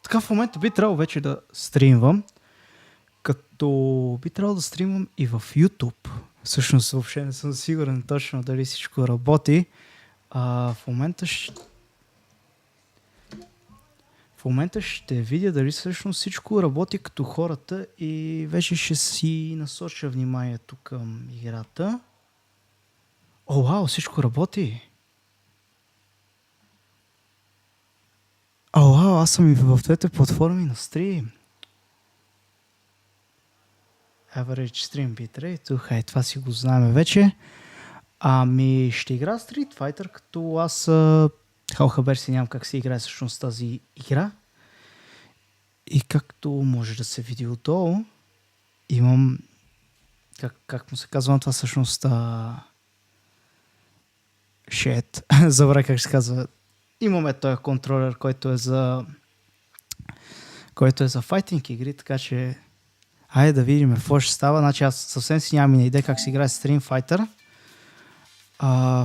Така в момента би трябвало вече да стримвам, като би трябвало да стримвам и в YouTube. Всъщност въобще не съм сигурен точно дали всичко работи. В момента ще видя дали всъщност всичко работи като хората и вече ще си насоча вниманието към играта. О, вау, всичко работи! О, вау, аз съм и в двете платформи на стрим. Average Stream Bitrate, това си го знаем вече. Ами ще игра Street Fighter, като аз халхабер си нямам как се играе всъщност тази игра. И както може да се види отдолу, имам, как му се казва това всъщност, забравя как се казва. Имаме този контролер, който е за файтинг игри, така че айде да видим какво ще става. Значи аз съвсем си нямам идея как се играе Street Fighter.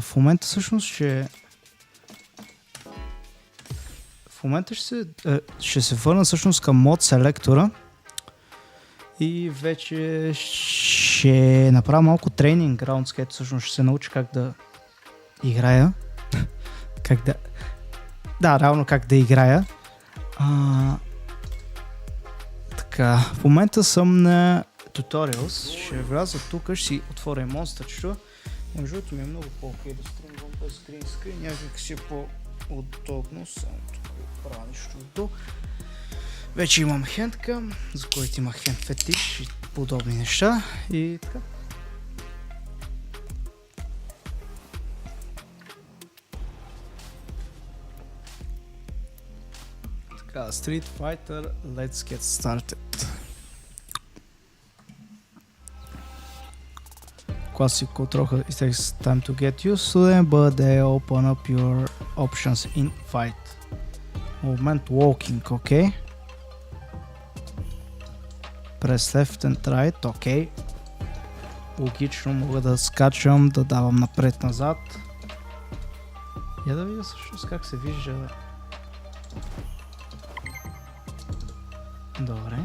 В момента всъщност ще се върна всъщност към мод селектора и вече ще направя малко тренинг раунд, където всъщност ще се науча как да играя. Реално как да играя. Така, в момента съм на Tutorials. Ще вляза тук, ще си отворя монстърчето. Между другото ми е много по-окей да стримвам без скрин, някак си е по-удобно, само тук правя нещо до. Вече имам хендкам, за който имах хенд фетиш и подобни неща и така. Така, Street Fighter, let's get started. Classic control, it takes time to get used to them, but they open up your options in fight. Movement walking, okay. Press left and right, okay. Логично мога да скачам, да давам напред-назад. Я да видя всъщност как се вижда. Добре.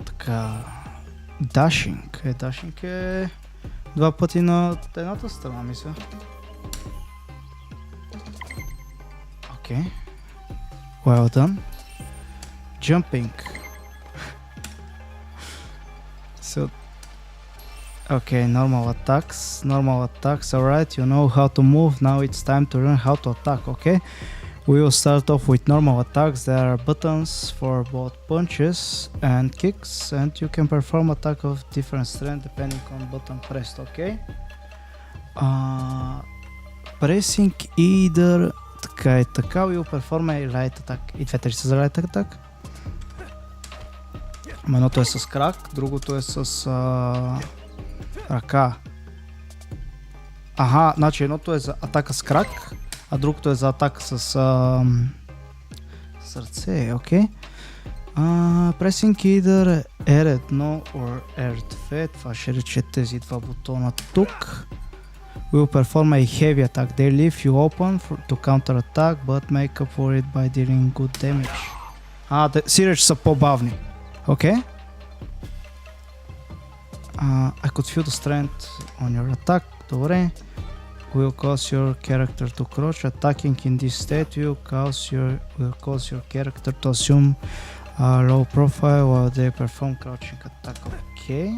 Така. Дашинг. Дашинг е два пъти на едната страна, мисля. Окей. Well done. Jumping. Okay, normal attacks, alright, you know how to move, now it's time to learn how to attack, okay? We will start off with normal attacks. There are buttons for both punches and kicks, and you can perform attack of different strength depending on button pressed, okay? Pressing either така и така, we will perform a light attack. И двете ли са за light attack? Едното е с крак, другото е с ръка. Значи едното е за атака с крак, а другото е за атака с сърце, окей. Pressing either R1 or R2, това ще рече тези два бутона тук. We will perform a heavy attack. They leave you open to counter attack, but make up for it by dealing good damage. Сиреч са по-бавни, окей. I could feel the strength on your attack. Добре. Will cause your character to crouch. Attacking in this state will cause your character to assume a low profile while they perform crouching attack. Okay.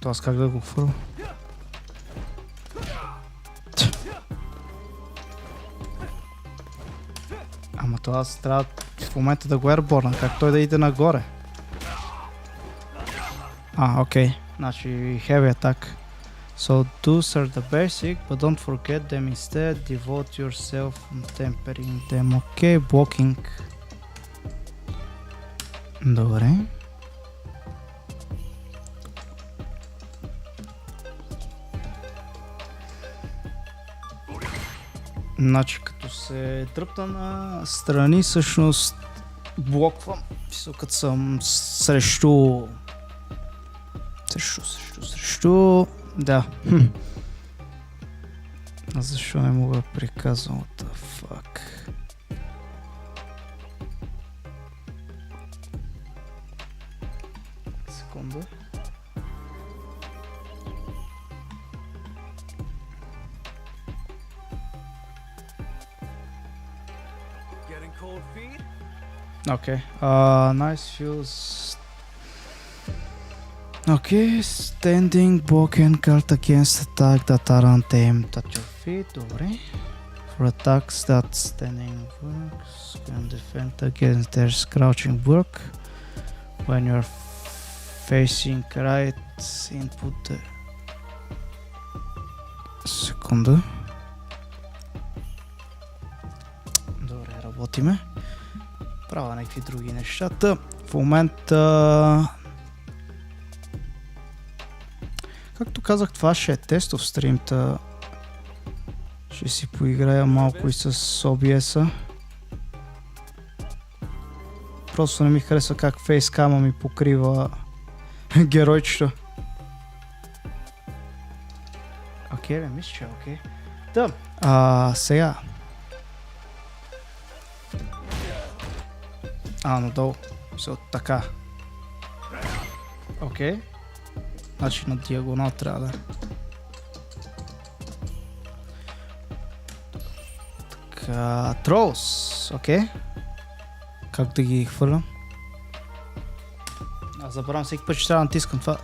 То аз как да го хвърля? Ама това аз трябва в момента да го ерборна, как той да иде нагоре. Окей. Значи heavy attack. So those are the basic, but don't forget them instead. Devote yourself on tempering them. Окей, blocking. Добре. Значи като се дръпна на страни, всъщност блоквам, като съм срещу... Да. А защо не мога да приказвам? What the fuck? Секунда. Okay. Nice feels. Okay, standing block and guard against attack that aren't aimed at your feet. Добре. For attacks that standing works, can defend against their crouching block. When you're facing right, input the... Секунда. Добре, работиме. Правя някакви други нещата. В момента... Както казах, това ще е тестов стримта. Ще си поиграя малко и с OBS-а. Просто не ми харесва как фейскама ми покрива геройчето. Окей, бе, мисля, че окей. Да, сега. Надолу. Така. Окей. Значи на диагонал трябва да. Така, тролс, окей. Как да ги хвърлям? Забравям всеки път, че трябва да натискам това.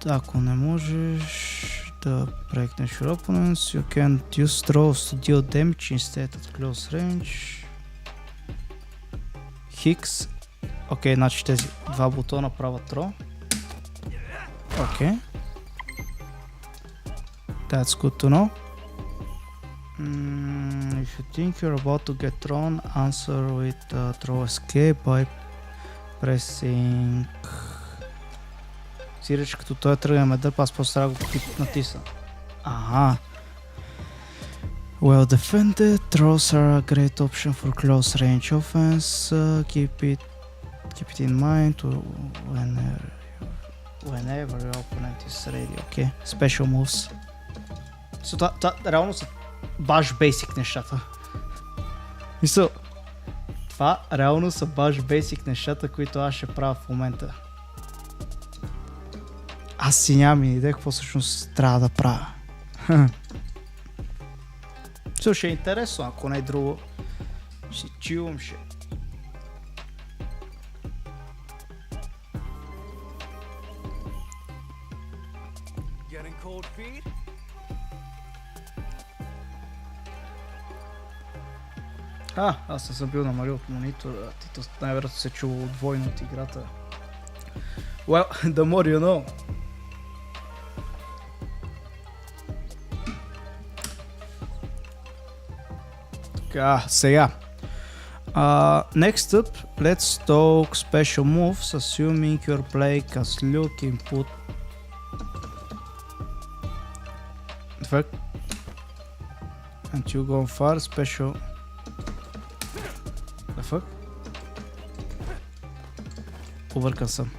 Ако не можеш да прекнеш your opponents, you can use trolls to deal damage instead of close range. Хикс. Окей, значи тези два бутона правят тро. Окей. That's good to know. If you think you're about to get thrown, answer with throw escape by pressing... Сиреч, като той тръгне ме дърпа, аз просто трябва да го натисна. Ага. Well defended, throws are a great option for close range offense. Keep it in mind whenever your opponent is ready. Okay. Special moves. Това реално са баш basic нещата. Мисля, това реално са баш basic нещата, които аз ще правя в момента. Аз си нямам идея какво всъщност трябва да правя. Все ще е интересно, ако не е друго. Ще чилвам, ще. Аз съм бил намалил от монитора. Ти най-вероятно се чува двойно от играта. Well, the more you know. Така, сега. Next up, let's talk special moves, assuming your play can look input. Fuck. And you go far special. The fuck? Объркан съм.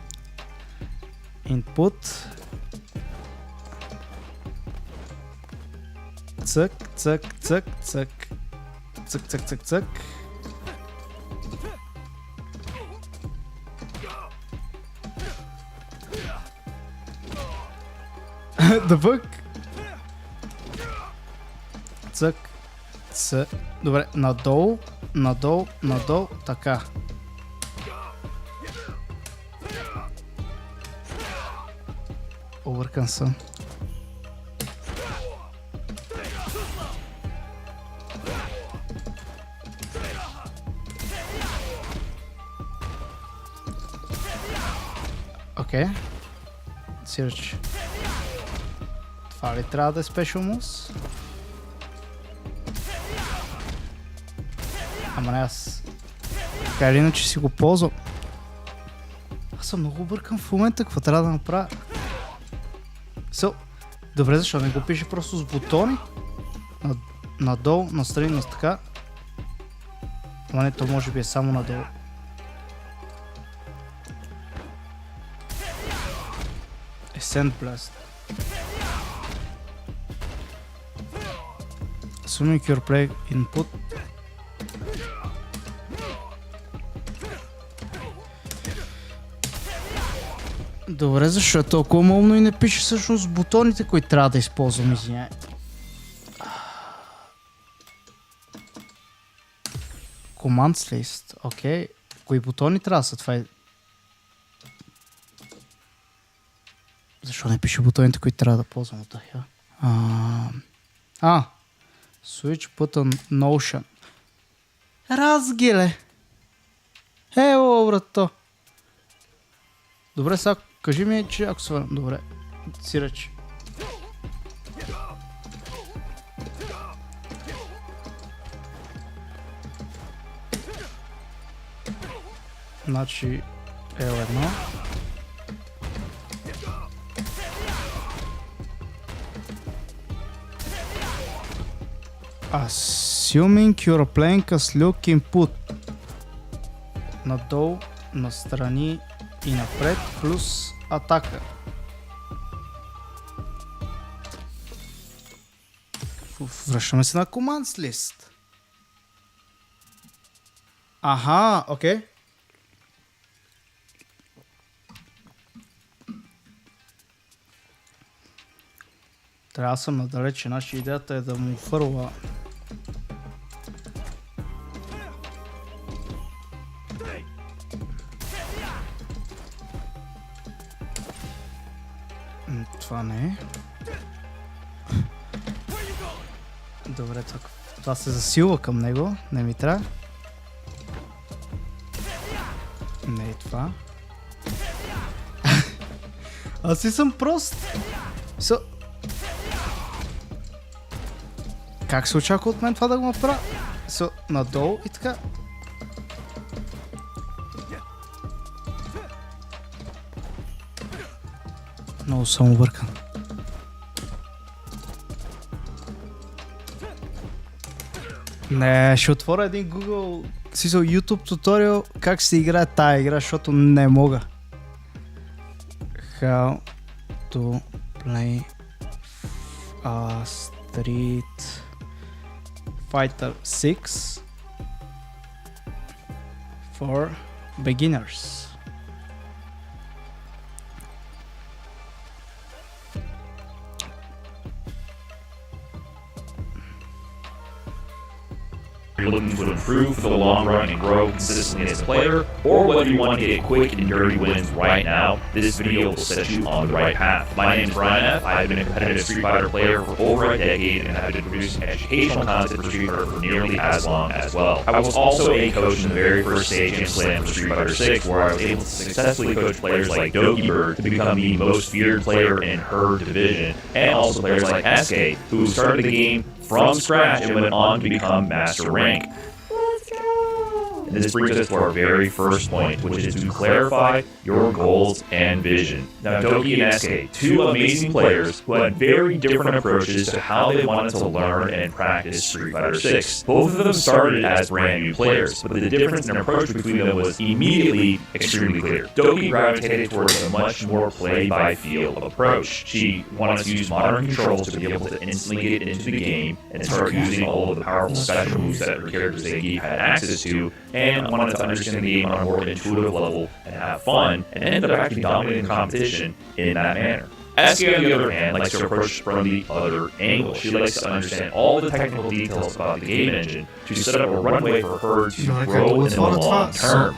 Input. Цък, цък, цък, цък. Цък, цък, цък, цък. The fuck? Цък, цък. Добре, надолу, надолу, надолу, така. Объркан съм. Окей. Сиреч. Това ли трябва да е Special Moves? Ама не аз. Така или иначе си го ползвам. Аз съм много бъркан в момента, какво трябва да направя? Добре, защо не го пише просто с бутони? Надолу, настрани, на така. Ама не, то може би е само надолу. Ascent Blast. Assuming your play input. Добре, защо е толкова умно и не пише всъщност бутоните, които трябва да използвам, извиняй. Commands list, окей. Кои бутони трябва да са? Това е... Защо не пише бутоните, които трябва да ползвам от тях? Switch button Notion. Разгиле! Ело, брато! Добре, сега кажи ми, че ако свърнам. Добре, си речи. Значи L1. Assuming you're playing as look input. Надолу, настрани и напред, плюс атака. Връщаме се на Commands List. Аха, окей. Трябва да съм надалече, наша идеята е да му фърла. Това не е. Добре, това се засилва към него, не ми трябва. Не е това. Аз си съм прост. Как се очаква от мен това да го направя? Надолу и така. Много съм объркан. Не, ще отворя един Google, YouTube туториал как се играе тая игра, защото не мога. How to play Street Fighter 6 for beginners. You're looking to improve for the long run and grow consistently as a player, or whether you want to get quick and dirty wins right now, this video will set you on the right path. My name is Brian F. I've been a competitive Street Fighter player for over a decade and have been producing educational content for Street Fighter for nearly as long as well. I was also a coach in the very first stage in Slam for Street Fighter 6, where I was able to successfully coach players like Doki Bird to become the most feared player in her division, and also players like SK, who started the game from scratch and went on to become Master Rank. And this brings us to our very first point, which is to clarify your goals and vision. Now, Doki and SK, two amazing players who had very different approaches to how they wanted to learn and practice Street Fighter 6. Both of them started as brand new players, but the difference in approach between them was immediately extremely clear. Doki gravitated towards a much more play-by-feel approach. She wanted to use modern controls to be able to instantly get into the game and start using all of the powerful special moves that her characters had access to, and wanted to understand the game on a more intuitive level and have fun, and ended up actually dominating competition in that manner. SK, on the other hand, likes to approach from the other angle. She likes to understand all the technical details about the game engine to set up a runway for her to grow in the long term.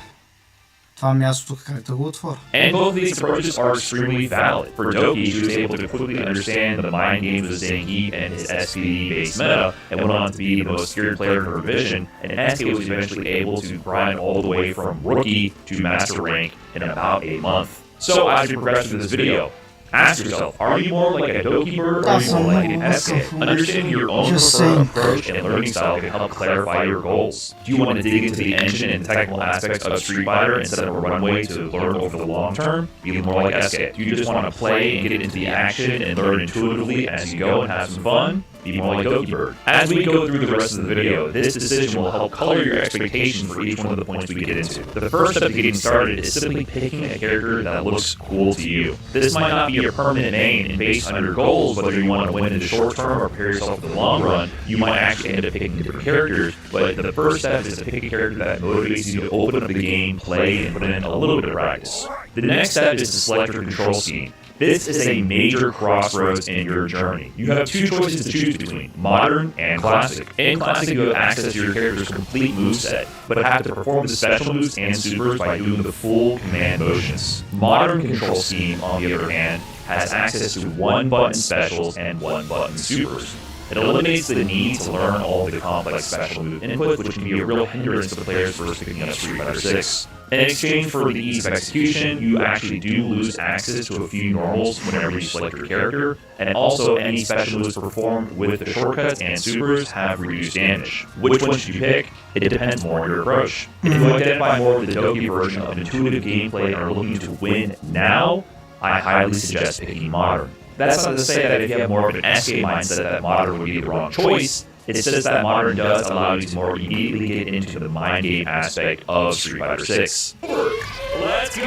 And both of these approaches are extremely valid. For Doki, she was able to quickly understand the mind games of Zangief and his SPD-based meta, and went on to be the most feared player in her division, and SK was eventually able to grind all the way from rookie to master rank in about a month. So as we progress through this video, ask yourself, are you more like a Doki Bird or are you more like an SK? Understanding your own preferred approach and learning style can help clarify your goals. Do you want to dig into the engine and technical aspects of Street Fighter instead of a runway to learn over the long term? Be more like SK. Do you just want to play and get into the action and learn intuitively as you go and have some fun? be more like Goki Bird. As we go through the rest of the video, this decision will help color your expectations for each one of the points we get into. The first step to getting started is simply picking a character that looks cool to you. This might not be your permanent main, and based on your goals, whether you want to win in the short term or prepare yourself for the long run, you might actually end up picking different characters, but the first step is to pick a character that motivates you to open up the game, play, and put in a little bit of practice. The next step is to select your control scheme. This is a major crossroads in your journey. You have two choices to choose between, Modern and Classic. In Classic, you have access to your character's complete moveset, but have to perform the special moves and supers by doing the full command motions. Modern control scheme, on the other hand, has access to 1-button specials and 1-button supers. It eliminates the need to learn all the complex special move inputs, which can be a real hindrance to the players first picking up Street Fighter 6. In exchange for the ease of execution, you actually do lose access to a few normals whenever you select your character, and also any special moves performed with the shortcuts and supers have reduced damage. Which one should you pick? It depends more on your approach. If you identify more with the Doki version of intuitive gameplay and are looking to win now, I highly suggest picking Modern. That's not to say that if you have more of an SK mindset that Modern would be the wrong choice. It's just that Modern does allow you to more immediately get into the mind game aspect of Street Fighter 6. Let's go,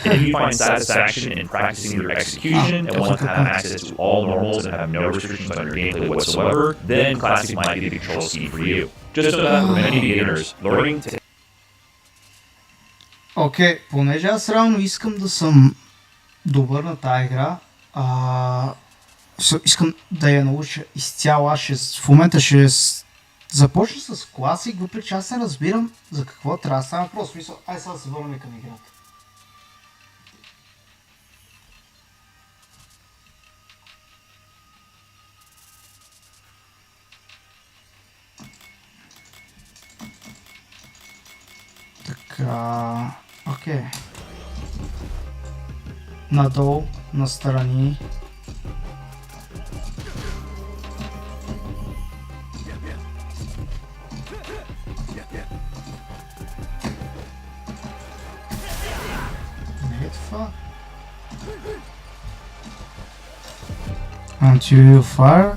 And if you find satisfaction in practicing your execution and want to have access to all normals and have no restrictions on your gameplay whatsoever, then Classic might be the control scheme for you. Just know that for many beginners, learning to... Окей, понеже аз реално искам да съм добър на тази игра, искам да я науча изцяло. В момента ще започна с класик, въпреки че аз не разбирам за какво трябва да става въпрос. Смисъл, ай сега да се върнем към играта. Така, окей. Надолу, настрани. Не е това. Until you fire.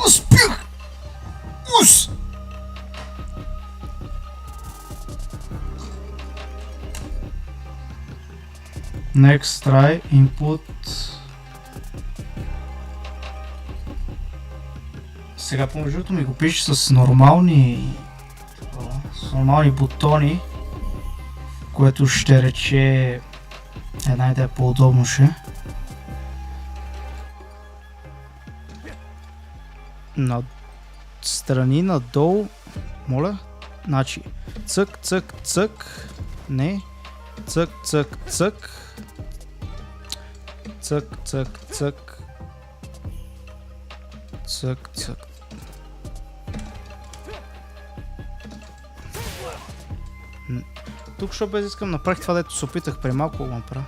Успех! Ус! Next try input. Сега помеждуто ми го пише с нормални бутони, което ще рече една идея по-удобно ще. На страни надолу, моля, значи цък, цък, цък, не, цък, цък, цък, цък, цък, цък, цък, цък. Тук ще без искам направих това, дето се опитах преди малко го направя.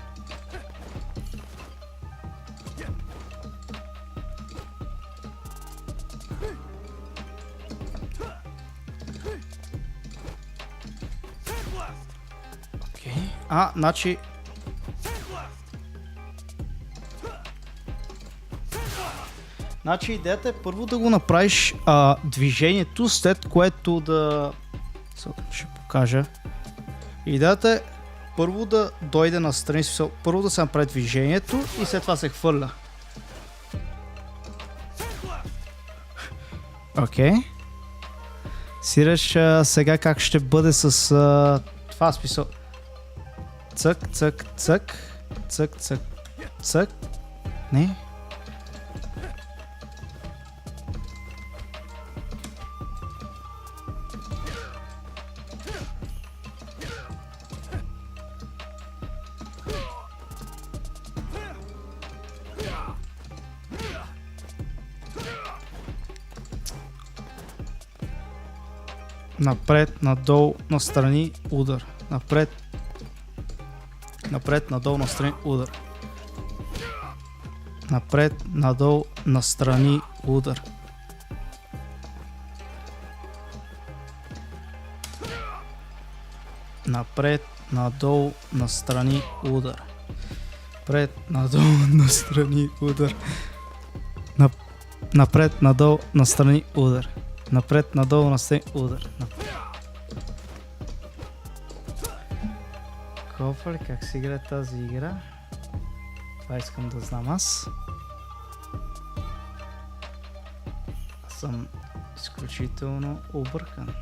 Значи... Значи идеята е първо да го направиш движението, след което да... Ще покажа. Идеята е първо да дойде настрани, първо да се направи движението и след това се хвърля. Окей. Сираш сега как ще бъде с това смисъл. Цък, цък, цък, цък, цък, цък, не. Напред, надолу, настрани, удар. Напред. Напред, надолу, настрани, удар. Напред, надолу, настрани, удар. Напред, надолу, настрани, удар. Напред, надолу, настрани, удар. Напред, надолу, настрани, удар. Напред, надолу, настрани, удар. Кофа ли, как се играе тази игра? Това искам да знам аз. Аз съм изключително объркан.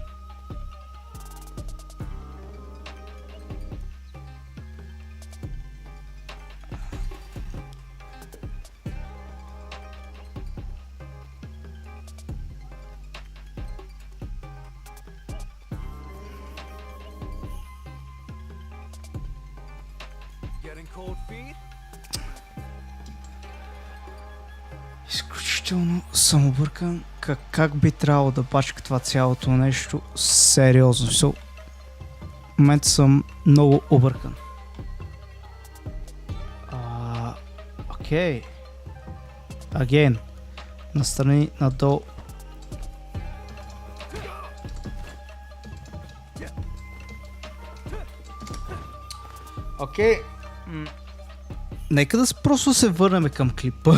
Изключително съм объркан как би трябвало да бачка това цялото нещо сериозно. В момента съм много объркан. Окей. Again. Настрани, надолу. Окей. Нека да просто се върнем към клипа.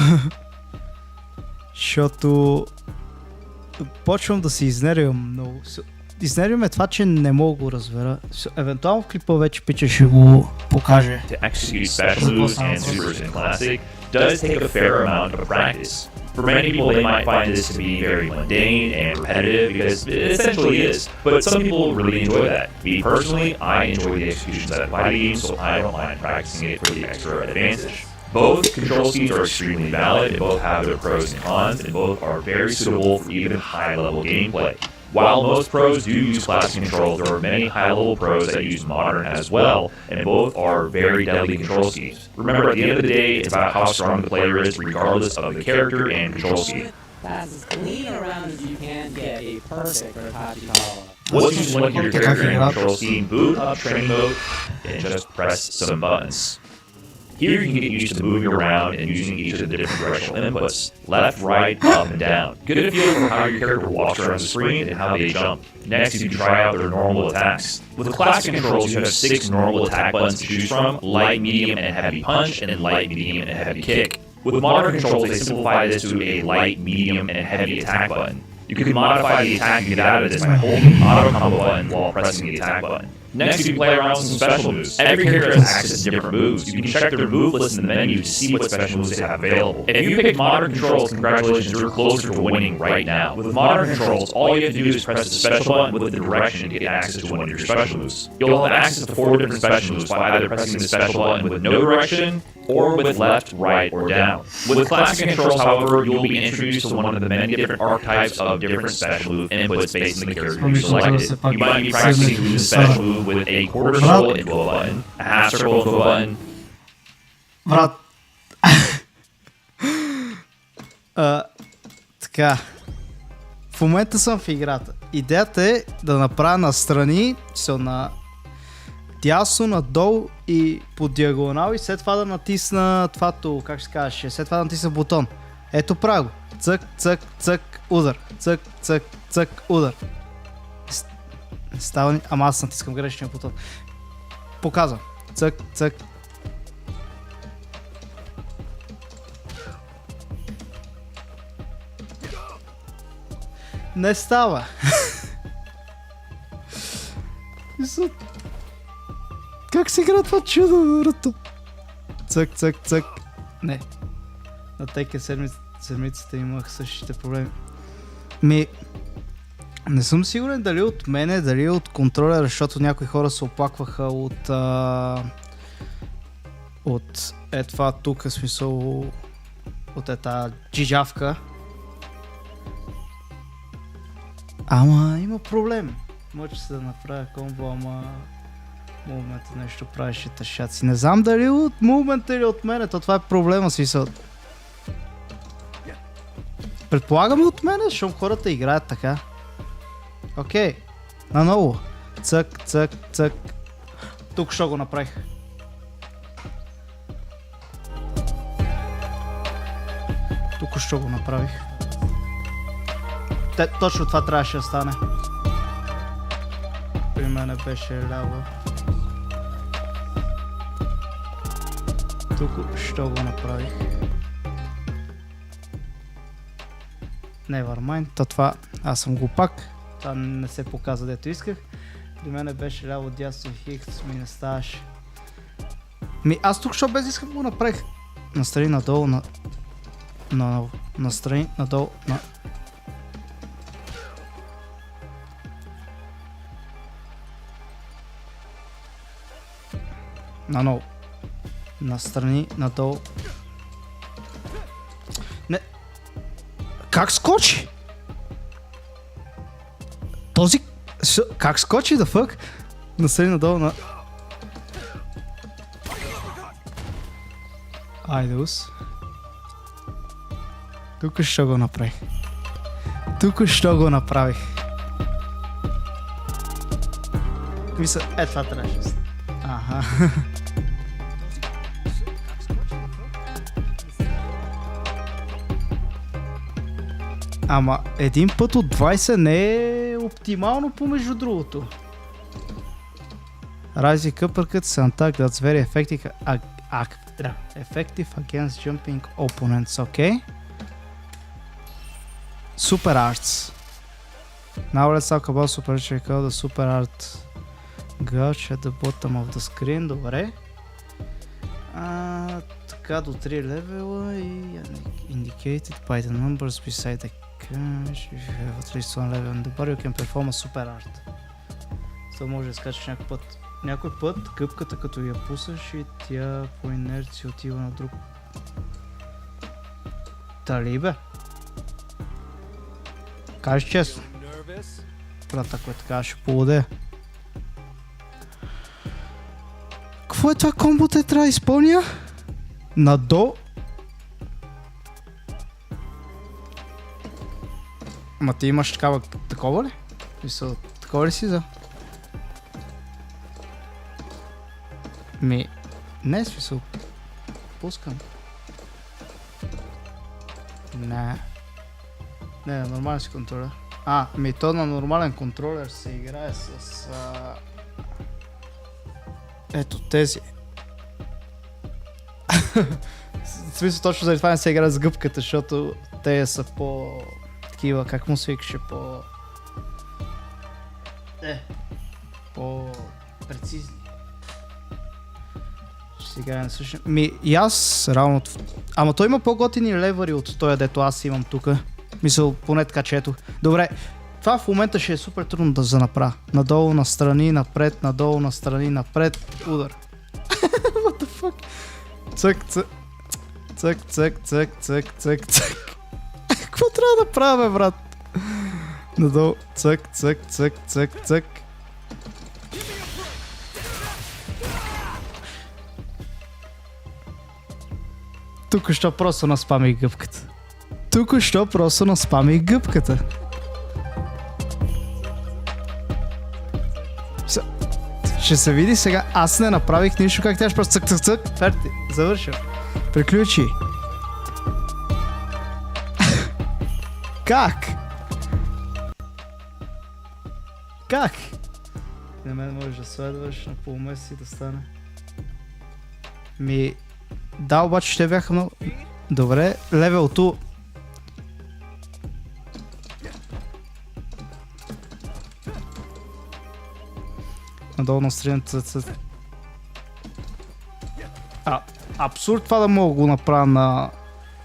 Защото почвам да се изнервям много. Изнервям е това, че не мога да го разбера. Евентуално в клипа вече Пича ще го покаже. To execute special moves and supers in Classic does take a fair amount of practice. For many people, they might find this to be very mundane and repetitive because it essentially is, but some people really enjoy that. Me personally, I enjoy the executions that apply to games, so I don't mind practicing it for the extra advantage. Both control schemes are extremely valid, and both have their pros and cons, and both are very suitable for even high-level gameplay. While most pros do use classic controls, there are many high-level pros that use modern as well, and both are very deadly control schemes. Remember, at the end of the day, it's about how strong the player is regardless of the character and control scheme. That's as clean around as you can get a perfect Hachikawa. Once you select your character and control scheme, boot up training mode, and just press some buttons. Here you can get used to moving around and using each of the different directional inputs, left, right, up, and down. Get a feel for how your character walks around the screen and how they jump. Next, you can try out their normal attacks. With the classic controls, you have 6 normal attack buttons to choose from: light, medium, and heavy punch, and light, medium, and heavy kick. With modern controls, they simplify this to a light, medium, and heavy attack button. You can modify the attack and get out of this by holding the auto combo button while pressing the attack button. Next, you can play around with some special moves. Every character has access to different moves. You can check their move list in the menu to see what special moves they have available. If you picked modern controls, congratulations, you're closer to winning right now. With modern controls, all you have to do is press the special button with the direction to get access to one of your special moves. You'll have access to 4 different special moves by either pressing the special button with no direction, or with left, right, or down. With classic controls, however, you'll be introduced to one of the many different archetypes of different special move inputs based on the character you selected. You might be practicing doing the special move with a quarter circle into a button, a half circle into a button. Брат. Така. В момента съм в играта. Идеята е да направя настрани, на дясно, надолу и по диагонал и след това да натисна твато, как ще кажеш, след това да натисна бутон. Ето правя го. Цък, цък, цък, удар. Цък, цък, цък, удар. Става ни... Ама аз натискам грешния бутон. Показвам. Цък, цък. Не става. Как се игра това чудо, брато? Цък, цък, цък. Не. На тейка седмицата имах същите проблеми. Не съм сигурен дали от мене, дали от контролера, защото някои хора се оплакваха от това тук, смисъл от тази джиджавка. Ама има проблем. Може се да направя комбо, ама мувмента нещо правеше тъшаци. Не знам дали от мувмента или от мене, то това е проблема, смисъл. Предполагаме от мене, защото хората играят така. Окей, наново. Цък, цък, цък. Тук що го направих. Тук що го направих. Точно това трябваше да стане. При мене беше ляво. Тук що го направих. Nevermind, то това аз съм глупак. Това не се показа дето исках. При мене беше ляво, дясно, хикс ми не ставаше. Аз тук що без искам го направих. Настрани надолу, настрани надолу, наново. Настрани надолу. Не. Как скочи? Този... Как скочи, да фък? Настрани надолу на... Айдус. Тук що го направих. Тук що го направих. Мисля, това трябваше. Аха. Ама един път от 20 не е оптимално помежду другото. Rising uppercut is an attack that's very effective against jumping opponents, okay? Super Arts. Now let's talk about Super Arts. Check out the Super Art gauge at the bottom of the screen. Добре. Така до 3 левела и indicated by the numbers beside the cache. If you have at least one level on the bar, you can perform a Super Art. Това може да скачаш някой път. Някой път къпката като я пусаш и тя по инерция отива на друг. Дали бе? Кажи честно. Брат, ако е така ще полудея. Какво е това комбо те трябва да изпълня? Надолу. Ма ти имаш такова ли? Мисля, такова ли си за? Не, смисъл. Пускам. Не, нормален си контролер. То на нормален контролер се играе с... Ето тези. В смисъл точно заради това не се играе с гъбката, защото те са по... такива, как му се викаше, по... по-прецизни. Сега не слушам. И аз равно... Ама той има по-готини левари от този, дето аз имам тука. Мисъл, поне така че ето. Добре, това в момента ще е супер трудно да направя. Надолу, настрани, напред, надолу, настрани, напред, удар. What the fuck? Цък, цък. Цък, цък, цък, цък, цък, цък. Какво трябва да правя, бе, брат? Надолу, цък, цък, цък, цък, цък. Тук що просто наспамих гъбката. Тук що просто наспамих гъбката. Ще се види сега. Аз не направих нищо, как тя ще просто цък, цък, цък. Ферти, завършил. Приключи. Как? Как? На мен можеш да следваш на полумесец и да стане. Да, обаче ще бяха много... Добре, левел 2. Надолу на страната. Абсурд това да мога го направя на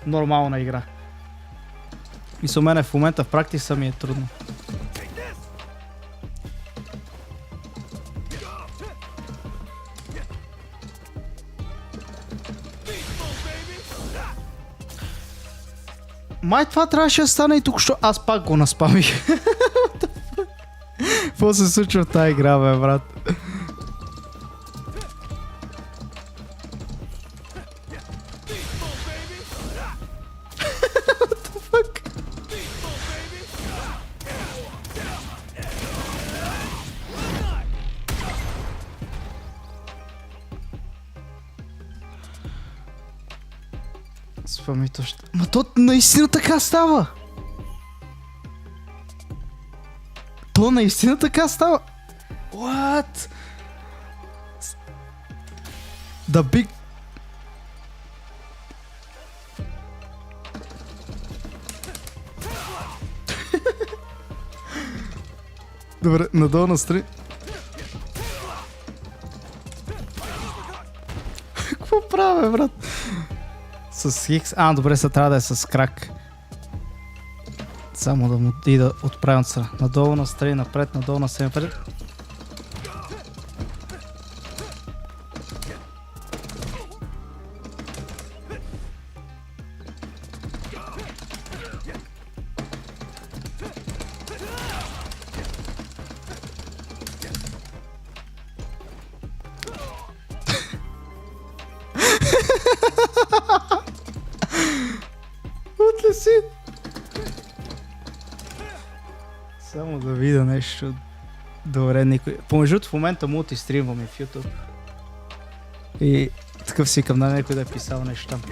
нормална игра. И за мен в момента в практика ми е трудно. Май това трябваше да стане и тук, що аз пак го наспамих. Какво се случва в тази игра, бе, брат? изпа ми точно. Ма то наистина така става! То наистина така става! What? The big... Добре, надолу настрани. Какво правя, брат? С хикс? Добре, сега трябва да е с крак. Само да му и да отправям страна. Надолу настрани, напред, надолу настрани, напред. Утре си! Само да видя нещо добре никой. Помежду в момента мултистримваме в YouTube. И такъв си към някой да е писал нещо там.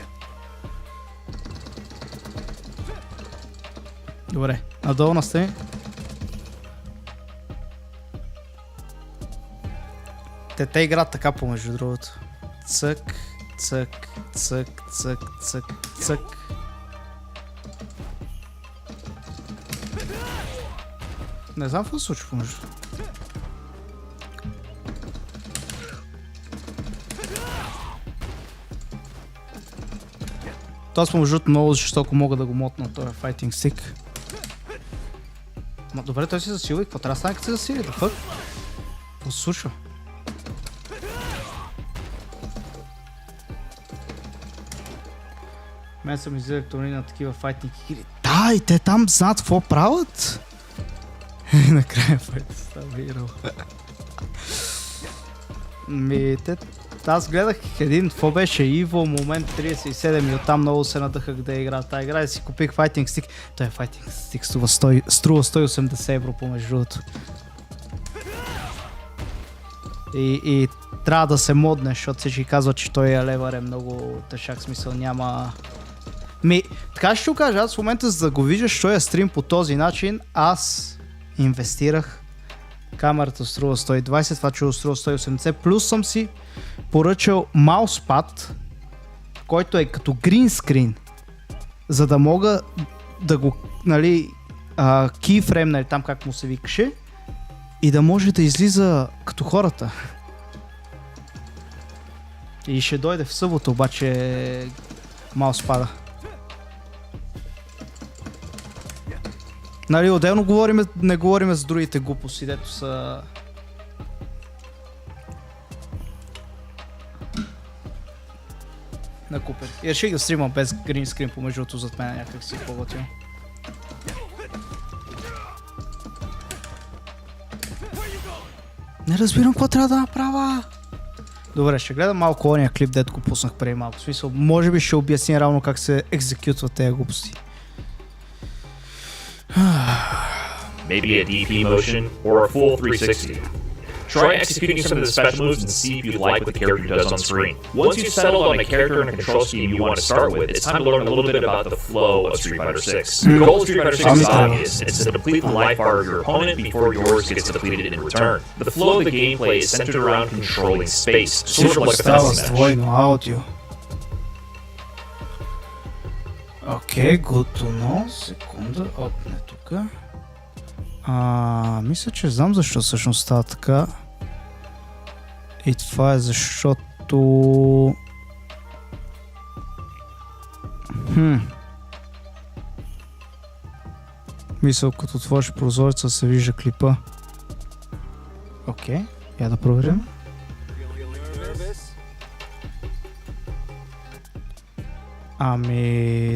Добре, надолу настани. Те играят така помежду другото. Цък, цък, цък, цък, цък, цък. Не знам какво се случва помежду. Това с помежду много жестоко мога да го мотна този файтинг стик. Ма добре, той се засилва и какво трябва да стане като се засили? Да фък? Какво се случва? Мен съм изгледал турни на такива файтинг игри. Да, и те там знаят какво правят. Накрая файт става играл. Аз гледах един, какво беше Evo, момент 37 и оттам много се надъхах да игра тази игра и си купих файтинг стик. Той файтинг стик струва 180 евро помежду другото. И трябва да се модне, защото всички казват, че той левър е много тъжак, смисъл няма... Така ще го кажа, аз в момента за да го виждаш, той е стрим по този начин, аз инвестирах. Камерата струва 120, това че струва 180, плюс съм си поръчал мауспад, който е като green screen, за да мога да го, нали, keyframe, нали, там как му се викаше, и да може да излиза като хората. И ще дойде в събота обаче мауспада. Нали, отделно не говорим за другите глупости, дето са... накупени. И реших да стримам без гринскрин помеждуто зад мен някак си по-готино. Не разбирам какво трябва да направя. Добре, ще гледам малко ония клип, дето го пуснах преди малко. В смисъл, може би ще обясня равно как се екзекютват тези глупости. Maybe a DP motion or a full 360. Try executing some of the special moves and see if you like what the character does on screen. Once you've settled on a character and a control scheme you want to start with, it's time to learn a little bit about the flow of Street Fighter 6. The goal of Street Fighter 6 is obvious. It's to deplete the life bar of your opponent before yours gets depleted in return. The flow of the gameplay is centered around controlling space, sort of like a fencing match. Окей, готово. Секунда, опне тука. Мисля, че знам защо всъщност става така. И това е защото... Мисля, като отвориш прозореца се вижда клипа. Окей, я да проверим.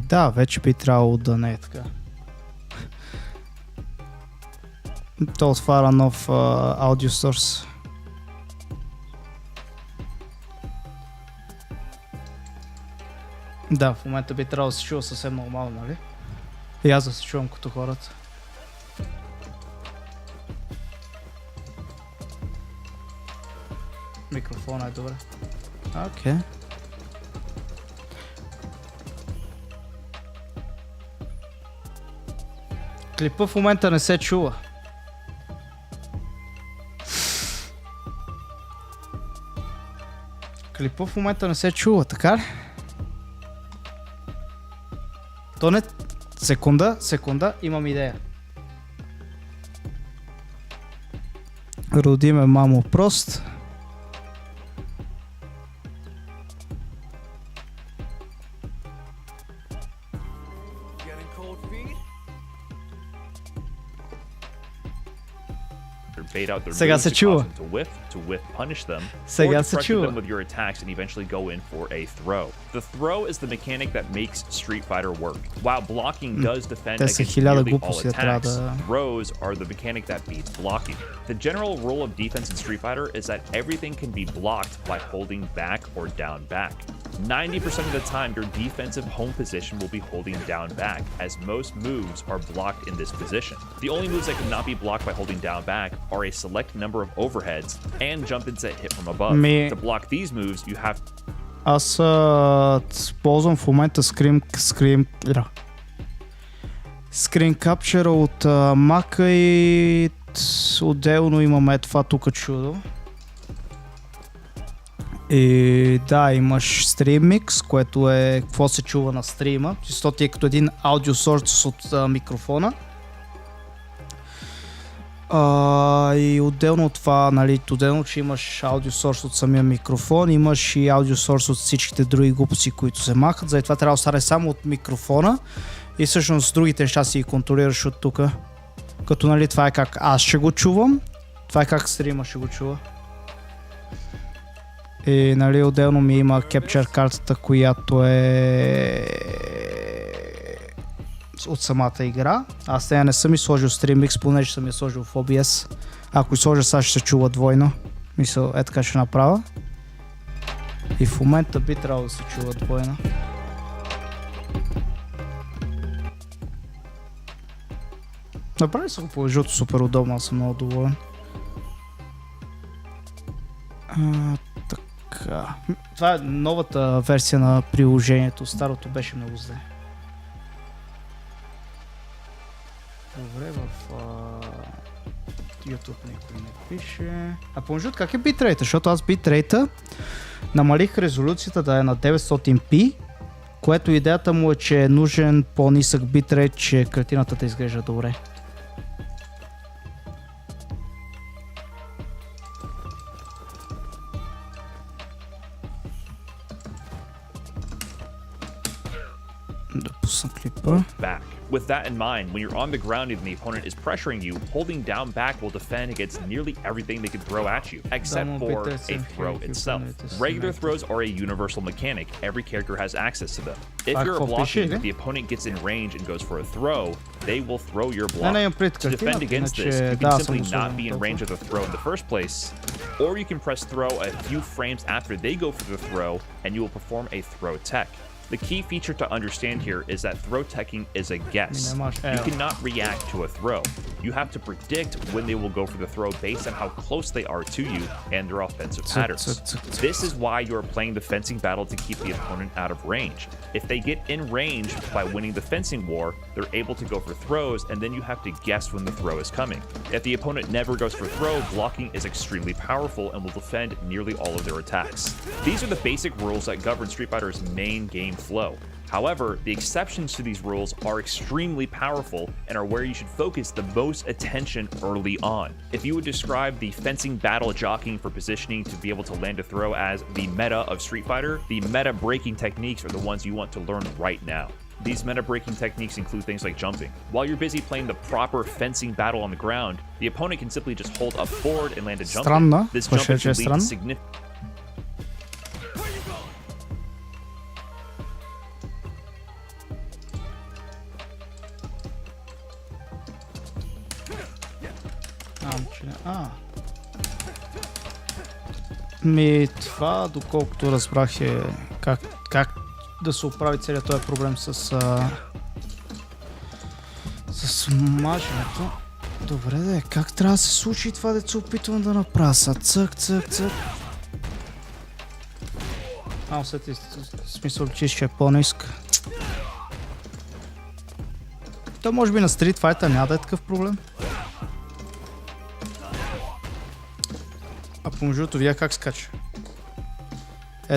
Да, вече би трябвало да не е така. То отваря нов аудио сорс. Да, в момента би трябвало да се чува съвсем нормално, нали? И аз да се чувам като хората. Микрофона е добре. Окей. Клипа в момента не се чува. Клипа в момента не се чува, така ли? То не... Секунда, имам идея. Роди ме, мамо, прост. Bait out their Сега moves се to чува. cause them to whiff punish them, Сега or to се pressure чува. them with your attacks and eventually go in for a throw. The throw is the mechanic that makes Street Fighter work. While blocking does defend Те са against хиляда nearly all глупости, трябва attacks, да... throws are the mechanic that beats blocking. The general rule of defense in Street Fighter is that everything can be blocked by holding back or down back. 90% of the time, your defensive home position will be holding down back, as most moves are blocked in this position. The only moves that cannot be blocked by holding down back are a select number of overheads and jump-ins that hit from above. To block these moves, you have... Аз ползвам в момента скрин капчера от Mac и отделно имаме това тук чудо. И да, имаш Stream Mix, което е какво се чува на стрима. Чисто ти е като един аудиосорс от микрофона. И отделно от това, нали, отделно, че имаш аудиосорс от самия микрофон, имаш и аудиосорс от всичките други глупости, които се махат. За това трябва да остане само от микрофона и всъщност другите неща си ги контролираш от тук. Като, нали, това е как аз ще го чувам, това е как стрима ще го чува. И, нали, отделно ми има Capture картата, която е от самата игра. Аз тея не съм и сложил StreamX, понеже съм я сложил в OBS. Ако и сложа, сега ще се чува двойно. Мисля, е така ще направя. И в момента би трябвало да се чува двойно. Направи се го положилото супер удобно, аз съм много доволен. Така. Това е новата версия на приложението, старото беше много зле. Добре, в YouTube никой не пише. А помежду как е битрейта? Защото аз битрейта намалих резолюцията да е на 900p, което идеята му е, че е нужен по-нисък битрейт, че картината да изглежда добре. Да пусна клипа. Back. With that in mind, when you're on the ground and the opponent is pressuring you, holding down back will defend against nearly everything they can throw at you, except for a throw itself. Regular throws are a universal mechanic. Every character has access to them. If you're blocking, if the opponent gets in range and goes for a throw, they will throw your block. To defend against this, you can simply not be in range of the throw in the first place, or you can press throw a few frames after they go for the throw, and you will perform a throw tech. The key feature to understand here is that throw teching is a guess. You cannot react to a throw. You have to predict when they will go for the throw based on how close they are to you and their offensive patterns. This is why you are playing the fencing battle to keep the opponent out of range. If they get in range by winning the fencing war, they're able to go for throws, and then you have to guess when the throw is coming. If the opponent never goes for throw, blocking is extremely powerful and will defend nearly all of their attacks. These are the basic rules that govern Street Fighter's main game flow. However, the exceptions to these rules are extremely powerful and are where you should focus the most attention early on. If you would describe the fencing battle jockeying for positioning to be able to land a throw as the meta of Street Fighter, the meta breaking techniques are the ones you want to learn right now. These meta breaking techniques include things like jumping. While you're busy playing the proper fencing battle on the ground, the opponent can simply just hold up forward and land a jump. This jump can lead to significant... Това, доколкото разбрах, е как да се оправи целият този проблем с маженето. Добре да е, как трябва да се случи това, да се опитвам да направя? Цък. Усети, смисъл, че ще е по-ниска. То може би на Street Fighter няма да е такъв проблем. А помежду другото видя как скача.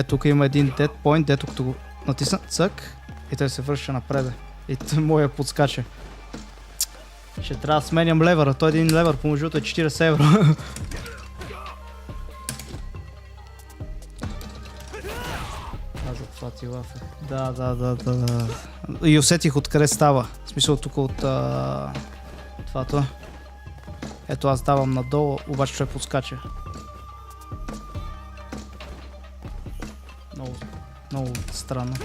Тук има един dead point, дето като го натисна цък и той се връща напред. И моя подскача. Ще трябва да сменям левъра. Той един левър помежду другото е 40 евро. Това ти лафе. Да. И усетих откъде става. В смисъл тук от твато. Ето аз давам надолу, обаче той подскача. Много странно.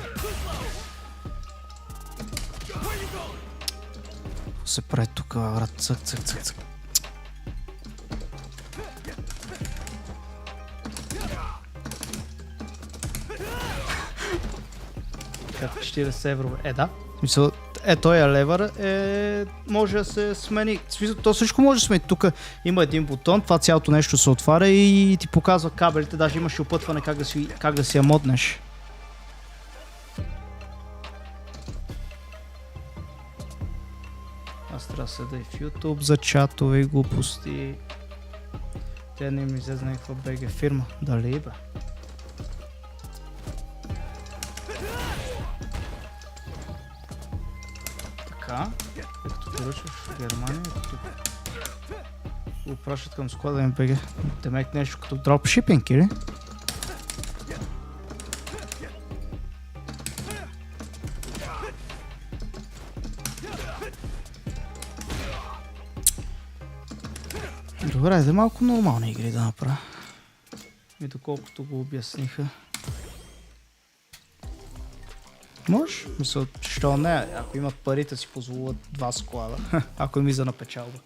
Какво се прави тук, брат? Цък. 40 евро. Да. В смисъл, този левър може да се смени. В смисъл, то всичко може да се смени. Тук има един бутон, това цялото нещо се отваря и ти показва кабелите. Даже имаш и опътване как да си я моднеш. Аз трябва да седа и в YouTube за чатове и глупости. Те не ми излезе някаква БГ фирма. Дали бе? Така, като поръчваш в Германия, като го пращат към склада МПГ. Демек нещо като дропшипинг, или? Добре, да малко нормални игри да направя. И доколкото го обясниха. Може? Мисля, що не? Ако имат парите си позволят 2 склада. Ако им за напечалба.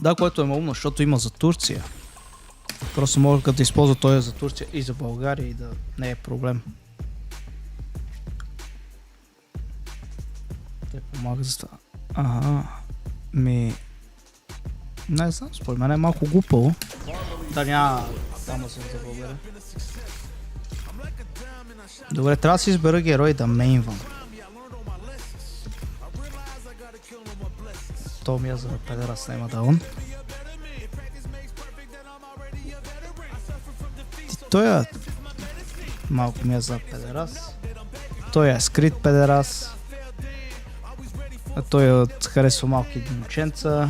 Да, което е умно, защото има за Турция. Просто могат да използват този за Турция и за България и да не е проблем. Те помагат за това. Не знам, според мен е малко глупаво. Да няма Amazon за България. Добре, трябва да си избера герой да мейнвам. То ми е за педерас, няма да он. Той е малко ми е за педерас. Той е скрит педерас. Той харесва малки момченца.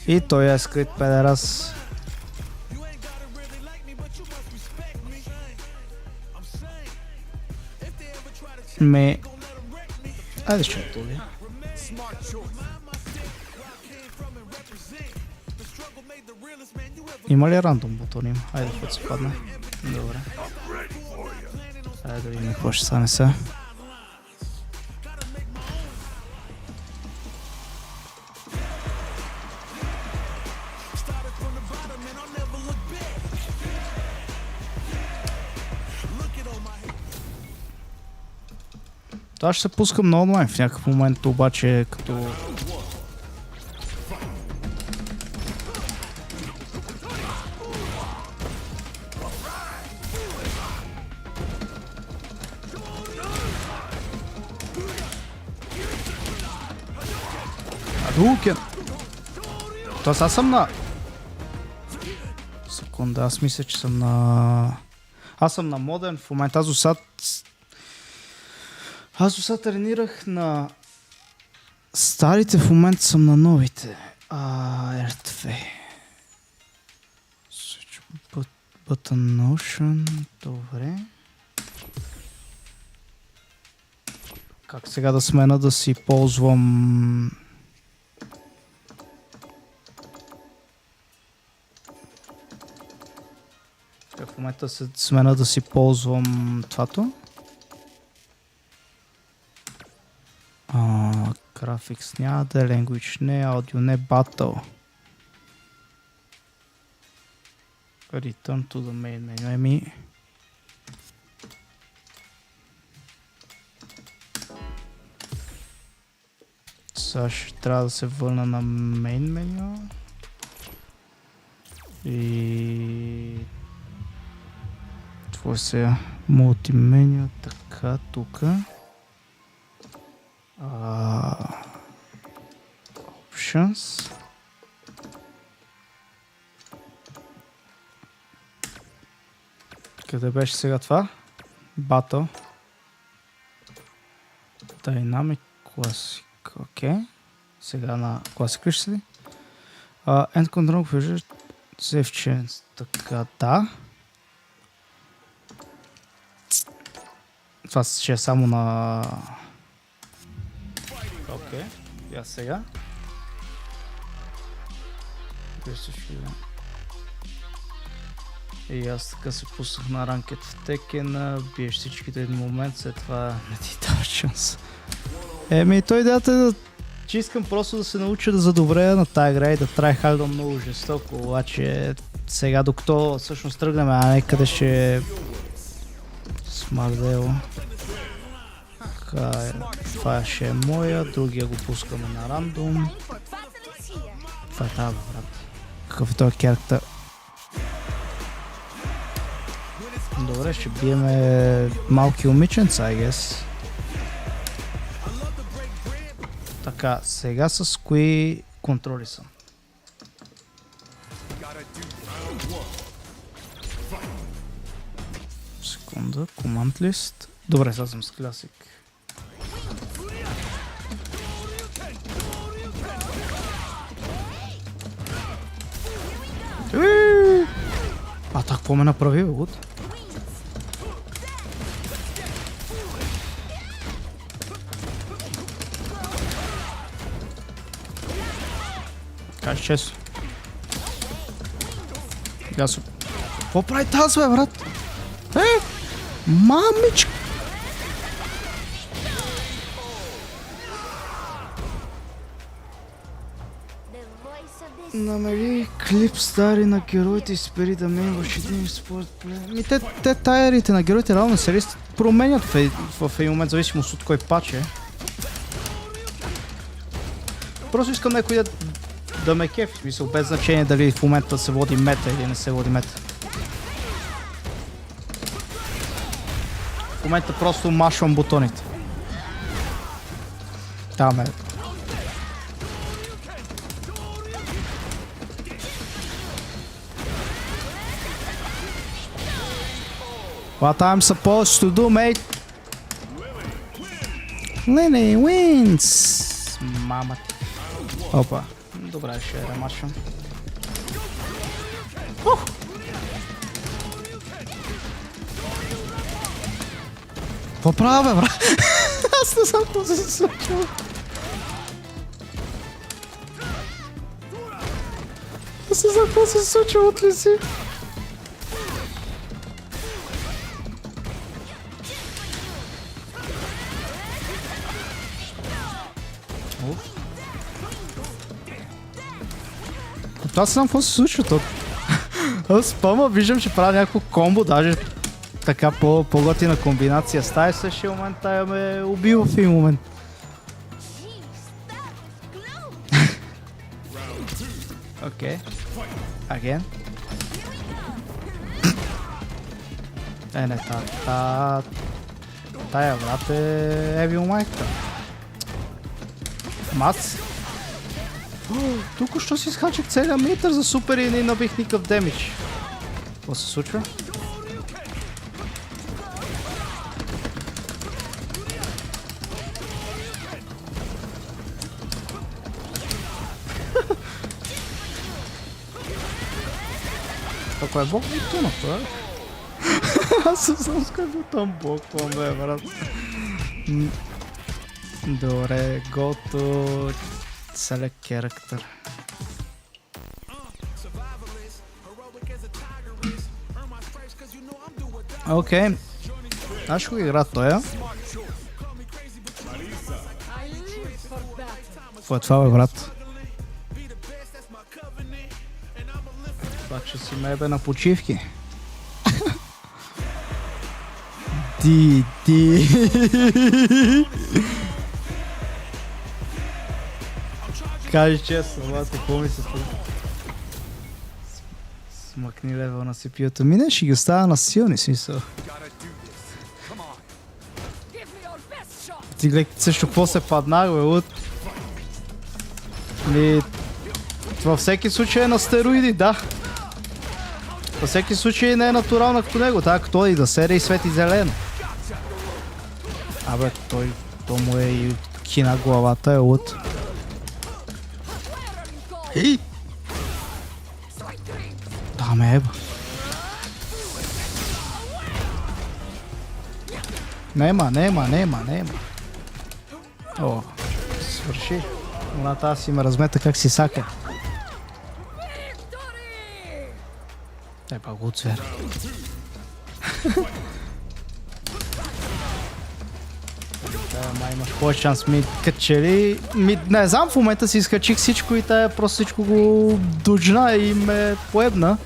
И той е скрит педерас. Айде ще тули. Има ли рандом бутон? Има. Айде да се падне. Добре. Айде да видим какво ще стане сега. Аз ще се пускам на онлайн в някакъв момент, обаче като... Адукен! Тоест аз съм на... Секунда, аз мисля, че съм на... Аз съм на моден в момента, аз до сега тренирах на старите, в момента съм на новите. R2. Button Notion. Добре. Как сега да смена да си ползвам... Как в момента се смена да си ползвам твато? Graphics няма да е, language не, audio не, battle. Return to the main menu. Сега ще трябва да се върна на main menu. И... Това е сега. Мултименю, така, тука. Options. Къде беше сега това? Battle. Dynamic Classic. Окей. Сега на Classic ще седи. End Control Feature. Save Chance. Така, да. Това ще е само на... Окей. Я сега. И аз така се пуснах на ранкет в Tekken, биеш всичките един момент, след това не ти дава шанс. Той идеята е че искам просто да се науча да задобрея на тази игра и да трайхардвам много жестоко, обаче сега докато всъщност тръгнем, къде ще смардело. Това ще е моя, другия го пускаме на рандом. Това е тази, брат. Какъв е този керактер? Добре, ще биеме малки умиченца, I guess. Така, сега с кои контроли съм? Секунда, command list. Добре, сега съм с класик. Так, какво ме направи, бе, гуд? Кажи честно. Гасо. Какво прави тази, бе, брат? Мамичка! Намери клип стари на героите и спери да менваш един спорт плей. Те тайерите на героите реално се променят в един момент, зависимост от кой пач е. Просто искам някой да ме кефи, в смисъл, без значение дали в момента се води мета или не се води мета. В момента просто машвам бутоните. Там е. What I'm supposed to do, mate? Lenny wins! Мама. Опа. Добре, ще ремашвам. Какво правя, бе, брат? Аз не знам какво се случва. Аз не знам какво се случва, от ли си? Това знам какво се случва тук. Аз спъма, виждам, че правя някакво комбо, даже така по-готина комбинация. Стая в същия момент, тая ме убива в един момент. Окей. Again. Не, тая брат е Евил майката. Мац. Тук що си изхачах целия метър за супер и не набих никакъв демидж. Какво се случва? Ако е бог, и тунах, бе. Аз не знам с кой бил там бог, бе, брат. Добре, гото. Select character. Окей. Аз ще го игра тоя. Какво е това, бе, брат? Това, че си мебе на почивки. Ди. Кажи честно, брат, какво ми се случва? Смъкни левел на CPU-то. Мине, ще ги оставя на силни, смисъл. Ти гледай също какво се паднах, бе, от... Във всеки случай е на стероиди, да. Във всеки случай не е натурална като него, така като и да сере и свети зелено. Абе, то му е и кина главата е от... Ей! Да, ме еба. Нема. О, свърши. Оната аз си ме размета как си сака. Еба го цвер. Май имаш повече шанс ми качели. Не знам, в момента си изкачих всичко и тая просто всичко го дуджна и ме поебна.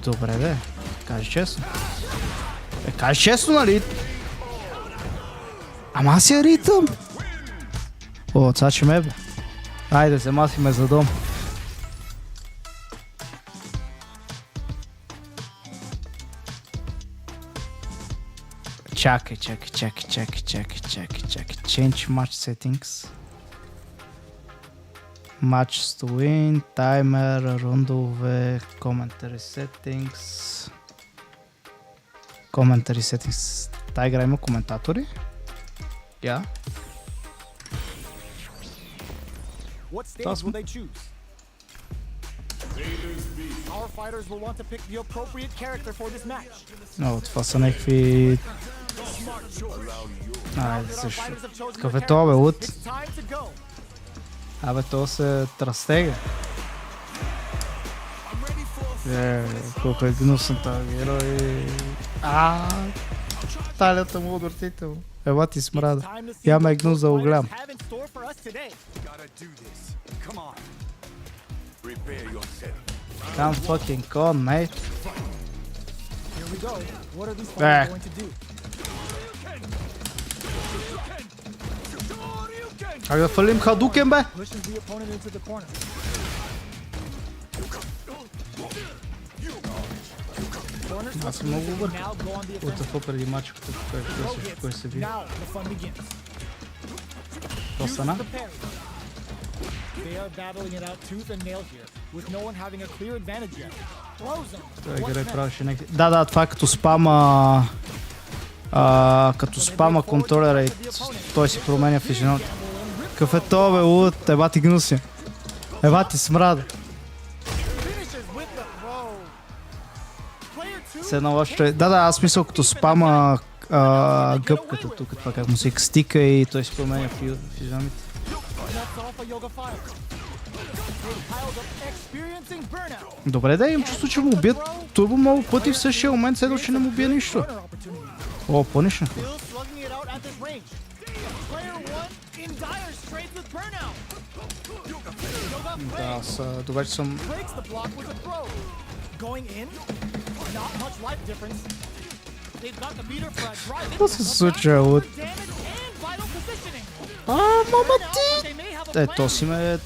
Добре, бе. Кажи честно. Кажи честно, нали? Ама аз я ритъм. О, цачи ме, бе. Айде, взема си ме за дом. Чакай. Change match settings. Match to win, таймер, рундове, commentary settings. Commentary settings. Та игра има коментатори? Yeah. What stage will they choose? Our fighters will want to pick the appropriate character for this match. О, това са някакви... Айде също. Какъв е това, бе, лут? It's time to go. Абе, то се тръстега. Колко е гнусно тази герой. Талията му отвратително. Ева ти смрада. Я ме е гнус да го гледам. Come fucking con, mate. Как да фалим Хадукен, бе? Аз съм много объркан. От какво преди матч, кой се бие? Какво стана? Той герой правеше някакви... Да, това е като спама... като спама контролера и той си променя физиономията. Какъв е това, бе, луд? Еба ти гнуси. Еба ти смрада. Се едно лошо е. Да, аз мисля като спама гъбката тук, това как му се стика и той си променя физиономията. Добре, да, имам чувство, че му убият турбо много пъти в същия момент, следва, че не му бие нищо. О, пънишна. Да, аз добре, че съм... Какво се случва от... Мама ти! То си ме...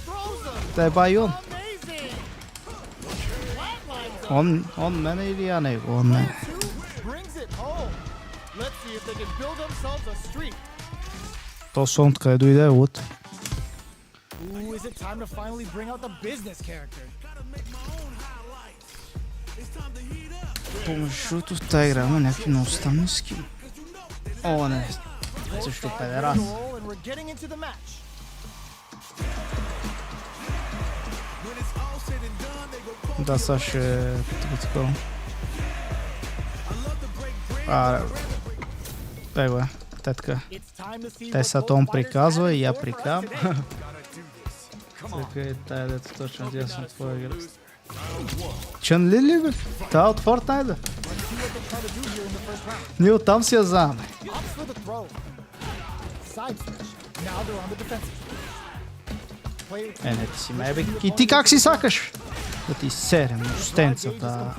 Дай байон. Он мене или я него? Он мене. То сон откъде дойде от? Помеждуто в тази игра има някакви много странни скини. О, не. Също педерас. Да, сега ще... такова. Его е, тетка. Те са он приказва и я прикам. Така и тая дето точно дясно твоя игра. Чън ли, бе? Та от Fortnite, бе. Ние оттам си я знаме. Не ти си ме, бе. И ти как си сакаш? Да ти серем мощенцата.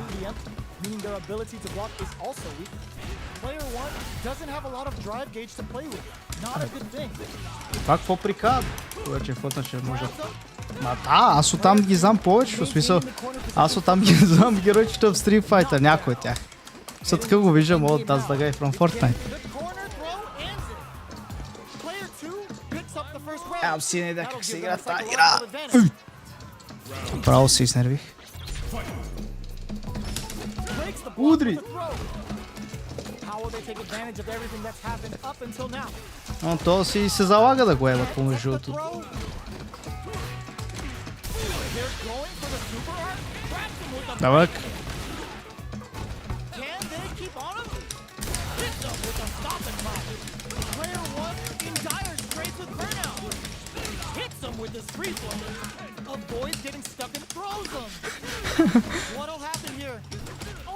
Това какво прикава? Повече фотна, че може... Да, аз оттам ги знам повече, в смисъл... Аз оттам ги знам геройчета в Street Fighter, някой от тях. Са така го виждам от тази дъга и from Fortnite. The corner throw ends it. Player 2 picks up the first round. Нямам си не идея That'll как се give игра them a тази игра. psychological advantage. Право се изнервих. Breaks the block Удри. with the throw. How will they take advantage of everything that's happened up until now? Но то си се залага да го еба помежду другото. Throw. They're going for the super arc. Grabs him with the Давай. Can they keep on him? Hits him with a stop and pop. Player 1 in dire straits with burnout. Hits him with his free flow. Avoids getting stuck and throws him. What'll happen here?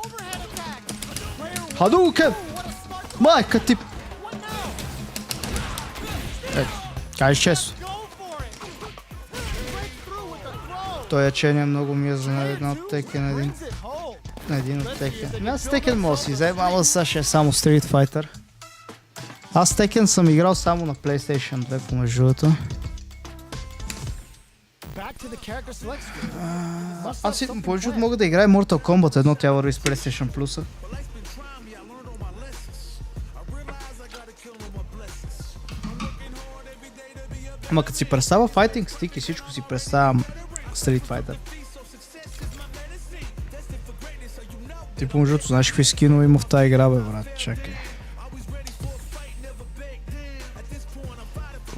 Overhead attack. Player 1. Hadouken! What a smart Майка ти... What now? Кажи честно. Go for it. Breaks through with the throw. Той ячение много ми е за една от Tekken един. Brings it home. На един от Tekken. Аз Tekken мога да си взема, ама сега ще е само Street Fighter. Аз Tekken съм играл само на PlayStation 2 помежду другото. Back to the character select screen. Аз си повече от мога да играя Mortal Kombat 1, тя върви с PlayStation Plus. Ама като си представя Fighting Stick и всичко си представям Street Fighter. Ти помежду другото, знаеш какви скинове има в тази игра, бе, брат, чакай.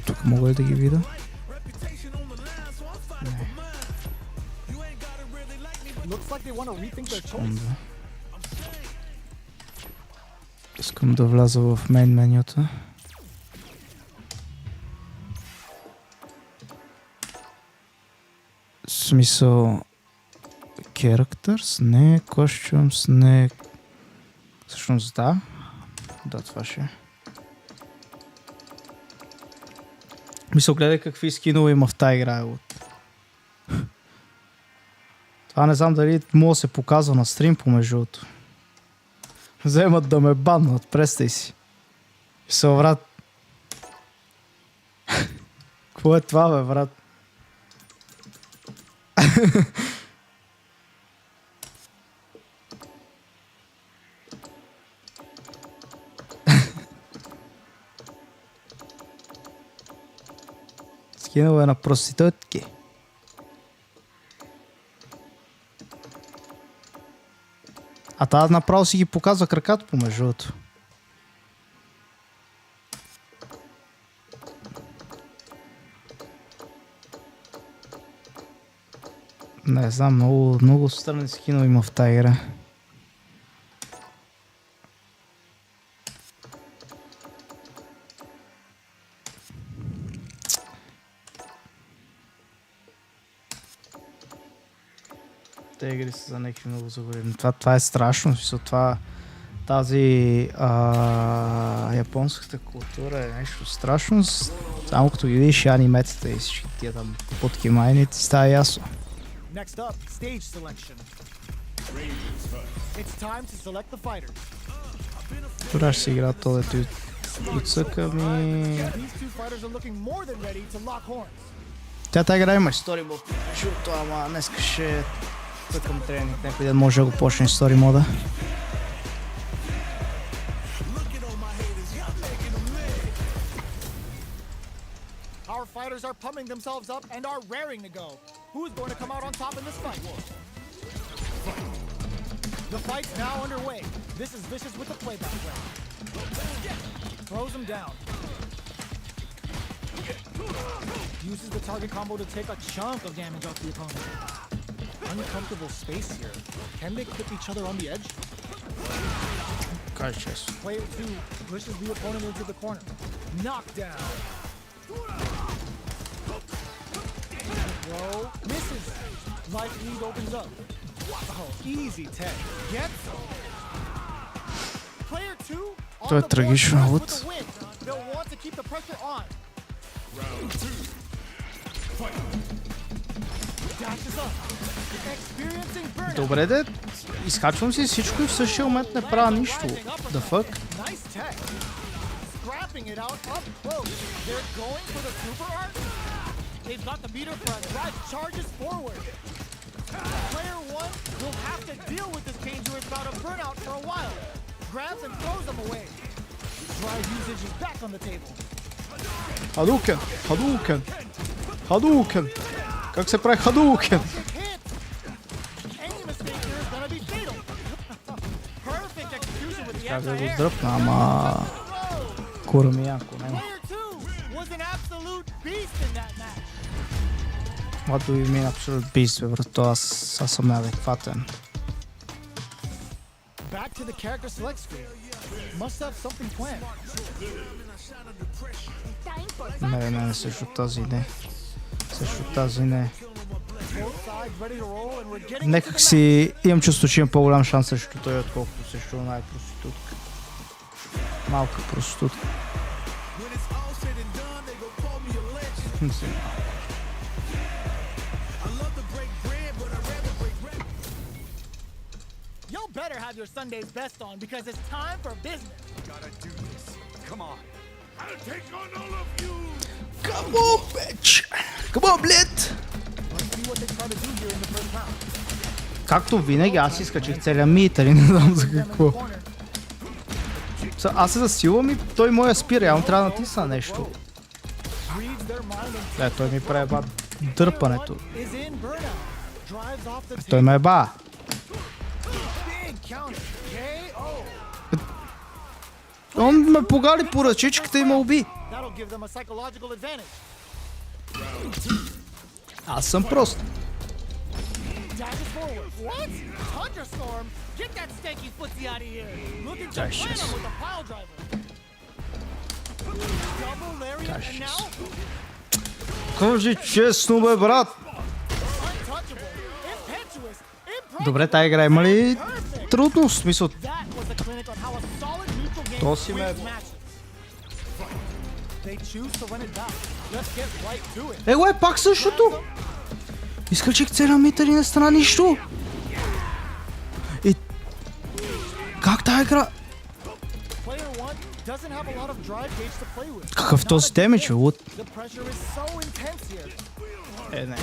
Тук мога ли да ги видя? Looks like they want to rethink their choice. Секунда. Искам да вляза в мейн менюта. Смисъл... Characters? Не, Costumes, не... Всъщност да. Да, това ще е. Мисъл, гледай какви скинове има в тази игра. Това не знам дали мога да се показва на стрим помежду другото. Вземат да ме баннат, престай си. Мисъл, брат. Какво е това, бе, брат? Скинове на проститутки. А тази направо си ги показва краката помежду другото. Не знам, много странни скинове има в тази игра. Те игри са за някакви много загорени. Това е страшно. Тази японската култура е нещо страшно. Само като ги видиш аниметата и всички тия там путки майните, става ясно. Next up, stage selection. It's time to select the fighters. Тогава ще си игра то, дето и цъка ми... These two fighters are looking more than ready to lock horns. Тя тази игра има история мод. Чуто, ама днеска ще цъкам тренинг. Някой ден може да го почне история мода. Our fighters are pumping themselves up and are raring to go. Who's going to come out on top in this fight? The fight's now underway. This is Vicious with the playback round. Throws him down. Uses the target combo to take a chunk of damage off the opponent. Uncomfortable space here. Can they clip each other on the edge? Кажи честно. Player 2 pushes the opponent into the corner. Knockdown. Throw misses. Life lead opens up. Oh, easy tag. Gets him. Player 2 on Това е the board трагично, with вот. the win. They'll want to keep the pressure on. Dashes up. Experiencing burnout. Добре де, изкачвам си всичко и в същия момент не правя нищо. The fuck? Nice tag. Scrapping it out up close. They're going for the super art. They've got the meter front. Drive charges forward. Player 1 will have to deal with this dangerous bout of burnout for a while. grabs and throws them away. Drive usage is back on the table. Hadouken! Hadouken! Hadouken! Как се прави Hadouken? Hit! Any mistake here is gonna be fatal. Perfect execution with the Трябва да го anti-air. сдръпна, ама... Кура ми яко, не. Player 2 was an absolute beast in that match. What do you mean absolute beast, бе, брато? Аз съм неадекватен. Back to the character select screen. Must have something planned. Не, също тази не. Също тази не. Both sides ready to roll and we're getting Некак си имам чувство, че имам по-голям шанс срещу той, отколкото срещу най-проститутка. Малка проститутка. Y'all better have your Sunday's best on because it's time for business. Gotta do this. Come on. I'll take on all of you. Come on, bitch! Come on, блед! Let's see what they try to do here in the first round. Както винаги, аз изкачих целия митър и не знам за какво. Аз се засилвам и той моя спира, явно трябва да натисна нещо. Reads their mind and Той ми преба дърпането. is in burnout. Drives off the Той ме еба. big counter. KO. Он ме погали по ръчичката и ме уби. That'll give them a psychological advantage. Аз съм прост. Dashes forward. What? Thunderstorm? Get that stanky footsie out of here. Looking to Dashes. plant him with a pile driver. Double lariat and now Кажи честно, бе, брат. untouchable. Impetuous. Impressive. Добре, тая игра има ли трудност? В смисъл, That was a clinic on how a solid neutral game Toss him wins at- matches. They choose to run it back. Let's get right to it. пак същото. Изкачих целия митър и не стана нищо. И... Как тая игра? Player 1 doesn't have a lot of drive gauge to play with. Какъв този демидж, бе? What? The pressure is so intense here. Не. And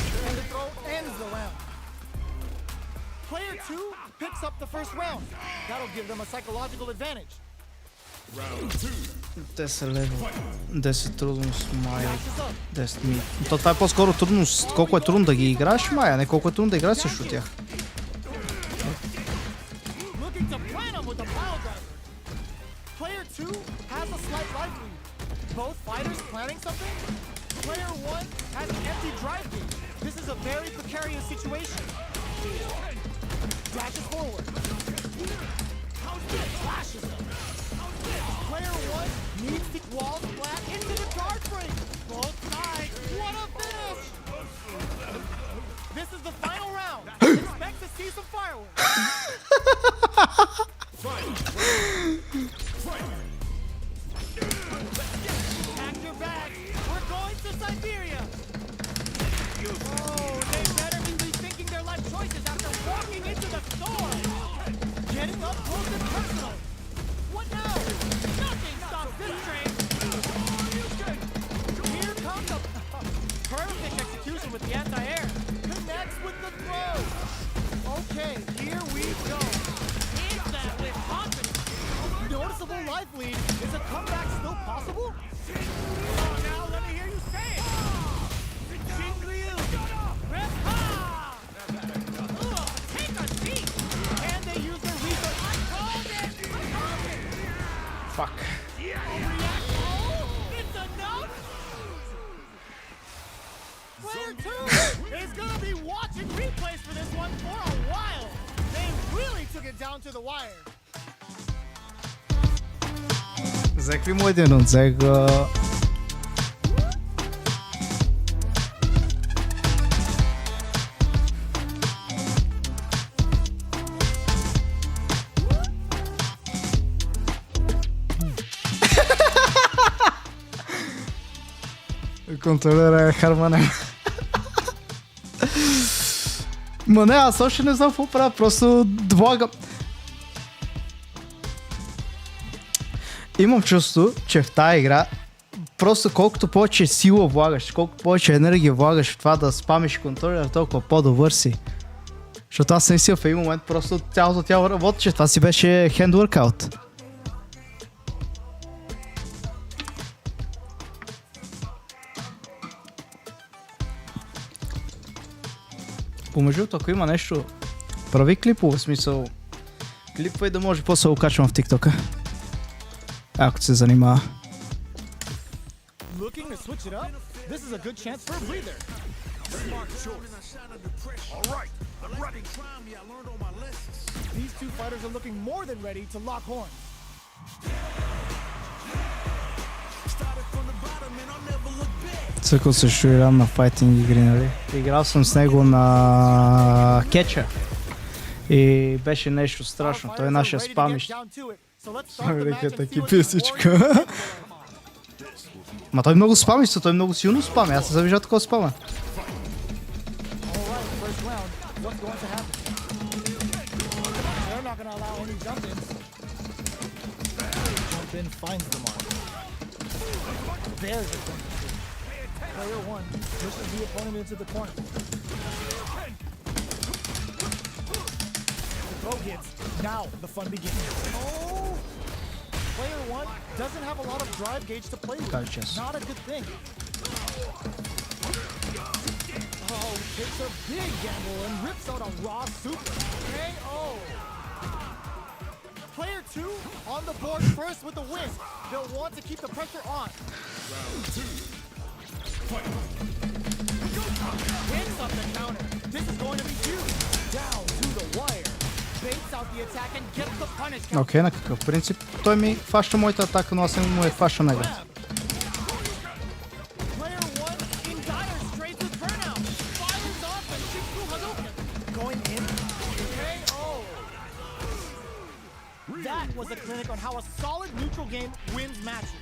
the throw ends the round. Player 2 picks up the first round. That'll give them a psychological advantage. 10 лева. 10 трудност, май. Dashes up. 10 ми. То това е по-скоро трудност. Колко е трудно да ги играеш, май, а не колко е трудно да играеш срещу тях. Looking to plant him with a pile driver. Player 2 has a slight life lead. Both fighters planning something. Player 1 has an empty drive gauge. This is a very precarious situation. Dashes forward. Flashes him. Player 1 needs the wall flat into the guard frame. Both sides. What a finish! This is the final round. Expect to see some fireworks. Pack your bags. We're going to Siberia. Oh, they better be rethinking their life choices after walking into the storm. Getting up close and personal. What now? Nothing stops this train. Here comes a perfect execution with the anti-air. Connects with the throw. Okay, here we go. Hit that with confidence. Noticeable life lead. Is a comeback still possible? Oh, now let me hear you say it. Jingliu. Rep-ha! Take a seat. Can they use their resource? I called it. Fuck. React. Oh, it's enough. Player 2 is gonna be watching replays for this one for a while. They really took it down to the wire. Взех ли му един от взех... Контролера Хармане. Ма не, аз още не знам какво правя, просто влагам. Имам чувство, че в тази игра просто колкото повече сила влагаш, колкото повече енергия влагаш в това да спамиш контролера, толкова по-добър си. Защото аз наистина в един момент просто цялото тяло работеше, това си беше hand workout. Помежду, ако има нещо, прави клипове, в смисъл. Клипва и да може после да го качвам в TikTok-а. Ако се занимава. Looking to switch it up? This is a good chance for a breather. Smart choice. All right, I'm ready. I learned all my lessons. These two fighters are looking more than ready to lock horns. Started from the bottom and I'll never look back. Цъкъл също играм на файтинг игри, нали? Играл съм с него на кетча. И беше нещо страшно. Той е нашия спамищ. Таки писичка. Ма той много спамища, той много силно спами. Аз не съм виждал такова спама. Player one pushes the opponent into the corner. The throw hits. Now the fun begins. Oh! Player one doesn't have a lot of drive gauge to play with. Not a good thing. Oh, takes a big gamble and rips out a raw super. KO! Player two on the board first with the win. They'll want to keep the pressure on. Round two. Wins up the counter. This is going to be huge. Down to the wire. Baits out the attack and gets the punish count. Окей, на какъв принцип? Той ми фаща моята атака, но аз не му е фаща него. Player one in dire straits with burnout. Fires off and shoots through Hadouken. Going in. KO. That was a clinic on how a solid neutral game wins matches.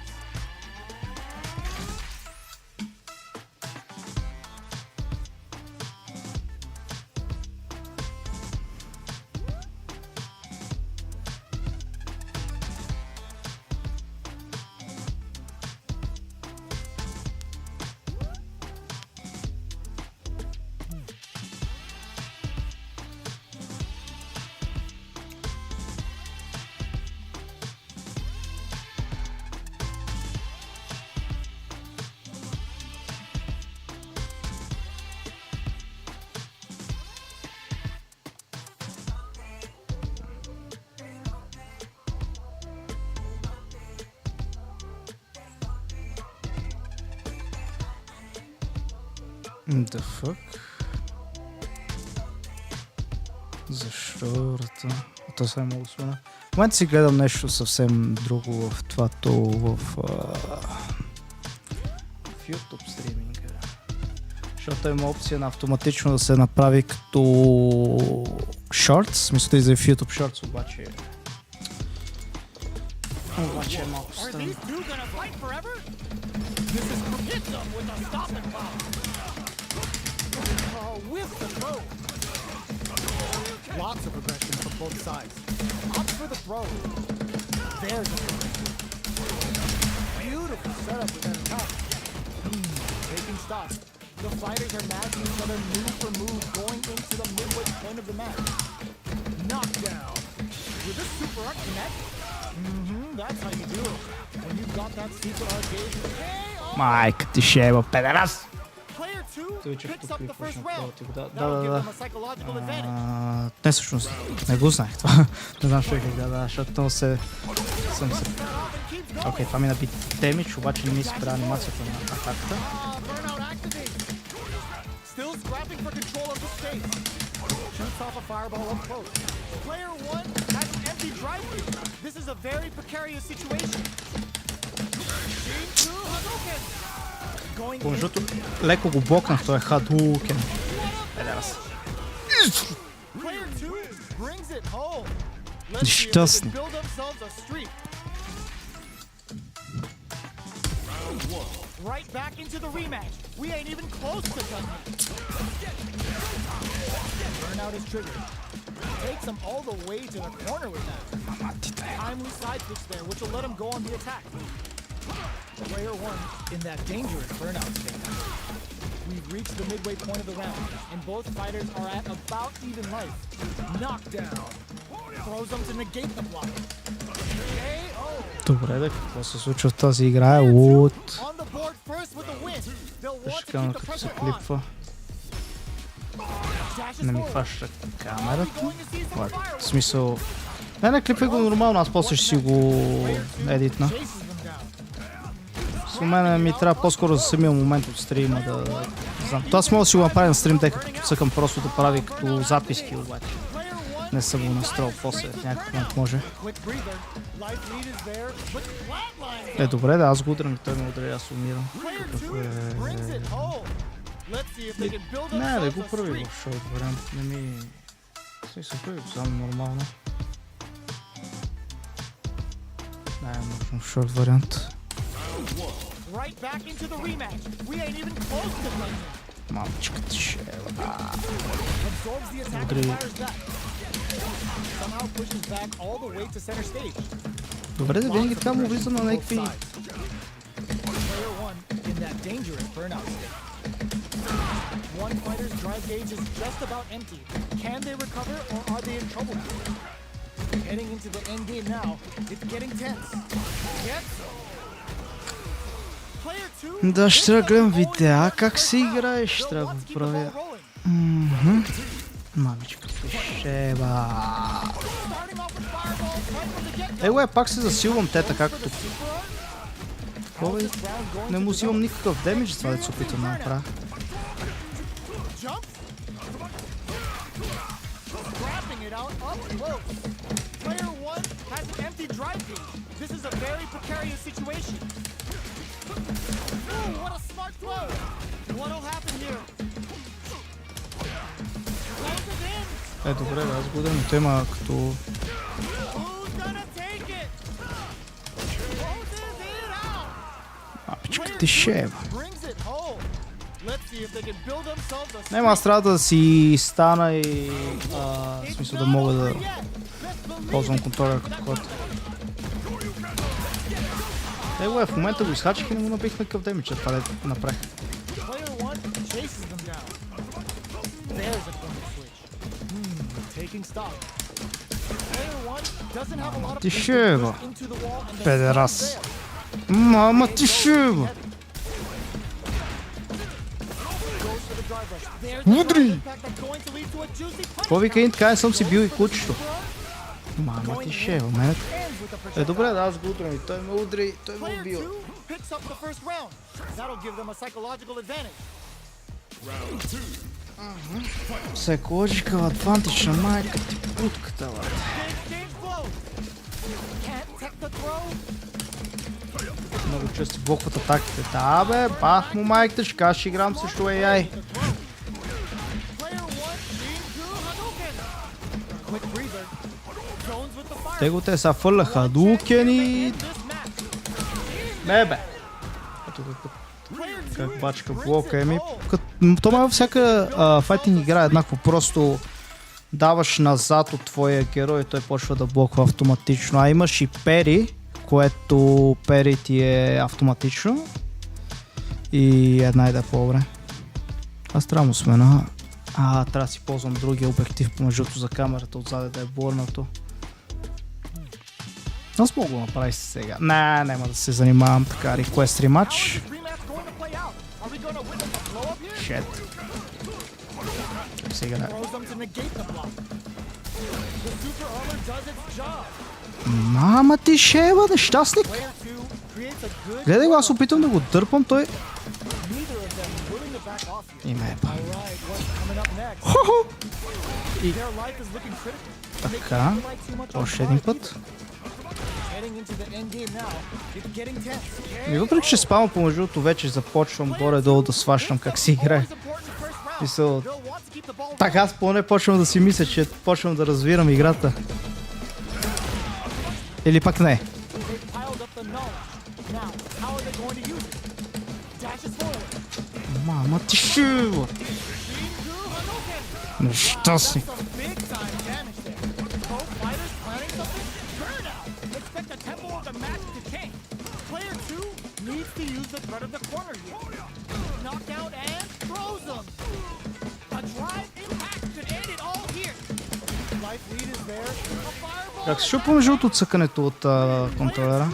The fuck? Защо, брата? То сега мога спомена. В момента си гледам нещо съвсем друго в твато, в YouTube стриминга. Защото има опция на автоматично да се направи като Shorts, смисъл да излезе в YouTube Shorts, обаче е малко Are странно. these two gonna fight forever? This is hits them with a stopping power. Oh, with the throw. Lots of aggression from both sides. Opts for the throw. There's a throw. Beautiful setup with that attack. Taking stock. The fighters are matching each other move for move going into the midway point of the match. Knockdown. With a super up connect. That's how you do it. When you've got that super arcade. KO! Майка ти ще е, педерас! Player two Той че picks up the first клипваш round. да, That'll give да. them a psychological advantage. Не всъщност, не го знаех това. Не знам що е как да, защото съм се... Окей, това ми наби демидж, обаче не ми спря анимацията на атаката. Burnout activates. Still scrapping for control of the space. Shoots off a fireball up close. Player one has an empty drive through. This is a very precarious situation. Into Hadouken. Going in. Междуто, леко го блокнах, той е Hadouken. Педерас. Player two brings it home. Let's see if they Нещастни. can build themselves a streak. Right back into the rematch. We ain't even close to done yet. Burnout is triggered. Takes him all the way to the corner with that. Timely side switch there, which will let him go on the attack. Player one in that dangerous burnout state. We've reached the midway point of the round, and both fighters are at about even life. Knockdown. Throws them to negate the block. KO. Добре, да, какво се случва в тази игра е луд. On the board first with a win. They'll want to Шикално keep the като се pressure on. клипва. Dashing Dashes Не ми forward. хваща камерата. Going to see some Ладно, в fireworks. смисъл... Не, клипай го нормално, аз после ще си го едитна. Chases them down. С мен ми трябва по-скоро за самия момент от стрима да знам. Това мога да си го направя на стрим, тъй като цъкам просто да прави като записки, обаче. Player 1 Не съм го настроил, после в някакъв момент може. quick breather. Life lead is there, but flatlines. Добре, да, аз го удрям и той ме удари, аз умирам. Player 2 brings it home. Let's see if they can build Не, да themselves го a прави streak. в шорт вариант, не ми... Смисъл, прави го само нормално. Не, нужно в шорт вариант. Right back into the rematch. We ain't even close to clinching. Мамчката ще е, Absorbs the attack and Удри. fires back. Somehow pushes back all the way to center stage. Добре, да винаги така му влизам на някакви... Player 1 in that dangerous burnout state. One fighter's drive gauge is just about empty. Can they recover or are they in trouble here? Heading into the end game now, it's getting tense. Yes. Player 2. Да, ще трябва да гледам видеа, как се играеш, трябва да го правя. Мамичката ще е, ба. Его, пак се засилвам те така като... Не му взимам никакъв демидж, това да се опитам да направя. Grabbing it out up close. Player 1 has an empty drive gauge. This is a very precarious situation. Ooh, what a smart throw. What'll happen here? Closes in. Добре, да, аз го удрям, но той има като... Who's gonna take it? Closes it out. Мамичката ще е, ба. Brings it home. Let's see if they can build themselves a Не, аз трябва да си стана и... в смисъл да мога да ползвам контролера като код. Его, в момента го изхачих и не му набих никакъв демидж, това да направих. Player 1 chases them down. There's a corner switch. Taking stock. Player 1 doesn't have a lot of Ти patience ще to е, push ба. into the wall and then Педерас. stop there. Мама ти ще е, ба. Goes for the drive rush. There's the Удри! drive impact that's going to lead to a juicy punch. Какво вика така не съм си бил и кучето. Мама ти ще е, ба. Мене... Ends with a Добре, да, аз го удрям и той ме удри, той ме Player убил. 2 picks up the first round. That'll give them a psychological advantage. Psychological advantage на майка ти путката, бе. Big game flow. Can't tech the throw. Много често блокват атаките. Да, бе, бах му майката, ще кажа, ще играм срещу AI. Player 1 into Hadouken. Quick breather. Zones with the fire. Те го те са фърляха Hadouken. This match. Не, бе. Ето Player 2 как бачка brings блока. it Еми, home. то във всяка файтинг игра е еднакво. Просто даваш назад от твоя герой и той почва да блоква автоматично. А имаш и пери, което пери ти е автоматично. И една и да е по-добре. Аз трябва му смена. Трябва да си ползвам другия обектив помежуто за камерата отзаде да е блърнато. Аз мога да го направи сега. Няма да се занимавам така. Request rematch. How is this rematch going to play out? Are we going to witness a blow up here? Shit. Сега да. Throws them to negate the block. The super armor does its job. Мама ти шева, нещастник! Player 2 creates a good Гледай го, аз опитвам да го дърпам, той... neither of them willing to back off here. И ме е па. Alright, what's coming up next? Хо-хо! Their life is looking critical. They Така, can't rely too much on още един drive път. Heading into the end game now, it's getting tense. И въпреки, че спавам помежду другото, вече започвам горе-долу да сващам как си играе. Always important first round. Мисъл, They'll want to keep the ball така аз поне почвам да си мисля, че почвам да разбирам играта. Или пак не. They've piled up the knowledge. Now, how are they going to use it? Dashes forward. Мама ти шева! Нещастник. Some big time damage there. Both fighters planning something. Burnout. Expect the tempo of the match to change. Player 2 needs to use the threat of the corner here. Knockout and throws them. A drive impact could end it all here. Life lead is there. A fireball. Как се чу помежду другото цъкането от контролера?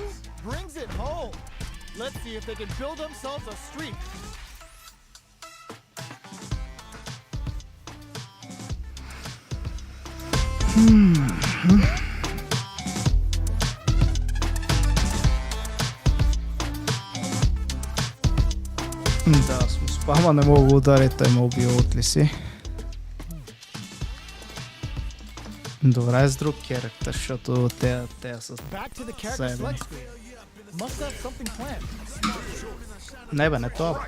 Brings it home. Let's see if they can build themselves a streak. Да, аз му спама, не мога да ударя, той ме убил от ли си. Добре, с друг керактер, защото те са Back to the character заедно. select screen. Must have something planned. Не бе, не това.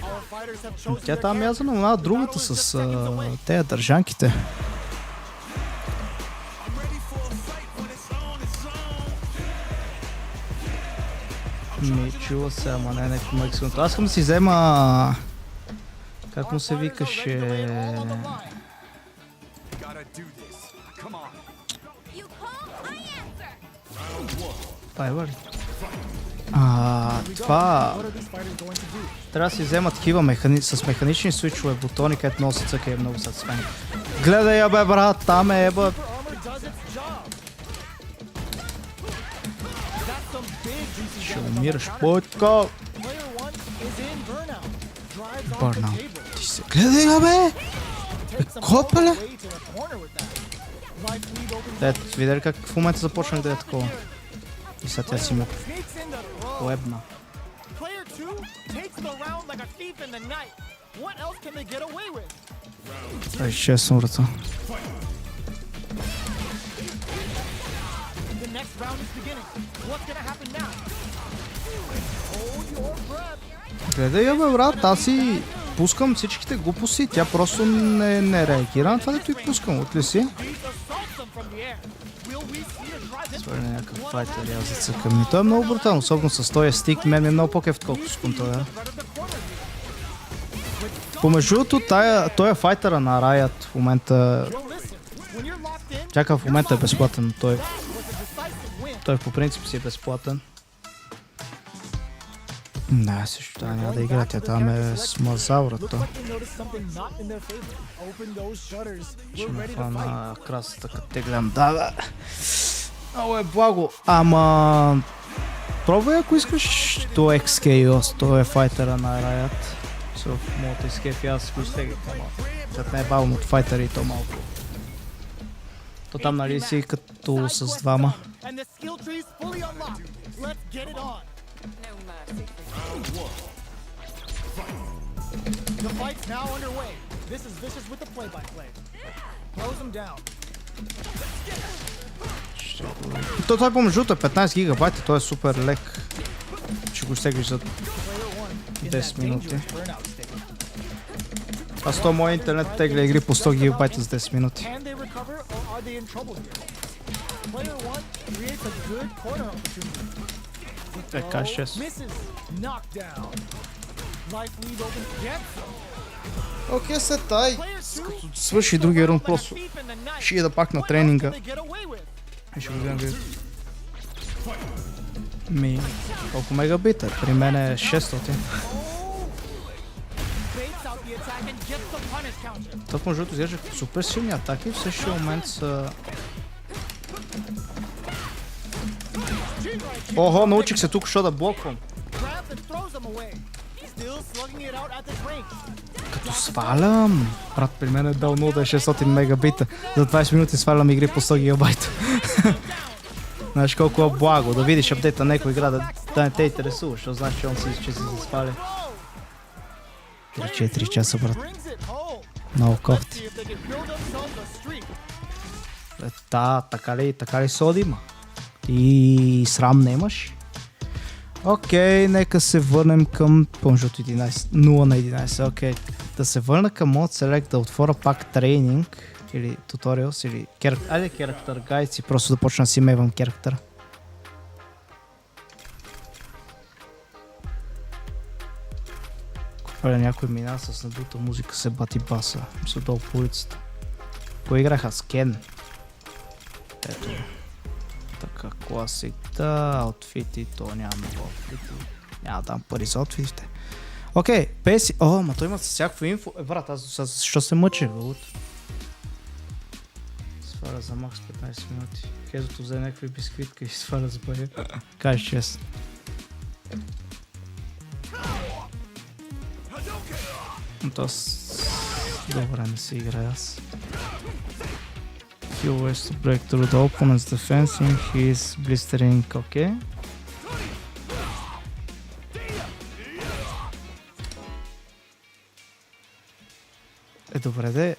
Our fighters have chosen Тя their там character. язана на другата с тея държанките. Ми чува се, ама не някакво максимум. Аз искам да си взема... Как му се викаше... Gotta do this. Come on. You call, I answer. Това това... What are these fighters going to do? Трябва да си взема такива с механични свичове, бутони, където носи цъка и е много съцвени. Гледай я бе, брат, там е еба. Armor does its job. That's some big juicy Ще damage on умираш, the counter. пойко. Player 1 is in burnout. Drives off the Burnout. table. Ти се гледай я бе! Takes some Копа, all ле? the way to the corner with that. Life lead opens Дед, видели как в момента започнах да е такова. И сега тя си му sneaks in the throw. поебна. Player 2 takes the round like a thief in the night. What else can they get away with? Ай, честно, брата. The next round is beginning. What's gonna happen now? Hold your breath. Гледай я бе, брат, аз си пускам всичките глупости, тя просто не реагира на това, дето и пускам. От ли си? These assaults them from the air. Will we see a drive in? Сваля някакъв файтер, я зацъкам. И той е много брутално, особено с този стик. Мен ми е много по-кеф, отколкото с контроля. Right of the corner. Помежду другото, той е файтера на Riot в момента. Well, listen. When you're locked in, Чака в момента е безплатен, но той was a decisive win. по принцип си е безплатен. Не, също това няма да игра, тя там е смазаврата. Looks like they noticed something not in their favor. Open those shutters. Ще We're ме ready to fight. фана красата, като те гледам. Да. Много е благо. Ама... Пробвай, ако искаш, то XKOS, то е файтера на Riot. В моята изкефи аз го изтеглих, ама... Зад не е бавно от файтера и то малко. То там нали си като с двама. And the skill tree is fully unlocked. Let's get it on. The fight's now underway. This is Vicious with the play-by-play. Close him down. Той помежду е 15 гигабайта, той е супер лек. Ще го изтеглиш за Player 1 in 10 that минути. dangerous burnout state. Аз то моят интернет тегля игри по 100 гигабайта за 10 минути. Can they recover or are they in trouble here? Player 1 creates a good corner opportunity. Така, Throw 6. misses. Knockdown. Life lead open. Gets him. Окей, след тай. Player 2 Свърши другия рунд, like a просто thief in the night. ще ида пак на What else тренинга. can they get away with? И ще го гледам видео. Ми, колко мегабита? При мен е 600. Baits out the attack and gets the punish counter. Тък между другото изглежда като супер силни атаки, в същия момент са... Охо, научих се тук, що да блоквам. Grabs and throws him away. Still slugging it out at this range. Като свалям. Брат, при мен е дал 0 да е 600 мегабита. За 20 минути свалям игри по 100 гигабайта. Знаеш колко е благо, да видиш апдейта на някой игра, да не те интересува, защото знаеш, че он си се сваля. 3-4 часа, брат. Brings it home. Много See кофти. if they can build themselves a streak. Така ли соди има? И срам не имаш? Окей, нека се върнем към помежото 11. 0 на 11, окей. Да се върна към мод Select, да отворя пак тренинг или туториалс или айде character guides и просто да почна да си мевам character. Купаля някой мина с надута музика, се бати баса. Мисля долу по улицата. Кой играха с Кен? Ето. Така, класикта, аутфити, то няма много аутфити. Няма да дам пари за аутфитите. Окей, песи... О, ма той има всякакво инфо. Брат, аз защо се мъча, бе? Сваля за макс 15 минути. Кезото взе някакви бисквитка и сваля за пари. Кажеш честно. То Добре, не си играя аз. He ways to break through the opponent's defense in his blistering, окей. Добре де.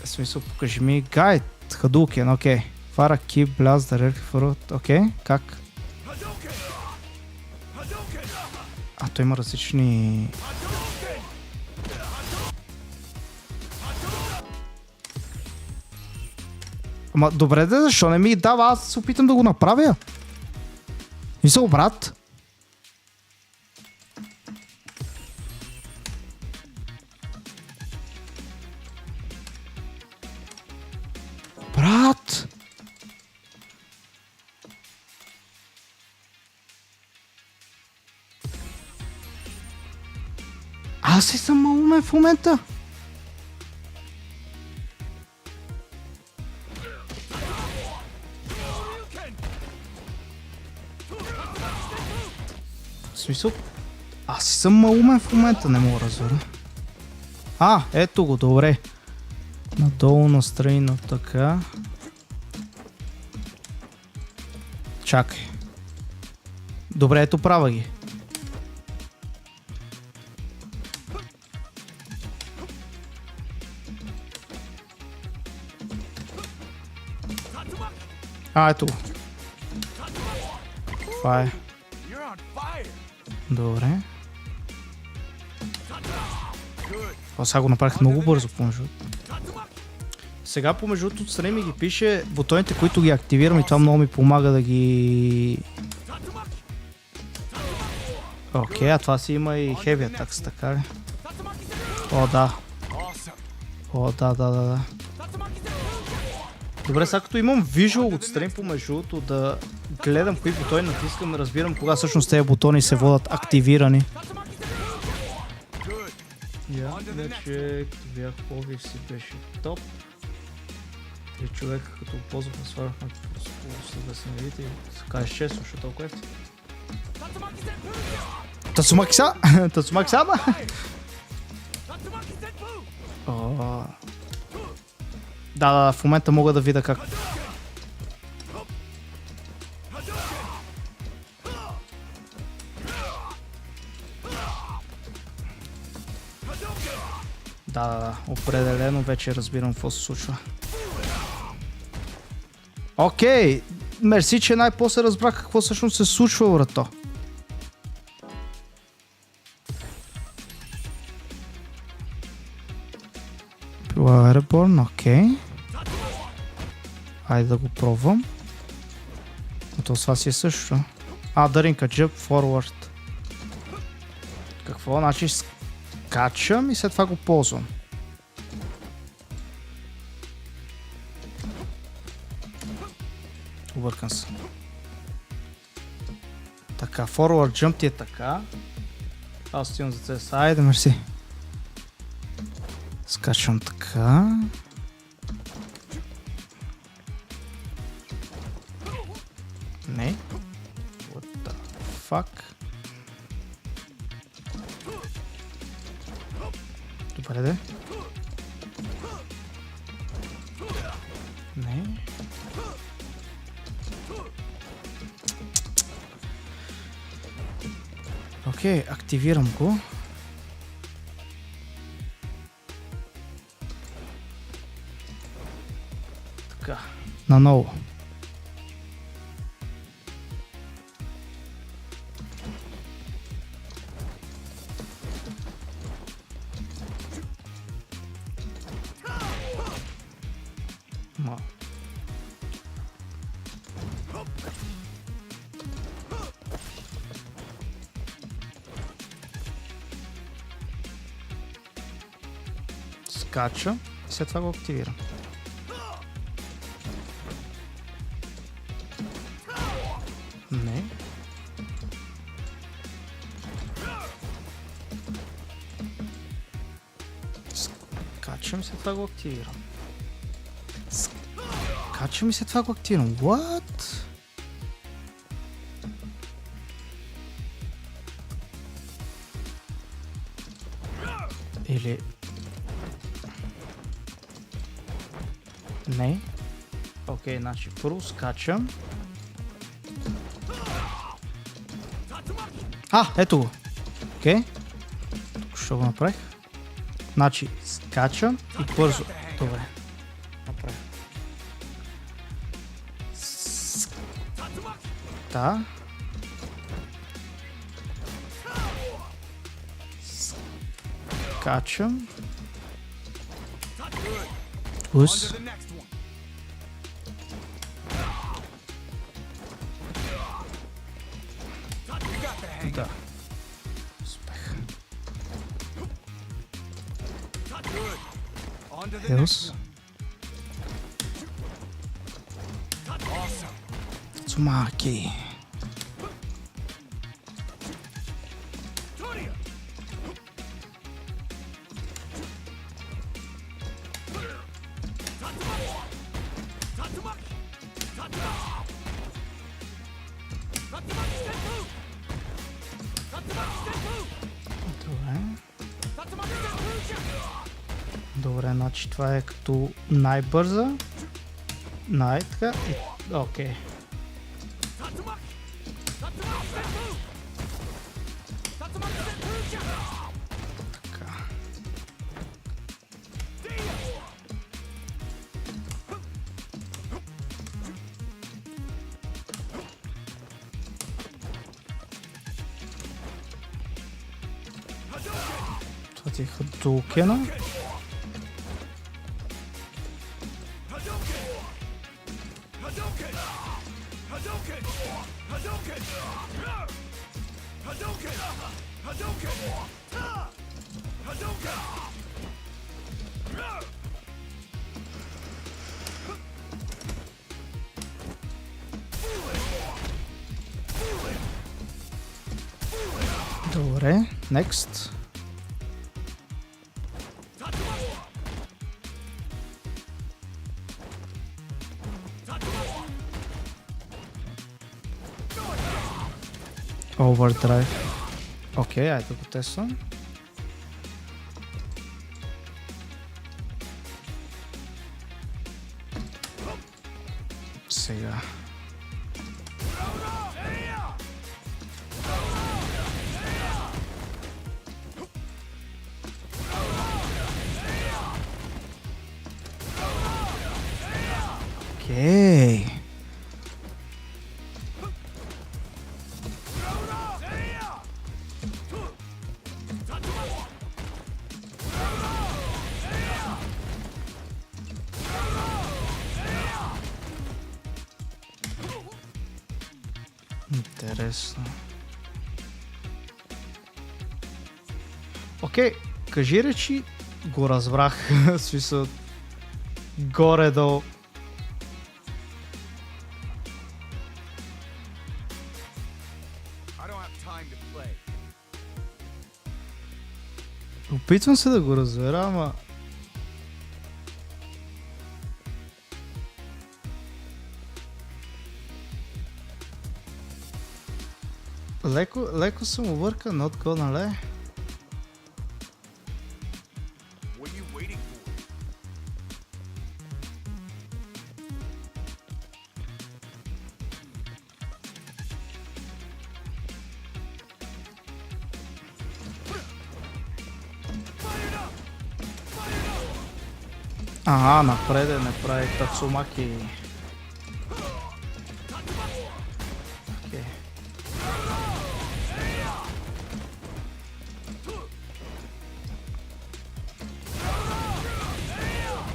В смисъл, покажи ми гайд. Хадукен, окей. Фара, ки, бляз, дарер, фарот, окей. Как? А, той има различни... Ама добре де, защо не ми ги дава? Аз се опитам да го направя. Мисъл, брат. Брат! Аз си съм малумен в момента. В смисъл? Аз си съм малумен в момента, не мога да разбера. А, ето го, добре. Надолу настройно така. Чакай. Добре, ето права ги. А, ето го. Това е. Добре. А сега го направих много бързо помежду. Сега помежду отстрани ми ги пише бутоните, които ги активирам, и това много ми помага да ги... Окей, а това си има и Heavy Attacks, така ли? О, да. О, да. Добре, сега като имам вижуал отстрани помежду, да гледам кои бутони натискам, разбирам кога всъщност тези бутони се водят активирани. Иначе бях по-вив си беше топ. Три човека като ползвахме сварахме да се навидите и така изчества, защото толкова ефти. Тацумаки-сама! Да, в момента мога да видя как. Да, определено вече разбирам какво се случва. Окей, мерси, че най-после разбрах какво всъщност се случва, брато. Airborne, окей. Айде да го пробвам. Но това си е също. Дъринка, jump forward. Какво? Значи скачам и след това го ползвам. Объркан съм. Така, forward jump ти е така. Аз стигам за CS. Айде, мерси. Скачвам така. Не. What the fuck? Добре де. Не. Окей, активирам го. Така, наново. Скача и след това го активирам. Не. Скачам и след това го активирам. Скачам и след това го активирам. What? Или... Не. Окей, значи първо скачам. Ето го. Окей. Тук ще го направих. Значи скачам и бързо. Добре. Направих. Да. Скачам. Ус. Да. Успех. Хелс. Цумаки. Добре. Добре, значи това е като най-бърза. Най-така и... Окей. Така. Това ти е Хадоукена. Добре, next. Overdrive. Окей, айде да го тествам. Сега. Окей. Интересно. Окей, кажи речи, го разбрах. В смисъл, горе-долу. I don't have time to play. Опитвам се да го разбера, ама... Леко съм объркан, not gonna lie. What are you waiting for? Ага, напред не прави Тацумаки. Окей.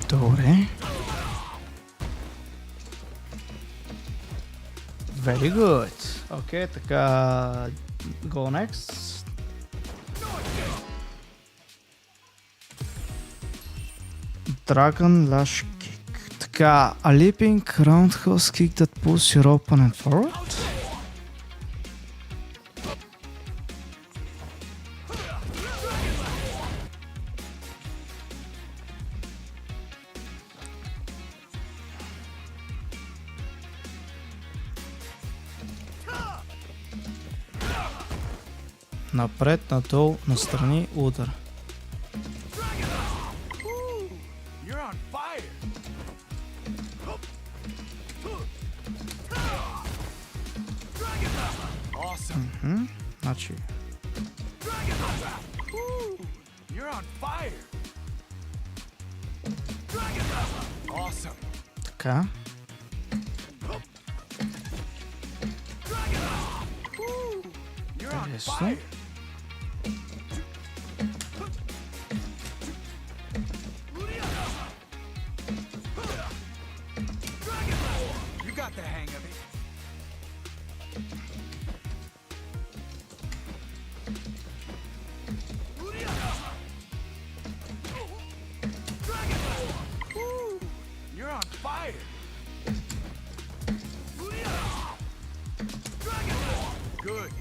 Добре. Very good. Окей, така... Go next. Dragon Lash Kick. Така, a leaping roundhouse kick that pulls your opponent forward. Напред, надолу, настрани, удар. You're on fire. Значи, You're on fire. Awesome. така. You're on Интересно. fire. You got the hang of it. You're on fire. Good.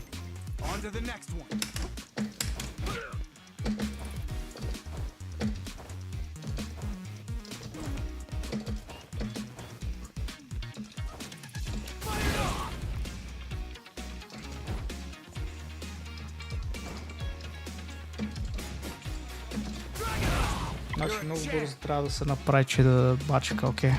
On to the next one. Значи много бързо трябва да се направи, че да бачка, окей.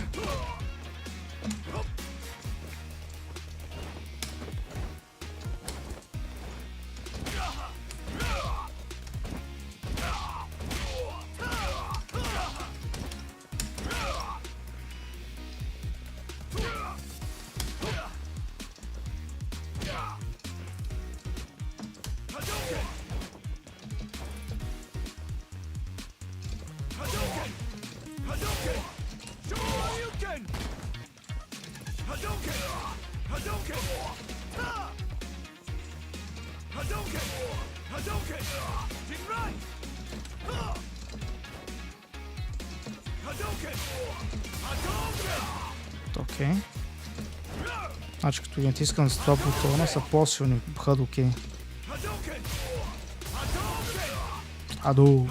Окей. Значи като ги натискам с това бутона са по-силни хадоки. Адо.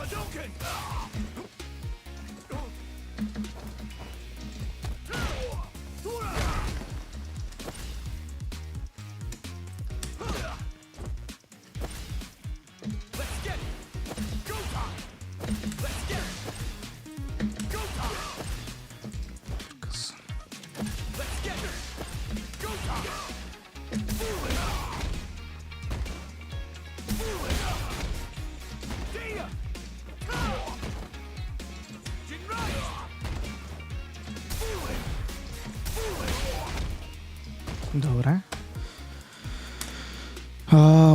Добре.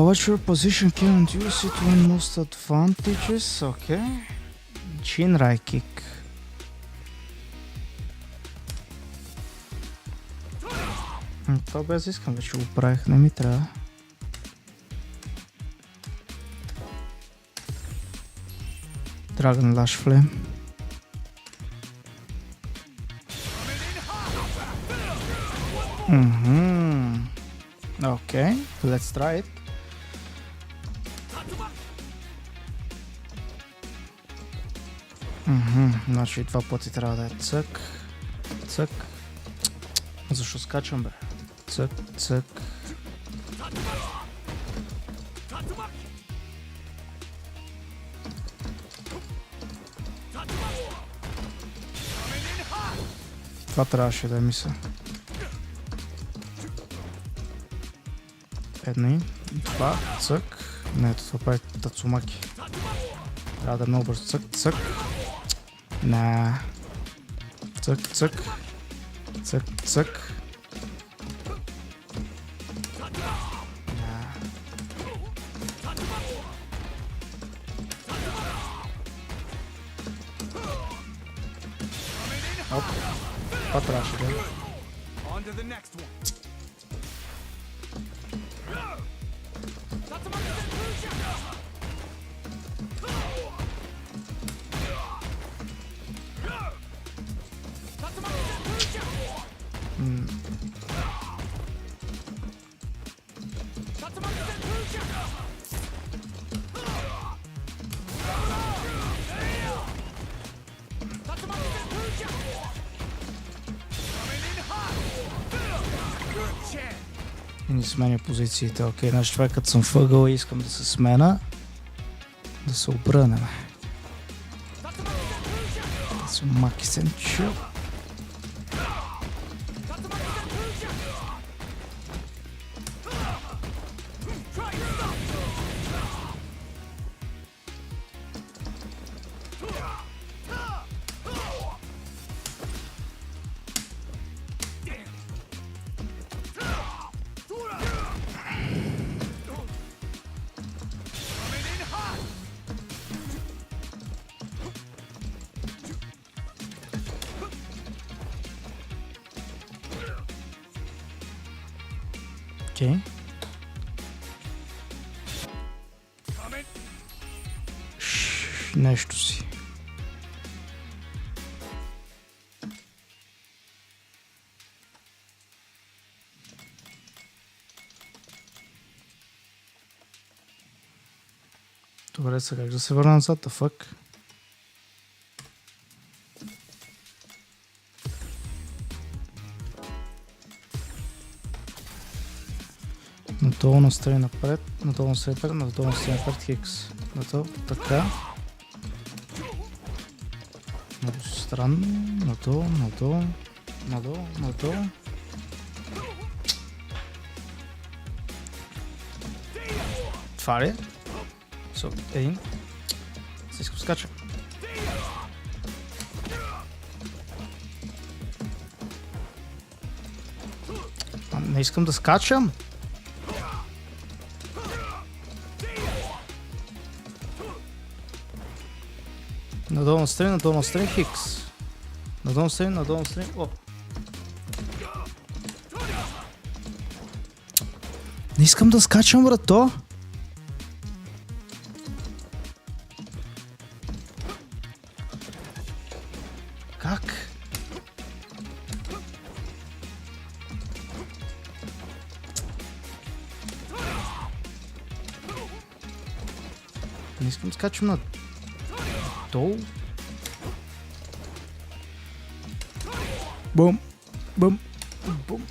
What's your position? Can't use it when most advantages? Okay. Chin right kick. Това без искам, вече го правих, не ми трябва. Dragon Lash Flame. Okay, let's try it. Значи два пъти трябва да е цък, цък. Защо скачам, бе? Цък, цък. Това трябваше да е мисля. Едни, два, цък. Не, това прави Тацумаки. Трябва да е много бързо. Цък, цък. На. Цък, цък. Цък, цък. Оп. Това трябваше да е. И ни сменя позициите. Окей, значи това е като съм въгъл и искам да се смена. Да се обърнем. Тацумаки сенчо. Окей. Нещо си. Добре, сега как да се върна назад, фък. Надолу настрани напред, надолу настрани напред, надолу настрани напред, хикс. Надолу, така. Много странно, надолу, надолу, надолу, надолу. Това ли? Един. Се искам скача. Не искам да скачам. Надолу настрани, хикс. Надолу настрани, о. Не искам да скачам, брато. Как? Не искам да скачам на долу. Бум, бум, бум.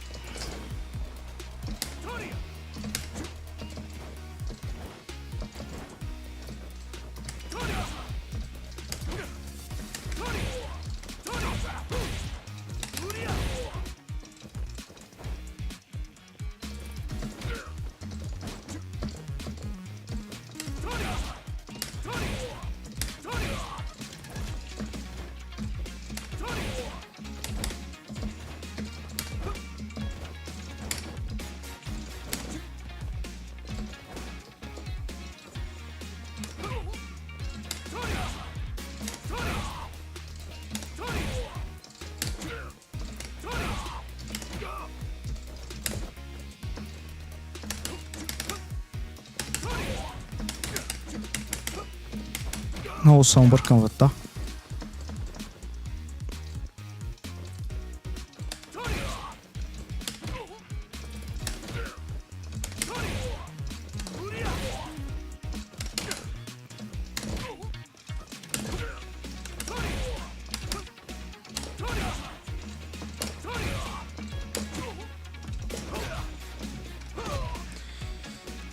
Много съм бъркам вета.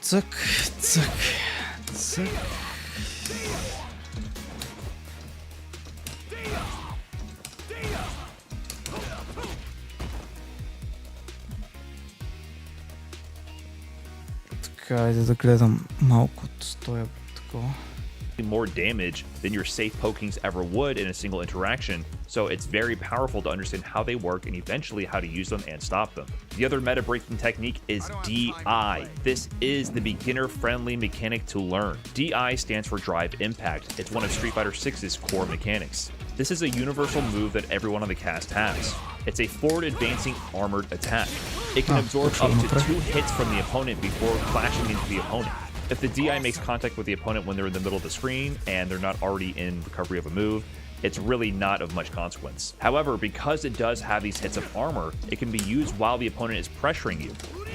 Цък, цък, цък. Така, айде да гледам малко от стоя такова. More damage than your safe pokings ever would in a single interaction, so it's very powerful to understand how they work and eventually how to use them and stop them. The other meta breaking technique is DI. This is the beginner friendly mechanic to learn. DI stands for Drive Impact. It's one of Street Fighter 6's core mechanics. This is a universal move that everyone on the cast has. It's a forward advancing armored attack. It can absorb up to 2 hits from the opponent before clashing into the opponent. If the DI makes contact with the opponent when they're in the middle of the screen and they're not already in recovery of a move, it's really not of much consequence. However, because it does have these hits of armor, it can be used while the opponent is pressuring you.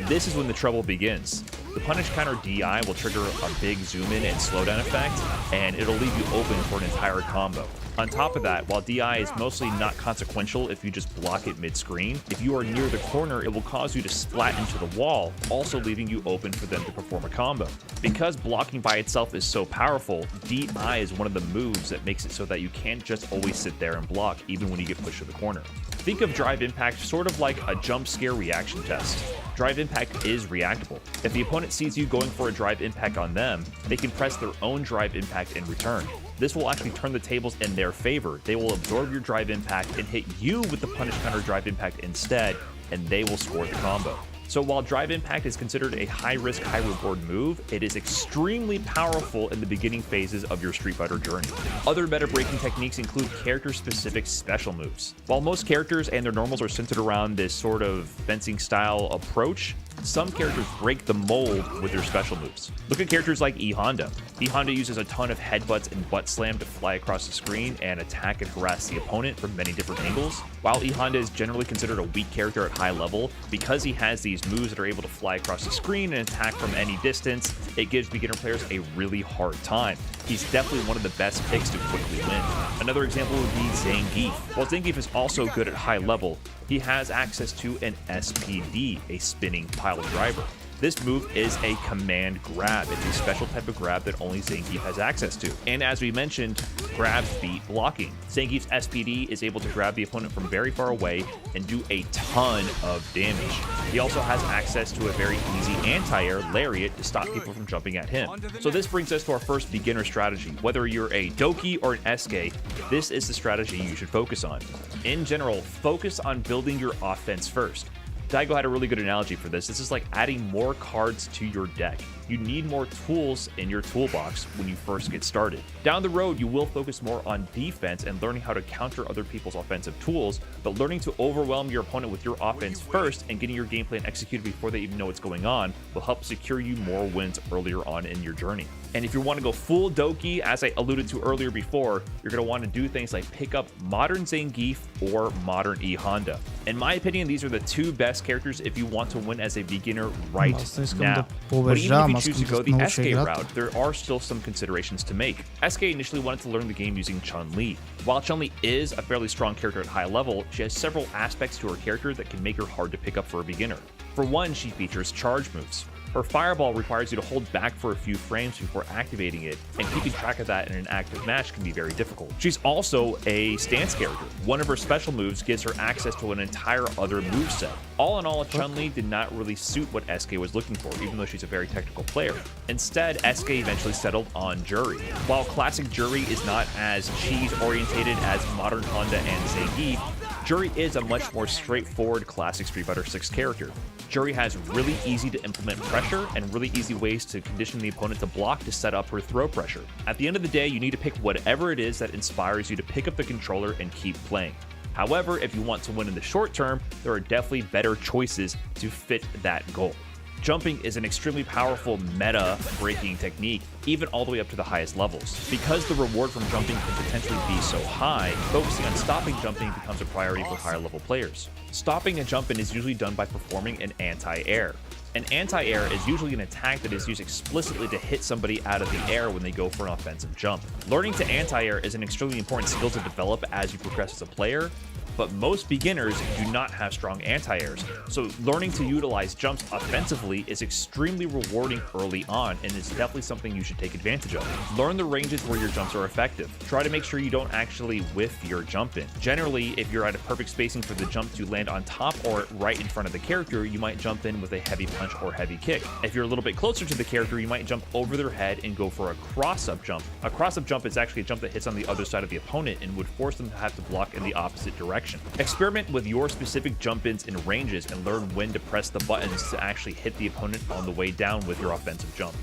This is when the trouble begins. The punish counter DI will trigger a big zoom in and slowdown effect, and it'll leave you open for an entire combo. On top of that, while DI is mostly not consequential if you just block it mid-screen, if you are near the corner, it will cause you to splat into the wall, also leaving you open for them to perform a combo. Because blocking by itself is so powerful, DI is one of the moves that makes it so that you can't just always sit there and block even when you get pushed to the corner. Think of Drive Impact sort of like a jump scare reaction test. Drive Impact is reactable. If the opponent sees you going for a Drive Impact on them, they can press their own Drive Impact in return. This will actually turn the tables in their favor. They will absorb your Drive Impact and hit you with the Punish Counter Drive Impact instead, and they will score the combo. So while Drive Impact is considered a high-risk, high-reward move, it is extremely powerful in the beginning phases of your Street Fighter journey. Other meta-breaking techniques include character-specific special moves. While most characters and their normals are centered around this sort of fencing-style approach, some characters break the mold with their special moves. Look at characters like E Honda. E Honda uses a ton of headbutts and butt slam to fly across the screen and attack and harass the opponent from many different angles. While E Honda is generally considered a weak character at high level, because he has these moves that are able to fly across the screen and attack from any distance, it gives beginner players a really hard time. He's definitely one of the best picks to quickly win. Another example would be Zangief. While Zangief is also good at high level, he has access to an SPD, a spinning pile driver. This move is a command grab. It's a special type of grab that only Zangief has access to. And as we mentioned, grabs beat blocking. Zangief's SPD is able to grab the opponent from very far away and do a ton of damage. He also has access to a very easy anti-air lariat to stop people from jumping at him. So this brings us to our first beginner strategy. Whether you're a Doki or an SK, this is the strategy you should focus on. In general, focus on building your offense first. Daigo had a really good analogy for this. This is like adding more cards to your deck. You need more tools in your toolbox when you first get started. Down the road, you will focus more on defense and learning how to counter other people's offensive tools, but learning to overwhelm your opponent with your offense first and getting your game plan executed before they even know what's going on will help secure you more wins earlier on in your journey. And if you want to go full Doki, as I alluded to earlier before, you're going to want to do things like pick up modern Zangief or modern E Honda. In my opinion, these are the two best characters if you want to win as a beginner right now. But even if you choose to go the SK route, there are still some considerations to make. SK initially wanted to learn the game using Chun-Li. While Chun-Li is a fairly strong character at high level, she has several aspects to her character that can make her hard to pick up for a beginner. For one, she features charge moves. Her fireball requires you to hold back for a few frames before activating it, and keeping track of that in an active match can be very difficult. She's also a stance character. One of her special moves gives her access to an entire other moveset. All in all, Chun-Li did not really suit what SK was looking for, even though she's a very technical player. Instead, SK eventually settled on Juri. While classic Juri is not as cheese-orientated as modern Honda and Zangief, Juri is a much more straightforward classic Street Fighter 6 character. Juri has really easy to implement pressure and really easy ways to condition the opponent to block to set up her throw pressure. At the end of the day, you need to pick whatever it is that inspires you to pick up the controller and keep playing. However, if you want to win in the short term, there are definitely better choices to fit that goal. Jumping is an extremely powerful meta-breaking technique, even all the way up to the highest levels. Because the reward from jumping can potentially be so high, focusing on stopping jumping becomes a priority for higher level players. Stopping a jump-in is usually done by performing an anti-air. An anti-air is usually an attack that is used explicitly to hit somebody out of the air when they go for an offensive jump. Learning to anti-air is an extremely important skill to develop as you progress as a player, but most beginners do not have strong anti-airs, so learning to utilize jumps offensively is extremely rewarding early on and is definitely something you should take advantage of. Learn the ranges where your jumps are effective. Try to make sure you don't actually whiff your jump in. Generally, if you're at a perfect spacing for the jump to land on top or right in front of the character, you might jump in with a heavy punch or heavy kick. If you're a little bit closer to the character, you might jump over their head and go for a cross-up jump. A cross-up jump is actually a jump that hits on the other side of the opponent and would force them to have to block in the opposite direction. Experiment with your specific jump-ins and ranges and learn when to press the buttons to actually hit the opponent on the way down with your offensive jump.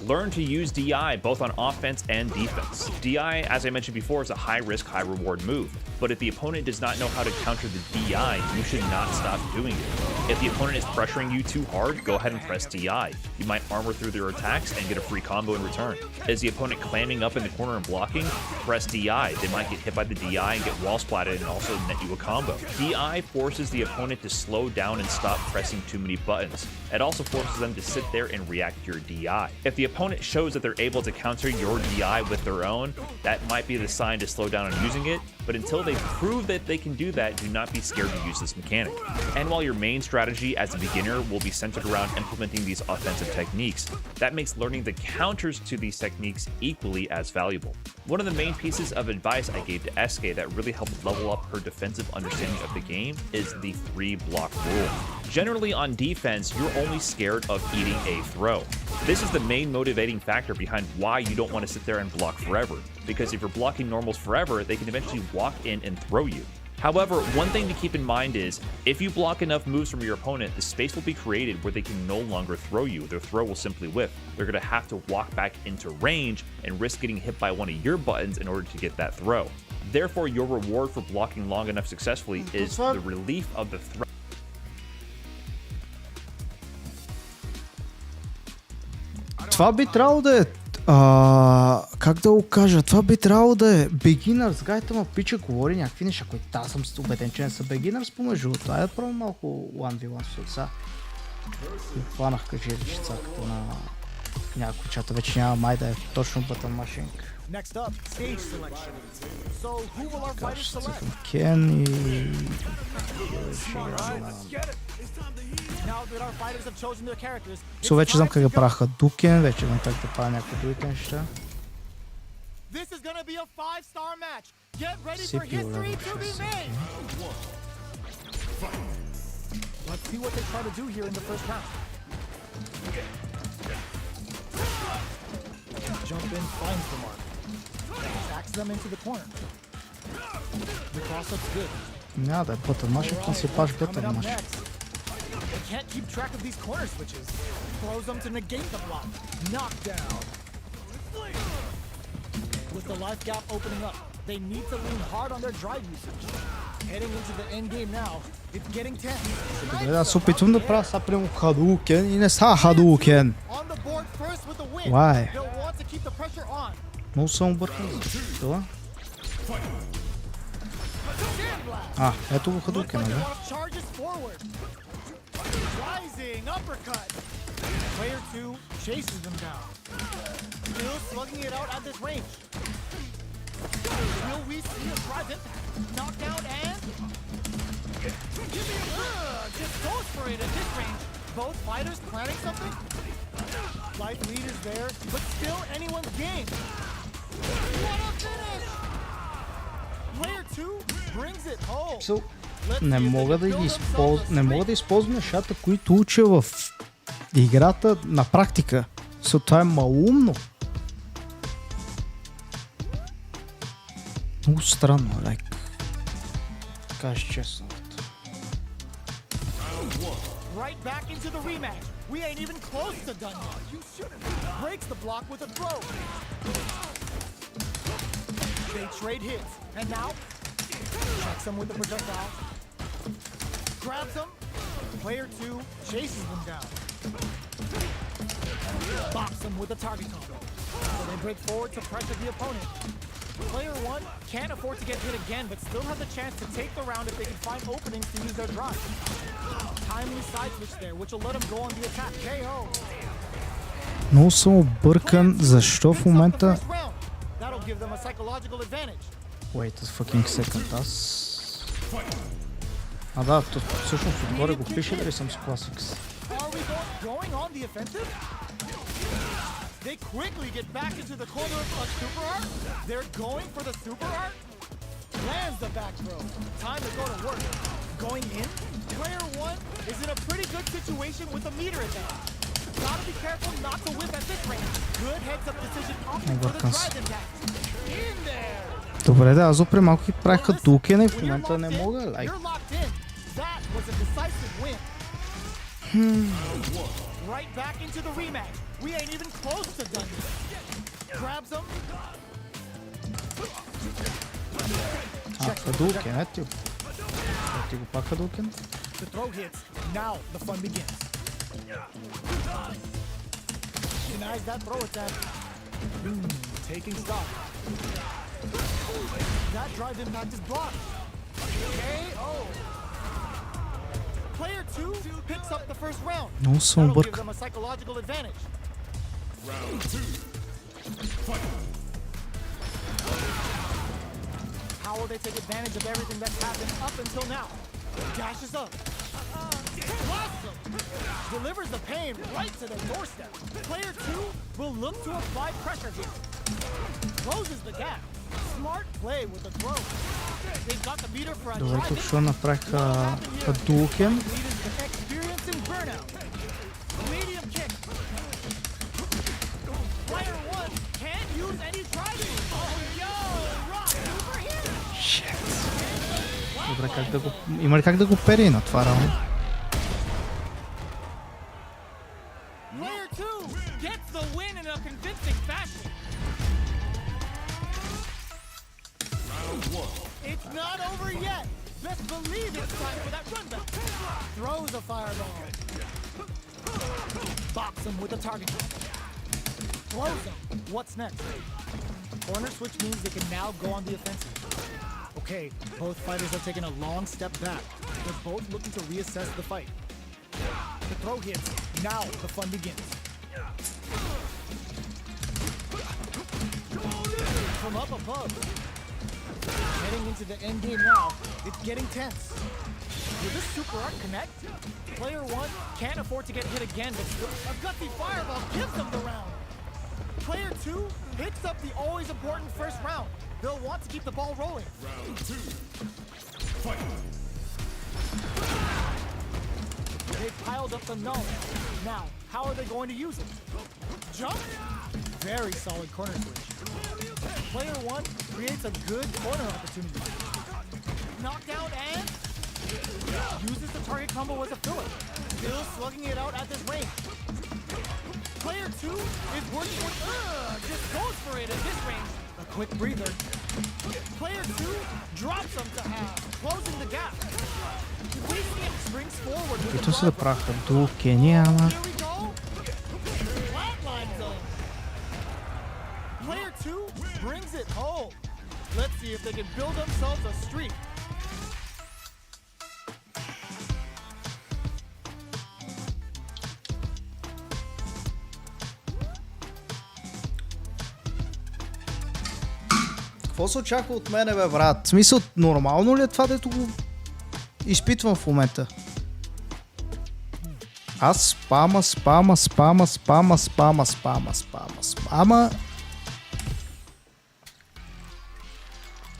Learn to use DI both on offense and defense. DI, as I mentioned before, is a high-risk, high-reward move, but if the opponent does not know how to counter the DI, you should not stop doing it. If the opponent is pressuring you too hard, go ahead and press DI. You might armor through their attacks and get a free combo in return. Is the opponent clamming up in the corner and blocking? Press DI. They might get hit by the DI and get wall splatted and also net you a combo. DI forces the opponent to slow down and stop pressing too many buttons. It also forces them to sit there and react to your DI. If the opponent shows that they're able to counter your DI with their own, that might be the sign to slow down on using it, but until they prove that they can do that, do not be scared to use this mechanic. And while your main strategy as a beginner will be centered around implementing these offensive techniques, that makes learning the counters to these techniques equally as valuable. One of the main pieces of advice I gave to SK that really helped level up her defensive understanding of the game is the 3-block rule. Generally on defense, you're only scared of eating a throw. This is the main motivating factor behind why you don't want to sit there and block forever, because if you're blocking normals forever, they can eventually walk in and throw you. However, one thing to keep in mind is, if you block enough moves from your opponent, the space will be created where they can no longer throw you. Their throw will simply whiff. They're going to have to walk back into range and risk getting hit by one of your buttons in order to get that throw. Therefore, your reward for blocking long enough successfully is the relief of the throw. Това би трябвало да е... как да го кажа? Това би трябвало да е beginners guide, ама пича говори някакви неща, които аз съм убеден, че не са beginners помежду. Това е право малко 1v1 с отца. И хванах кажиричицаката на някой чата. Вече няма май да е точно button mashing. Next up, stage selection. So, who will our fighters select? Кен и... Now that our fighters have chosen their characters, Со вече знам как да правя Хадукен, вече знам как да правя някои другите неща. this is gonna be a 5-star match. Get ready for CPU history level to be ще made. Let's see what they try to do here in the first round. Jump in, finds the mark. Backs them into the corner. The cross-up's good. Няма да е button mashing, но си паш button Coming up mashing. next. They can't keep track of these corner switches. Throws them to negate the block. Knockdown. With the life gap opening up, they need to lean hard on their drive usage. Heading into the end game now, it's getting tense. Добре, аз се опитвам да правя сега прямо Хадукен и не са Хадукен. On the board first with the win. Why? They'll want to keep the pressure on. Много съм объркан. Защо? Ето го Хадукен, Looks like да? they want to charge us forward. Rising uppercut. Player 2 chases them down. Still slugging it out at this range. Will we see a drive impact? Knockdown and... just goes for it at this range. Both fighters planning something? Life lead is there, but still anyone's game. What a finish! Player 2 brings it home. So, не мога да използвам нещата, които уча в играта на практика. Това е малумно. Много странно, кажа честно. Right back into the rematch. We ain't even close to done yet. You shouldn't. Breaks the block with a throw. They trade hits. And now, checks him with the projectile. Grabs him. Player 2 chases them down. Bops him with a target combo. So they break forward to pressure the opponent. Player 1 can't afford to get hit again, but still has a chance to take the round if they can find openings to use their drive. Timely side switch there, which will let him go on the attack. KO. Много съм объркан, защо в момента... That'll give them a psychological advantage. Wait a fucking second, аз... да, всъщност отгоре го пише дали съм с Classics. Are we going on the offensive? They quickly get back into the corner of a super art. They're going for the super art. Lands the back throw. Time to go to work. Going in. Player 1 is in a pretty good situation with a meter advantage. Gotta be careful not to whip at this range. Good heads-up decision opting for the drive impact. In there. Добре, да, аз опре малко и правих Хадукен и в момента не мога, You're locked in. That was a decisive win. Right back into the rematch. We ain't even close to done yet. Grabs him. Хадукен, ето ти го пак Хадукен. The throw hits. Now the fun begins. Denies that throw attack. Taking stock. That drive impact is blocked. KO. Player 2 picks up the first round. Много съм That'll give объркан. them a psychological advantage. Round 2. Fight. How will they take advantage of everything that's happened up until now? Dashes up. Blasts them. Delivers the pain right to their doorstep. Player 2 will look to apply pressure here. Closes the gap. Smart play with the throw. They've got the meter for a Добре, drive. тук ще направих Хадукен. Experiencing burnout. Medium kick. Player 1 can't use any driving. Oh, yo, rock super here. Добре, как да го... Има ли как да го пери на това раунд? Player 2 gets the win in a convincing fashion. It's not over yet. Best believe it's time for that run back. Throws a fireball. Bops him with a target. Throws him. What's next? Corner switch means they can now go on the offensive. Okay, both fighters are taking a long step back. They're both looking to reassess the fight. The throw hits. Now the fun begins. From up above. Heading into the end game now. It's getting tense. Will this super art connect? Player one can't afford to get hit again, but still, a gutsy fireball gives them the round. Player two picks up the always important first round. They'll want to keep the ball rolling. Round 2. Fight. They've piled up the knowledge. Now, how are they going to use it? Jump? Very solid corner switch. Player one creates a good corner opportunity. Knockdown and uses the target combo as a filler. Still slugging it out at this range. Player two is working with just goes for it at this range. A quick breather. Player two drops him to half, closing the gap. We see him springs forward with Които the се да driver. праха? Дуки няма. Here we go. Flatlines him. Player two brings it home. Let's see if they can build themselves a streak. Какво се очаква от мене, бе, брат? В смисъл, нормално ли е това, дето го изпитвам в момента? Аз спама.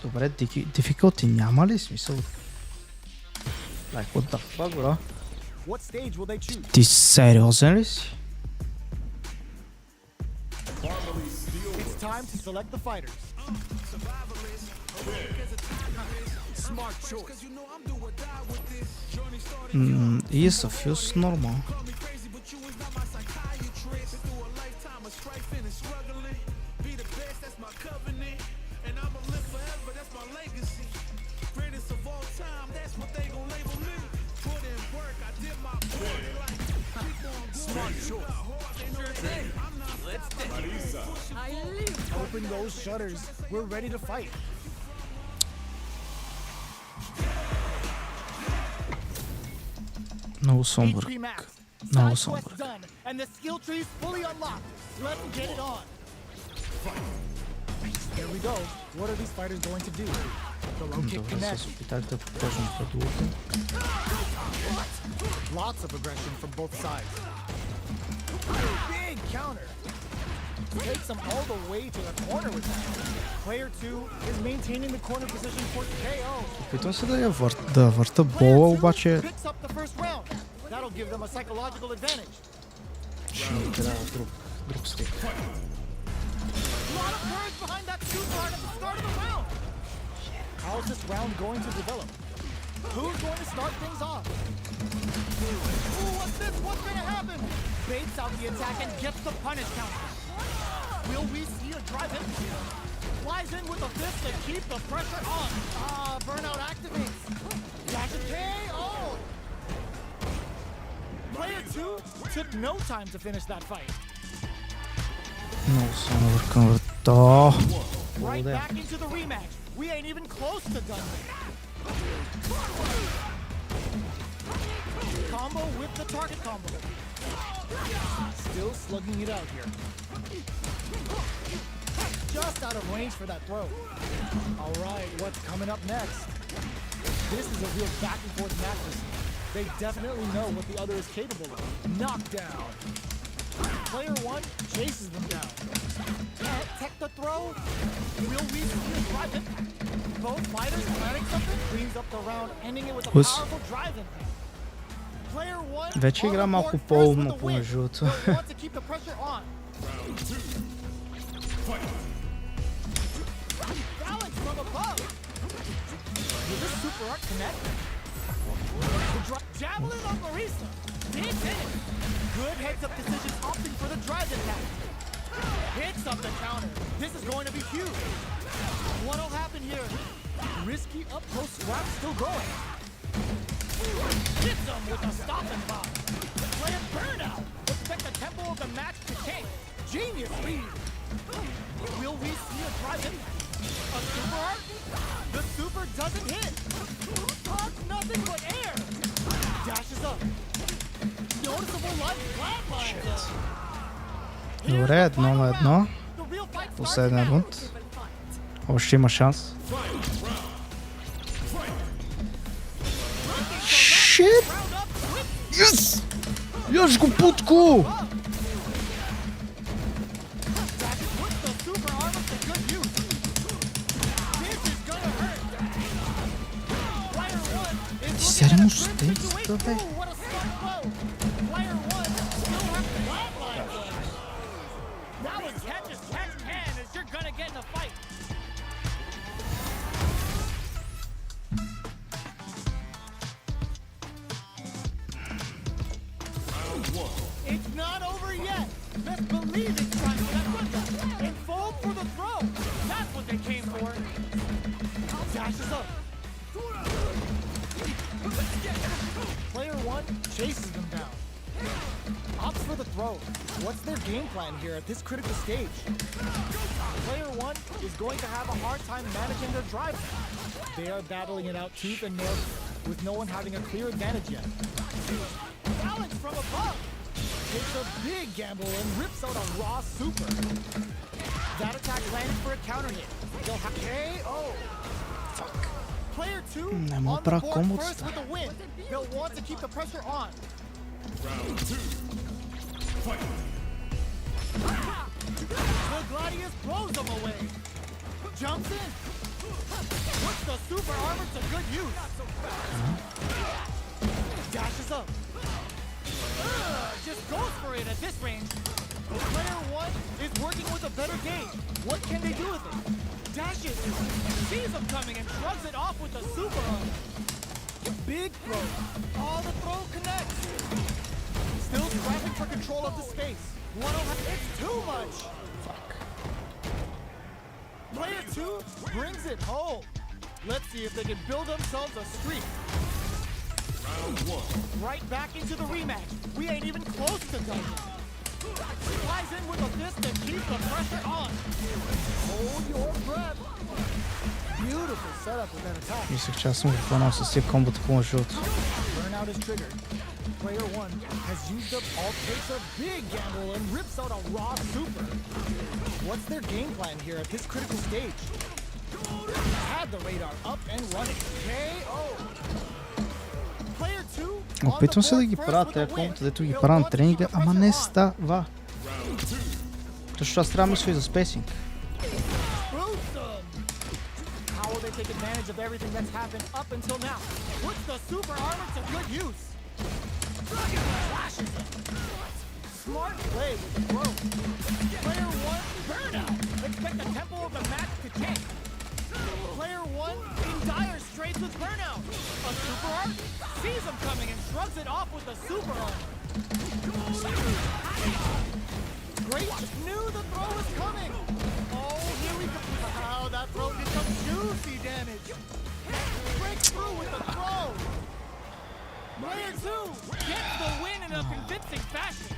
Добре, difficulty няма ли смисъл? Like, what the fuck, bro? What stage will they choose? Ти сериозен ли си? It's time to select the fighters. Smart choice. И са фюз нормал. Open those shutters. We're ready to fight. Много somber. HP max. No, Side somber. quest done, and the skill tree's fully unlocked. Let's get it on. Here we go. What are these fighters going to do? The low kick Добре, connect. се опитах да покажем падулата. Lots of aggression from both sides. Big counter. Takes them all the way to the corner with that. Player 2 is maintaining the corner position for KO. Опитвам се да върта бола, обаче Picks up the first round. That'll give them a psychological advantage. ще ми трябва друг стик. A lot of courage behind that super art at the start of the round. How's this round going to develop? Who's going to start things off? Ooh, what's this? What's going to happen? Baits out the attack and gets the punish counter. Will we see a drive in? Flies in with a fist to keep the pressure on. Burnout activates. Dash and KO. Player 2 took no time to finish that fight. Много съм въркам врата. Right Благодаря. back into the rematch. We ain't even close to done yet. Combo with the target combo. Still slugging it out here. Just out of range for that throw. All right, what's coming up next? This is a real back and forth match. They definitely know what the other is capable of. Knockdown. Player 1 chases them down. Can't tech the throw. Will we see a drive impact? Both fighters planning something. Cleans up the round, ending it with a Ус. powerful drive impact. Player 1 Вече on игра the малко board first по-умно, with the win. помежду другото. They'll want to keep the pressure on. Round 2. Fight. Balance from above. Will this super art connect? Javelin on Marisa. Hits in. Good heads-up decision opting for the drive impact. Hits up the counter. This is going to be huge. What'll happen here? Risky up-close swap still going. Hits him with a stop and pop. Play a burnout. Expect the tempo of the match to change. Genius read. Will we see a drive in? A super art? The super doesn't hit. Talk nothing but air. Dashes up. Noticeable light flatlines. Добре, 1-1. Последен рунд. Още има шанс. Shit! Yes! Яш го, путко! Сериозно стейста, бе? It's not over yet. Let's believe it's time for that football. And fold for the throw. That's what they came for. Dashes up. Player one chases them down. Opts for the throw. What's their game plan here at this critical stage? Player one is going to have a hard time managing their drive. They are battling it out tooth and nail with no one having a clear advantage yet. Balance from above. Takes a big gamble and rips out a raw super. That attack landed for a counter hit. They'll have KO. Fuck. Player two on the board first with a win. They'll want to keep the pressure on. Round two. Fight. The Gladius blows them away. Jumps in. Puts the super armor to good use. Dashes up. Just goes for it at this range. Player one is working with a better gauge. What can they do with it? Dashes. Sees him coming and shrugs it off with the super armor. Big throw. All the throw connects. Still scrapping for control of the space. It's too much. Fuck. Player two brings it home. Let's see if they can build themselves a streak. Round one. Right back into the rematch. We ain't even close to done. Flies in with a fist and keeps the pressure on. Hold your breath. Beautiful setup with that attack. Мислех, че аз съм го хванал с тия комбота по-между. Burnout is triggered. Player one has used up all, takes a big gamble and rips out a raw super. What's their game plan here at this critical stage? Had the radar up and running. KO. Player two. Опитвам се да ги правя тези комбота, дето ги правя на тренинга, ама не става. Защото аз трябва да мисля и за спейсинг. How will they take advantage of everything that's happened up until now? Puts the super armor to good use. Flashes them. Smart play with the throw. Player one, burnout. Expect the tempo of the match to change. Player one in dire straits with burnout. A super art sees him coming and shrugs it off with the super armor. Great, knew the throw was coming. Oh, here we go. Wow, that throw did some juicy damage. Breaks through with the throw. Player two gets the win in a convincing fashion.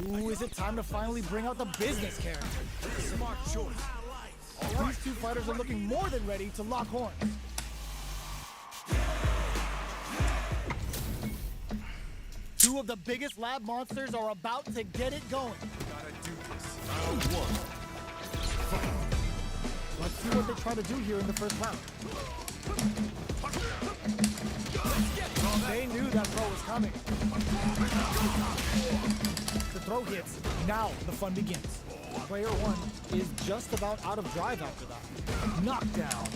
Ooh, is it time to finally bring out the business character? Smart choice. These two fighters are looking more than ready to lock horns. Two of the biggest lab monsters are about to get it going. Gotta do this. Round one. Let's see what they try to do here in the first round. They knew that throw was coming. The throw hits. Now the fun begins. Player one is just about out of drive after that. Knockdown.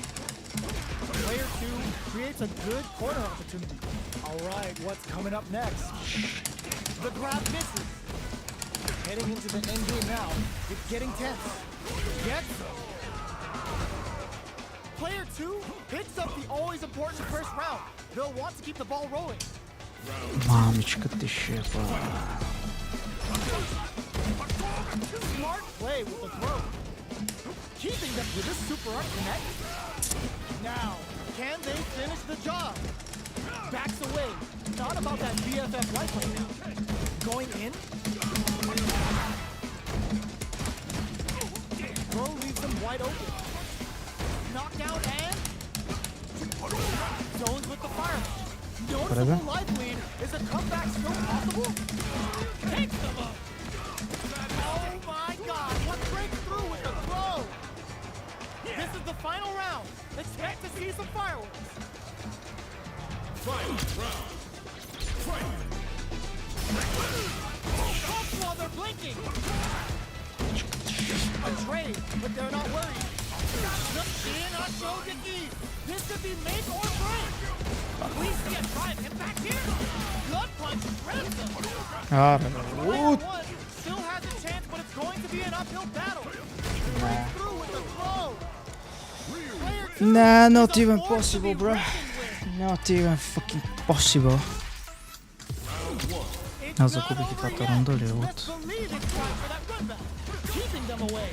Player two creates a good corner opportunity. All right, what's coming up next? The grab misses. Heading into the end game now. It's getting tense. Gets him. Player two picks up the always important first round. They'll want to keep the ball rolling. Мамичка ти шепа. Smart play with the throw. Keeping them with this super art connect. Now, can they finish the job? backs away. Not about that BFF life right now. Going in. Bro leaves them wide open. Knockdown and zones with the fire. Noticeable life lead. Is a comeback still possible? Takes them up. Oh my God! What breaks through with the throw? This is the final round. Expect to see some fireworks. Final round. Fight. Pumps while they're blinking. A trade, but they're not worried. Look, this could be make or break. We see a drive impact here. Gut punch grabs him. Player one still has a chance, but it's going to be an uphill battle. Break through with the throw. Player two Nah, is not a even force to possible, be bro. reckoned with. Not even fucking possible. It's Аз not загубих и over двата yet. рунда ли Let's от... believe it's time for that run back. Keeping them away.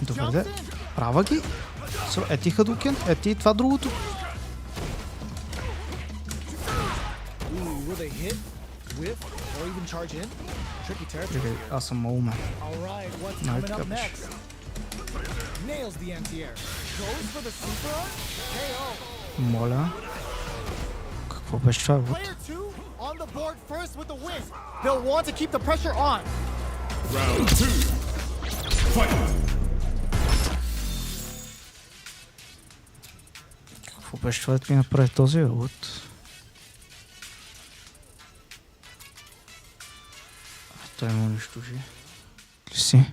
Добре, де. Права ги. Ети Хадукен, ети това другото. Will they hit, whiff, or even charge in? Tricky territory. Аз съм умен. All right, what's Nice coming up coverage. next? Nails the anti-air. Goes for the super arm. KO. Моля. Какво беше това? Player 2 on the board first with the win. They'll want to keep the pressure on. Round 2. Fight. Какво беше това да ми направи този от? Той му унищожи. Ли си?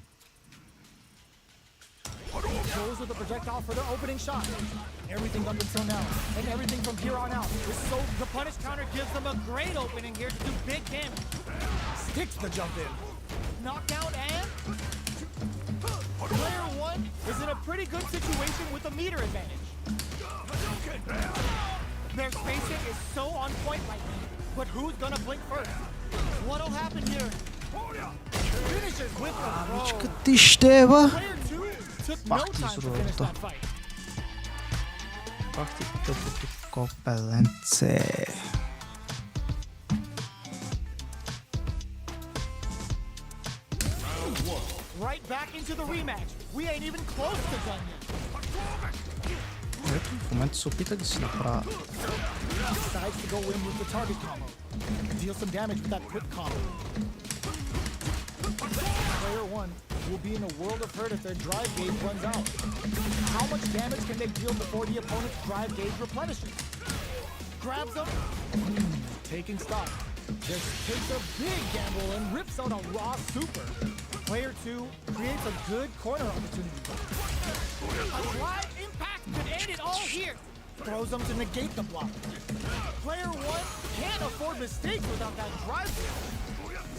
Goes with the projectile for the opening shot. Everything up until now, and everything from here on out is so. The punish counter gives them a great opening here to do big damage. Sticks the jump in. Knockdown and player one is in a pretty good situation with a meter advantage. Their spacing is so on point right now, but who's gonna blink first? What'll happen here? Finishes with the throw. Ти ще, ба? Player two took no Пак ти time to изрува finish то. that fight. Пак ти тъпото копеленце. Right back into the rematch. We ain't even close to done yet. Ето, в момента се опита да си направя. Decides to go in with the target combo. Deal some damage with that quick combo. Player one will be in a world of hurt if their drive gauge runs out. How much damage can they deal before the opponent's drive gauge replenishes? Grabs them. Taking stock. Just takes a big gamble and rips out a raw super. Player two creates a good corner opportunity. A drive impact could end it all here. Throws them to negate the block. Player one can't afford mistakes without that drive.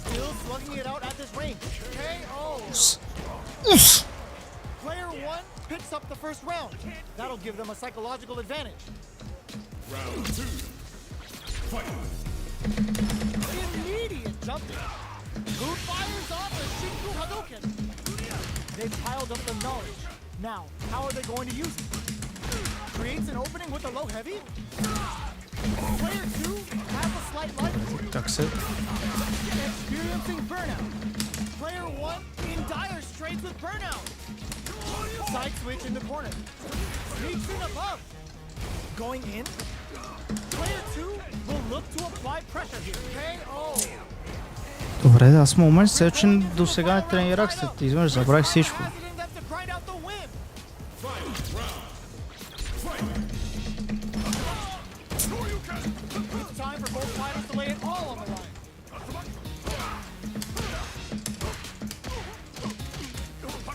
Still slugging it out at this range. KO. Player one picks up the first round. That'll give them a psychological advantage. Round 2. Fight. Immediate jumping. Who fires off the Shinku Hadouken? They've piled up the knowledge. Now, how are they going to use it? Creates an opening with a low heavy. Player two has a slight life. Так се. Experiencing burnout. Player one in dire straits with burnout. Side switch in the corner. Sneaks in above. Going in. Player two will look to apply pressure here. KO. Добре, да, аз момент се, че до сега не тренирах след изведнъж забравих всичко. Hazarding them to grind out the win. Final round. Fight. It's time for both fighters to lay it all on the line.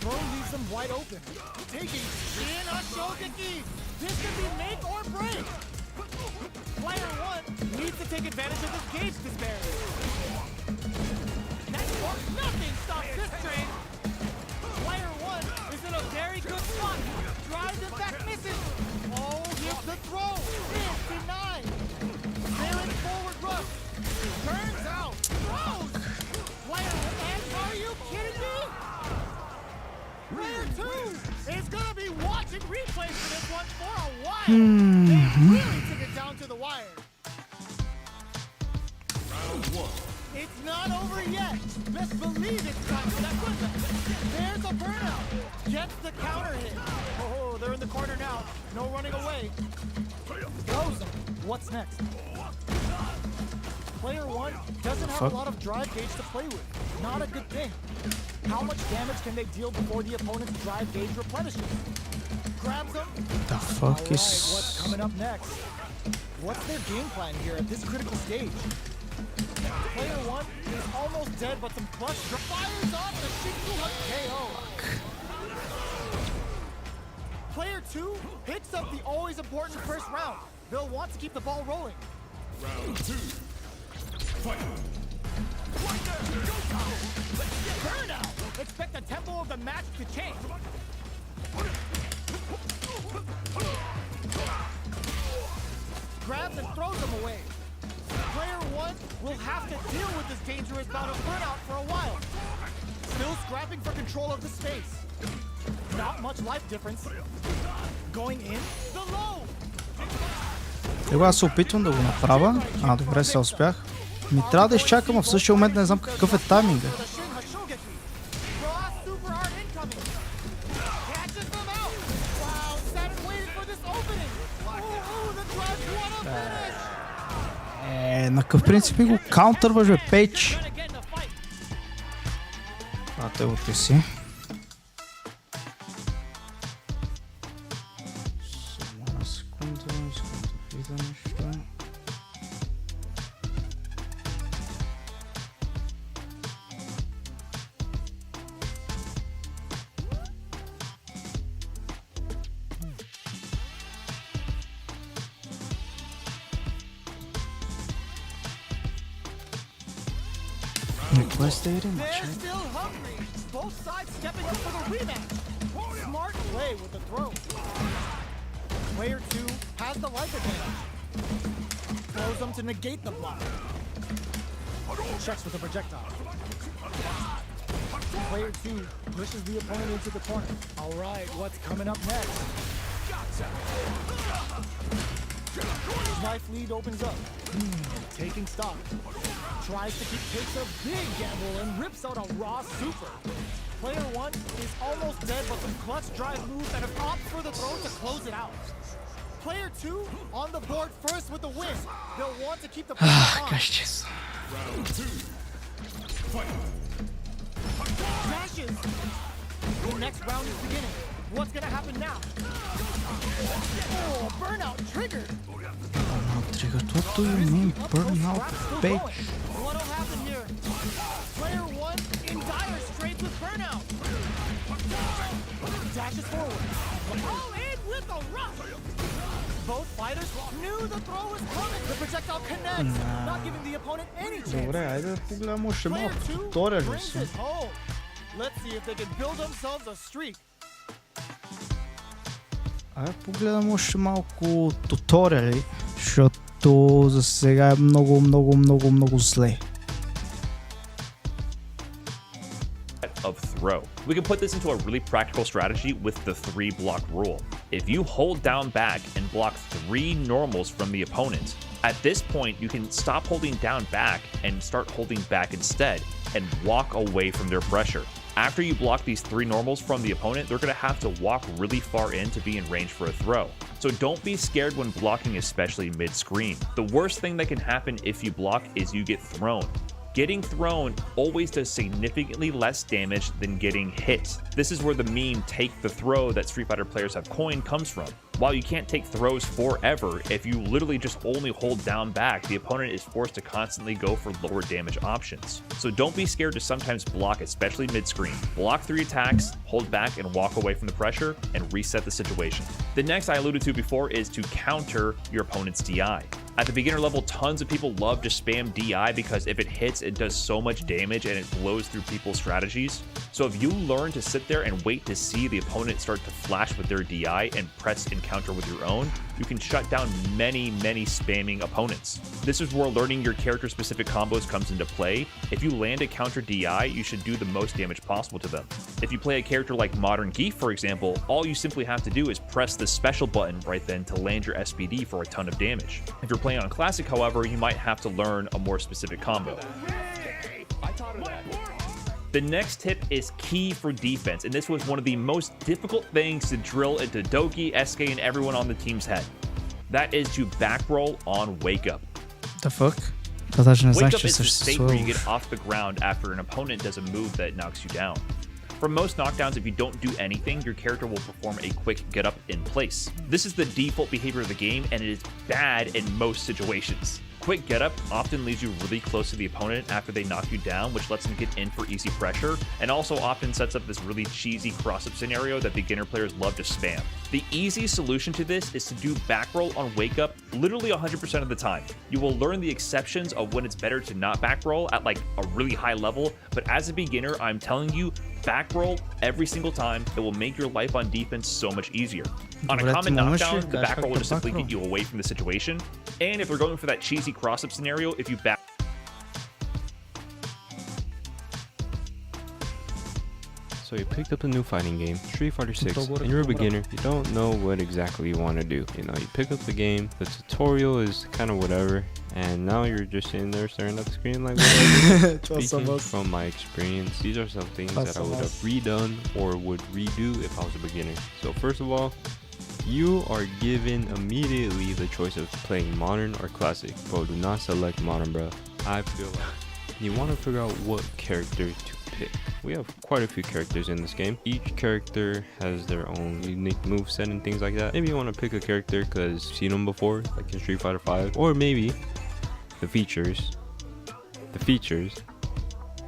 Throw leaves them wide open. Taking in a Shogeki. This could be make or break. Player one needs to take advantage of this gauge disparity. Nothing stops this train. Player one is in a very good spot. Drives it back, misses. Oh, here's the throw. It's denied. They're in forward rush. Turns out. Throws. Player one. Are you kidding me? Player two is gonna be watching replays for this one for a while. They really took it down to the wire. Round one. It's not over yet. Best believe it's time for that football. There's a burnout. Gets the counter hit. Oh, they're in the corner now. No running away. Throws them. What's next? Player one doesn't have a lot of drive gauge to play with. Not a good thing. How much damage can they deal before the opponent's drive gauge replenishes? Grabs them. The fuck All right, is... what's coming up next? What's their game plan here at this critical stage? Player one is almost dead, but some clutch fires off the Shikuha KO. Player two picks up the always important first round. They'll want to keep the ball rolling. Round two. Fight. Burnout! Expect the tempo of the match to change. Grabs and throws them away. Player one will have to deal with this dangerous bout of burnout for a while. Still scrapping for control of the space. Not much life difference. Going in the low. Сега аз се опитвам да го направя. Добре, се успях. Ми трябва да изчакам, а в същия момент не знам какъв е тайминга. На какъв принцип ми го каунтърваш, бе, Пейдж? Те го ти си. Само една секунда, искам да видя нещо. They're still hungry. Both sides stepping up for the rematch. Smart play with the throw. Player two has the life advantage. Throws them to negate the block. Checks with the projectile. Player two pushes the opponent into the corner. All right, what's coming up next? Life lead opens up. Taking stock. Tries to takes a big gamble and rips out a raw super. Player one is almost dead, but some clutch drive moves and opts for the throw to close it out. Player two on the board first with the win. They'll want to keep the pressure on. Round two. Fight. Dashes. The next round is beginning. What's gonna happen now? Oh, burnout triggered. Triggered. What do you mean, burnout, Page? What'll happen here? Player one in dire straits with burnout. Dashes forward. Oh, in with a rush. Both fighters knew the throw was coming. The projectile connects, not giving the opponent any chance. Добре, айде да погледам още Player малко. two Туториали brings са. it home. Let's see if they can build themselves a streak. Айде погледам още малко туториали, защото за сега е много зле. Of throw. We can put this into a really practical strategy with the 3-block rule. If you hold down back and block 3 normals from the opponent, at this point you can stop holding down back and start holding back instead and walk away from their pressure. After you block these 3 normals from the opponent, they're going to have to walk really far in to be in range for a throw. So don't be scared when blocking, especially mid-screen. The worst thing that can happen if you block is you get thrown. Getting thrown always does significantly less damage than getting hit. This is where the meme "take the throw" that Street Fighter players have coined comes from. While you can't take throws forever, if you literally just only hold down back, the opponent is forced to constantly go for lower damage options. So don't be scared to sometimes block, especially mid-screen. Block 3 attacks, hold back and walk away from the pressure, and reset the situation. The next I alluded to before is to counter your opponent's DI. At the beginner level, tons of people love to spam DI because if it hits, it does so much damage and it blows through people's strategies. So if you learn to sit there and wait to see the opponent start to flash with their DI and press and counter with your own, you can shut down many spamming opponents. This is where learning your character-specific combos comes into play. If you land a counter DI, you should do the most damage possible to them. If you play a character like Modern Geef, for example, all you simply have to do is press the special button right then to land your SPD for a ton of damage. If you're playing on Classic, however, you might have to learn a more specific combo. The next tip is key for defense, and this was one of the most difficult things to drill into Doki, SK, and everyone on the team's head. That is to back roll on Wake Up. The fuck? To też nie Wake znaczy Up is the coś state where you słów. get off the ground after an opponent does a move that knocks you down. For most knockdowns, if you don't do anything, your character will perform a quick get up in place. This is the default behavior of the game, and it is bad in most situations. Quick get up often leaves you really close to the opponent after they knock you down, which lets them get in for easy pressure, and also often sets up this really cheesy cross-up scenario that beginner players love to spam. The easy solution to this is to do back roll on Wake Up literally 100% of the time. You will learn the exceptions of when it's better to not back roll at like a really high level, but as a beginner, I'm telling you, back roll every single time. It will make your life on defense so much easier. On a common knockdown, the back roll will just simply get you away from the situation. And if they're going for that cheesy cross-up scenario, if you back So you picked up a new fighting game, Street Fighter 6, and you're a beginner, you don't know what exactly you want to do. You know, you pick up the game, the tutorial is kind of whatever, and now you're just sitting there staring at the screen like whatever. Speaking from my experience, these are some things that I would have redone or would redo if I was a beginner. So first of all, you are given immediately the choice of playing modern or classic. Bro, do not select modern, bro. I feel like you want to figure out what character to pick. We have quite a few characters in this game. Each character has their own unique moveset and things like that. Maybe you want to pick a character because you've seen them before, like in Street Fighter 5, or maybe the features,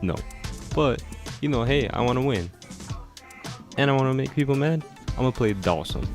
no. But you know, hey, I want to win and I want to make people mad. I'm gonna play Dawson.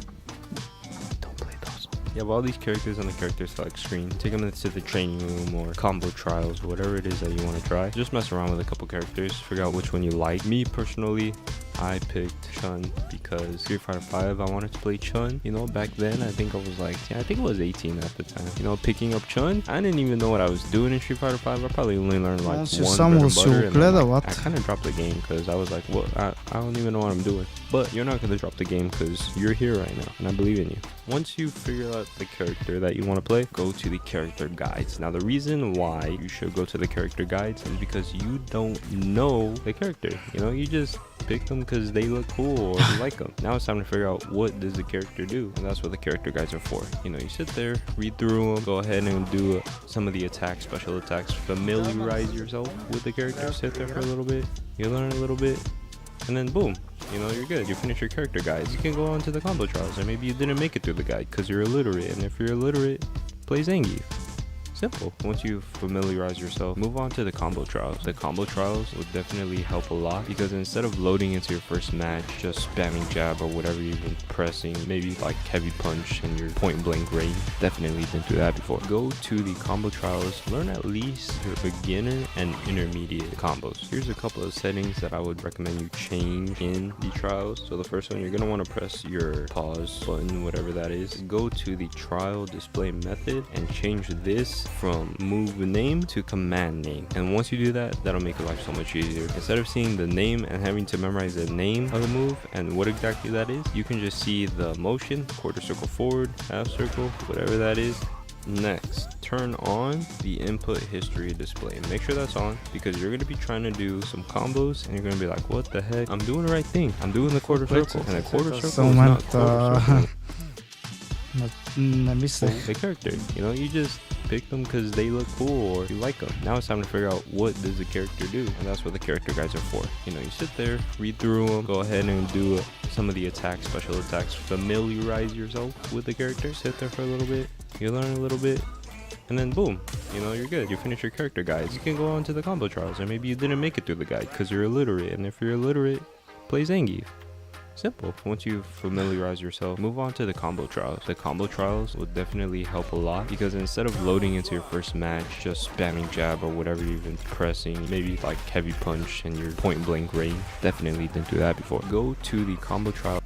You have all these characters on the character select screen. Take them into the training room or combo trials, whatever it is that you want to try. Just mess around with a couple characters, figure out which one you like. Me personally, I picked Chun because Street Fighter 5, I wanted to play Chun. You know, back then, I think I was like, I think I was 18 at the time. You know, picking up Chun, I didn't even know what I was doing in Street Fighter 5. I probably only learned like one bread and butter, and then, like, I kind of dropped the game because I was like, what? I don't even know what I'm doing. But you're not going to drop the game because you're here right now, and I believe in you. Once you figure out the character that you want to play, go to the character guides. Now, the reason why you should go to the character guides is because you don't know the character. You know, you just pick them because they look cool or you like them. Now it's time to figure out what does the character do, and that's what the character guides are for. You know, you sit there, read through them, go ahead and do some of the attacks, special attacks, familiarize yourself with the character, sit there for a little bit, you learn a little bit, and then boom, you know, you're good. You finish your character guides. You can go on to the combo trials, or maybe you didn't make it through the guide because you're illiterate, and if you're illiterate, play Zangief. Simple. Once you familiarize yourself, move on to the combo trials. The combo trials will definitely help a lot because instead of loading into your first match, just spamming jab or whatever you've been pressing, maybe like heavy punch in your point blank range, definitely didn't do that before. Go to the combo trials, learn at least your beginner and intermediate combos. Here's a couple of settings that I would recommend you change in the trials. So the first one, you're going to want to press your pause button, whatever that is. Go to the trial display method and change this from move name to command name, and once you do that, that'll make your life so much easier. Instead of seeing the name and having to memorize the name of the move and what exactly that is, you can just see the motion, quarter circle forward, half circle, whatever that is. Next, turn on the input history display. Make sure that's on because you're going to be trying to do some combos and you're going to be like, what the heck, I'm doing the right thing, I'm doing the quarter circle, and a quarter circle is not quarter circle. The character, you know, you just pick them because they look cool or you like them. Now it's time to figure out what does the character do, and that's what the character guides are for. You know, you sit there, read through them, go ahead and do some of the attacks, special attacks, familiarize yourself with the character, sit there for a little bit, you learn a little bit, and then boom, you know, you're good. You finish your character guides. You can go on to the combo trials, or maybe you didn't make it through the guide because you're illiterate, and if you're illiterate, play Zangief. Simple. Once you familiarize yourself, move on to the combo trials. The combo trials will definitely help a lot because instead of loading into your first match, just spamming jab or whatever you've been pressing, maybe like heavy punch in your point blank range, definitely didn't do that before. Go to the combo trial.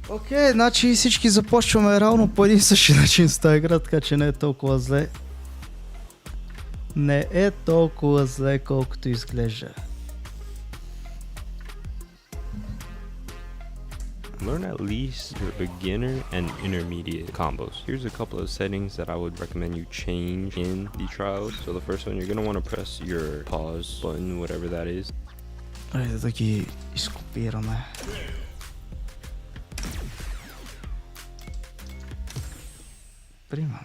Окей, значи всички започваме равно по един същи начин с тази игра, така че не е толкова зле. Не е толкова зле, колкото изглежда. Learn at least your beginner and intermediate combos. Here's a couple of settings that I would recommend you change in the trials. So the first one, you're going to want to press your pause button, whatever that is. Айде да ги изкопираме. Примерно.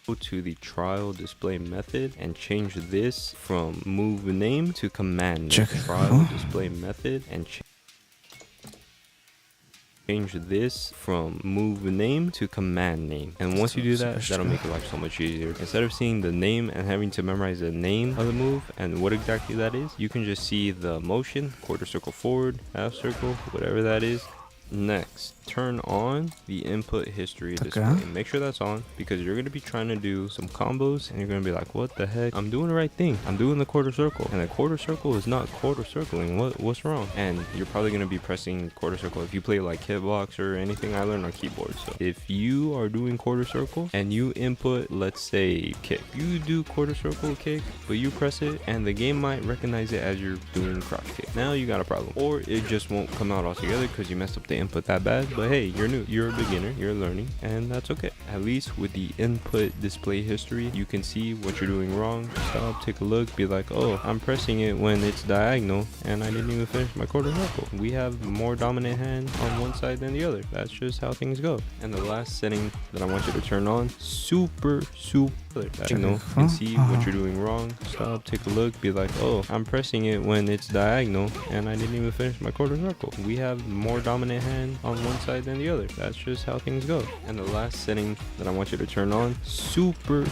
Go to the trial display method and change this from move name to command name. Check. Trial display method and change this from move name to command name. And once you do that, that'll make your life so much easier. Instead of seeing the name and having to memorize the name of the move and what exactly that is, you can just see the motion, quarter circle forward, half circle, whatever that is. Next, turn on the input history display. Make sure that's on because you're going to be trying to do some combos and you're going to be like, what the heck? I'm doing the right thing. I'm doing the quarter circle. And the quarter circle is not quarter circling. What's wrong? And you're probably going to be pressing quarter circle if you play like hitbox or anything I learned on keyboard. So if you are doing quarter circle and you input, let's say kick, you do quarter circle kick, but you press it and the game might recognize it as you're doing crouch kick. Now you got a problem. Or it just won't come out altogether because you messed up the input that bad. But hey, you're new, you're a beginner, you're learning, and that's okay. At least with the input display history, you can see what you're doing wrong. Stop, take a look, be like, oh, I'm pressing it when it's diagonal and I didn't even finish my quarter circle. We have more dominant hand on one side than the other. That's just how things go. And the last setting that I want you to turn on, super that you know and see what you're doing wrong. Stop, take a look, be like, oh, I'm pressing it when it's diagonal and I didn't even finish my quarter circle. We have more dominant hand on one side than the other. That's just how things go. And the last setting that I want you to turn on, super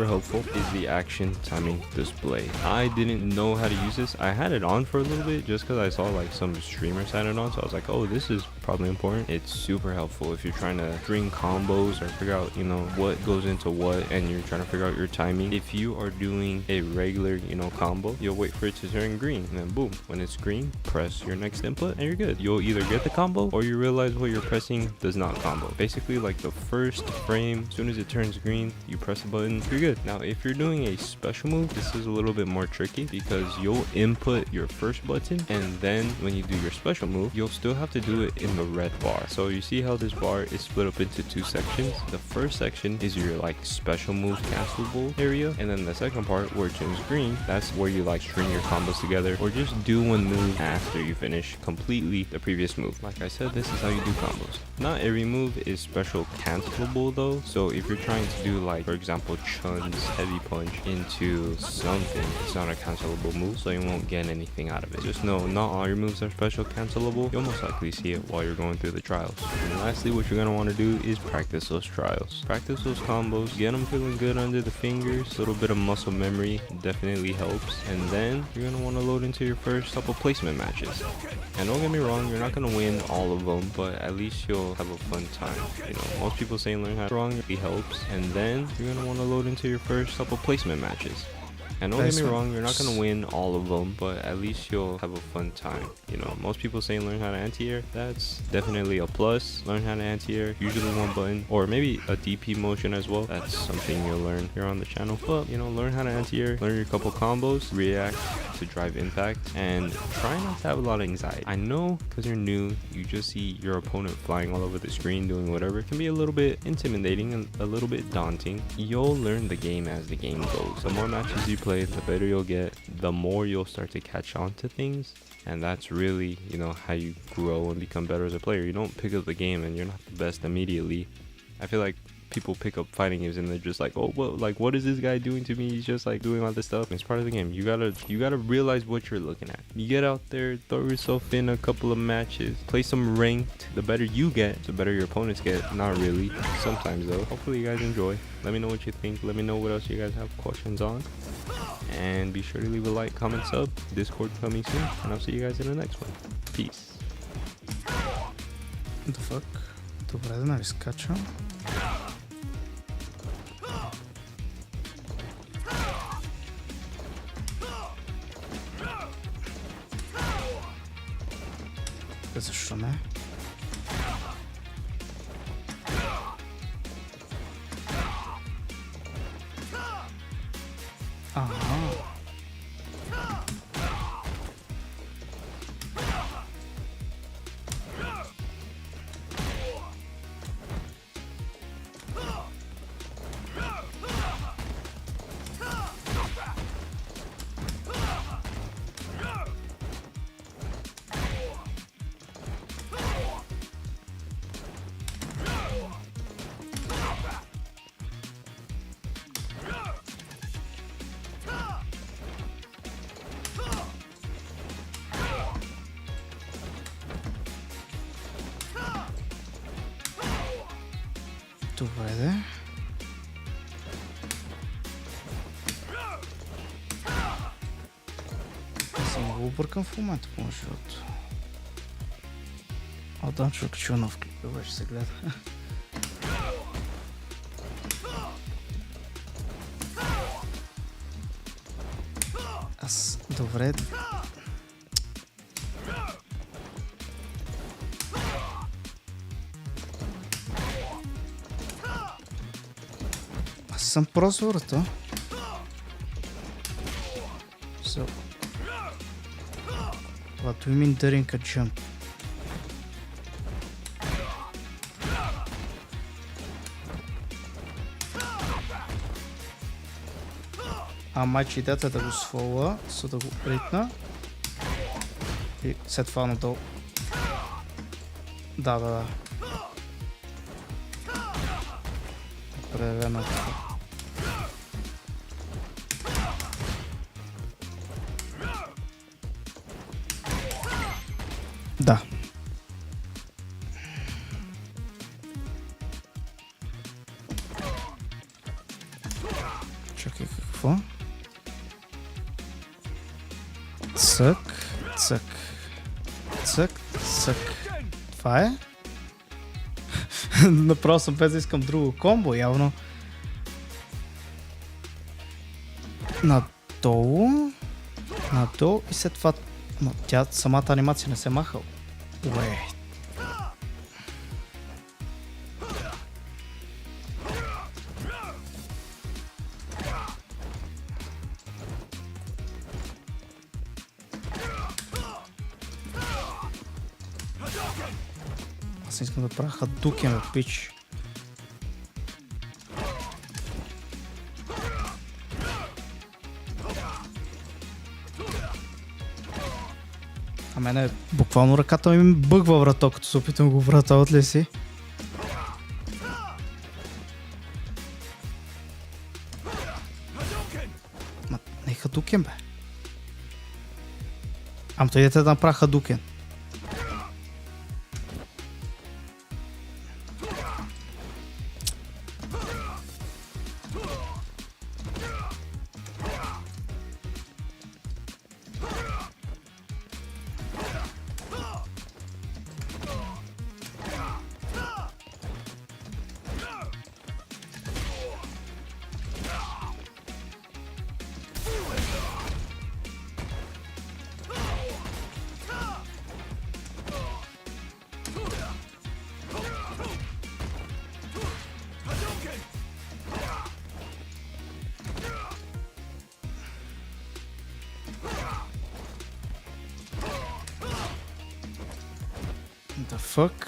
helpful, is the action timing display. I didn't know how to use this. I had it on for a little bit just because I saw like some streamers had it on, so I was like, oh, this is probably important. It's super helpful if you're trying to string combos or figure out, you know, what goes into what and you're trying to figure out your timing. If you are doing a regular, you know, combo, you'll wait for it to turn green and then boom, when it's green, press your next input and you're good. You'll either get the combo or you realize what you're pressing does not combo. Basically, like the first frame, as soon as it turns green, you press the button, you're good. Now if you're doing a special move, this is a little bit more tricky because you'll input your first button and then when you do your special move, you'll still have to do it in the red bar. So you see how this bar is split up into two sections. The first section is your like special move cancelable area, and then the second part where it turns green, that's where you like string your combos together or just do one move after you finish completely the previous move. Like I said, this is how you do combos. Not every move is special cancelable though, so if you're trying to do like, for example, Chun's heavy punch into something, it's not a cancelable move, so you won't get anything out of it. Just know not all your moves are special cancelable. You'll most likely see it while you're going through the trials. And lastly, what you're going to want to do is practice those trials. Practice those combos, get them feeling good under the fingers. A little bit of muscle memory definitely helps. And then you're going to want to load into your first couple placement matches. And don't get me wrong, you're not going to win all of them, but at least you'll have a fun time. You know, most people say learn how to wrong really helps. And then you're going to want to load into your first couple placement matches. And don't get me wrong, you're not going to win all of them, but at least you'll have a fun time. You know, most people say learn how to anti-air. That's definitely a plus. Learn how to anti-air, usually one button, or maybe a DP motion as well. That's something you'll learn here on the channel. But, you know, learn how to anti-air, learn your couple combos, react to drive impact, and try not to have a lot of anxiety. I know because you're new, you just see your opponent flying all over the screen doing whatever. It can be a little bit intimidating and a little bit daunting. You'll learn the game as the game goes. The more matches you play, the better you'll get, the more you'll start to catch on to things, and that's really, you know, how you grow and become better as a player. You don't pick up the game and you're not the best immediately. I feel like people pick up fighting games and they're just like, oh, well, like, what is this guy doing to me? He's just like doing all this stuff. It's part of the game. You gotta realize what you're looking at. You get out there, throw yourself in a couple of matches, play some ranked. The better you get, the better your opponents get. Not really. Sometimes though. Hopefully you guys enjoy. Let me know what you think. Let me know what else you guys have questions on. And be sure to leave a like, comment, sub. Discord coming soon. And I'll see you guys in the next one. Peace. What the fuck? Добре, да не изкачвам. Защо не? Ага. Добре, де. Аз съм много объркан в момента, по-между другото. Отдам човек, че нов клип беше се гледа. Аз... Добре. Аз съм просто врата. So... What do you mean during a jump? Майче идеята е да го свола, за да го ритна. И след това надолу. Да. Определено това. Да. Чакай, какво? Цък, цък. Цък, цък. Това е? Направо съм без да искам друго комбо, явно. Надолу. Надолу и след това... Но тя самата анимация не се маха. Уей. Аз искам да правя хадукен в пич. А мене буквално ръката ми бъгва врата, като се опитам го врата от ли си. Ма не хадукен, бе. Ам той дете да направя хадукен. The fuck?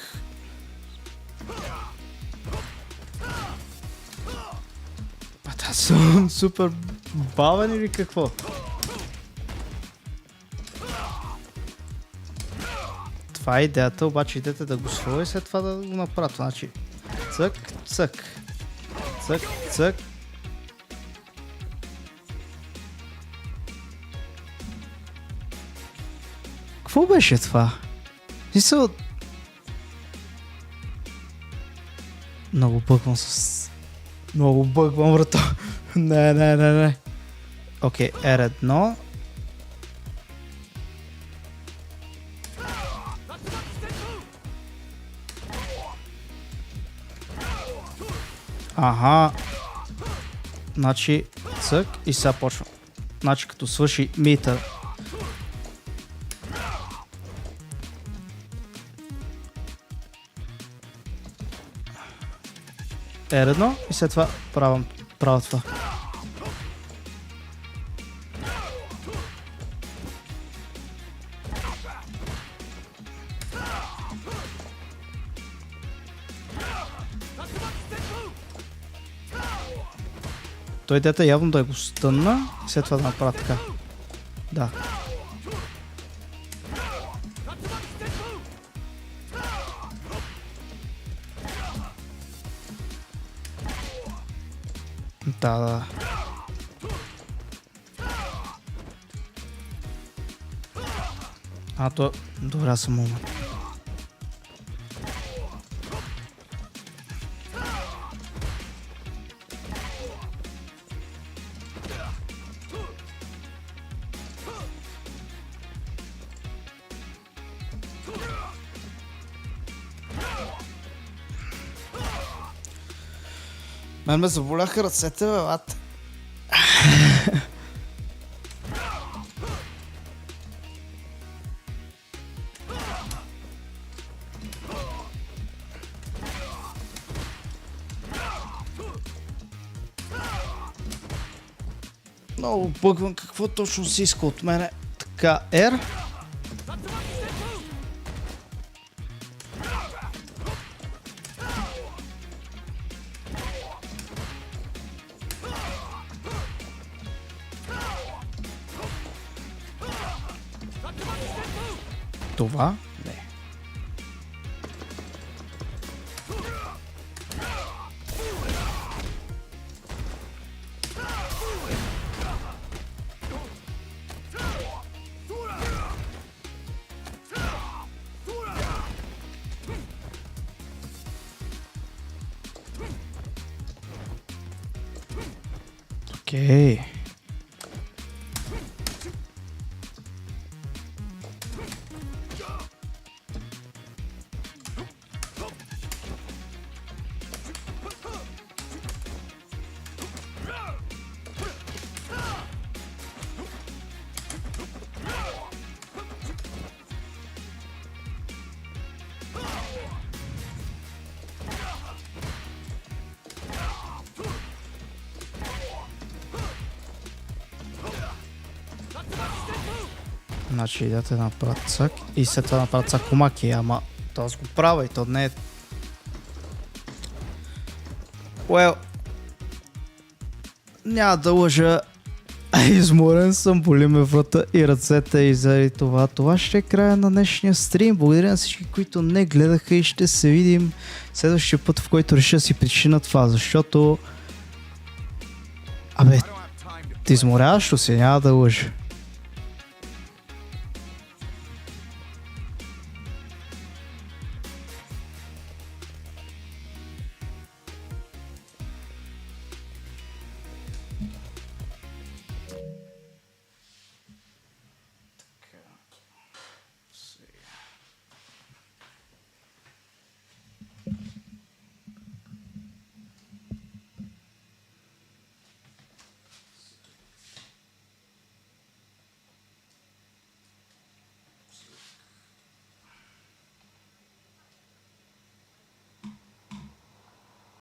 Аз съм супер бавен или какво? Това е идеята, обаче идеята да го своя и след това да го направя. Значи цък, цък. Цък, цък. Какво беше това? Мисъл... Много бъгвам, брато. Не. Окей, R1. Ага. Значи, цък и сега почва. Значи, като свърши мита. R1 и след това правя това. Той дете явно да го стънна и след това да направя така. Да. Да. То... Добре, съм момент. Мен ме заболяха ръцете, бе, бат. Много бъгвам какво точно се иска от мене. Така, R. Това? Не. Окей. Значи идете да направят цък и след това направят цакомаки, ама аз го правя и то не е... Well, няма да лъжа, изморен съм, боли ме врата и ръцете и заради това. Това ще е края на днешния стрим. Благодаря на всички, които не гледаха и ще се видим следващия път, в който реша си причина това, защото... Абе, ти изморяващо си, няма да лъжа.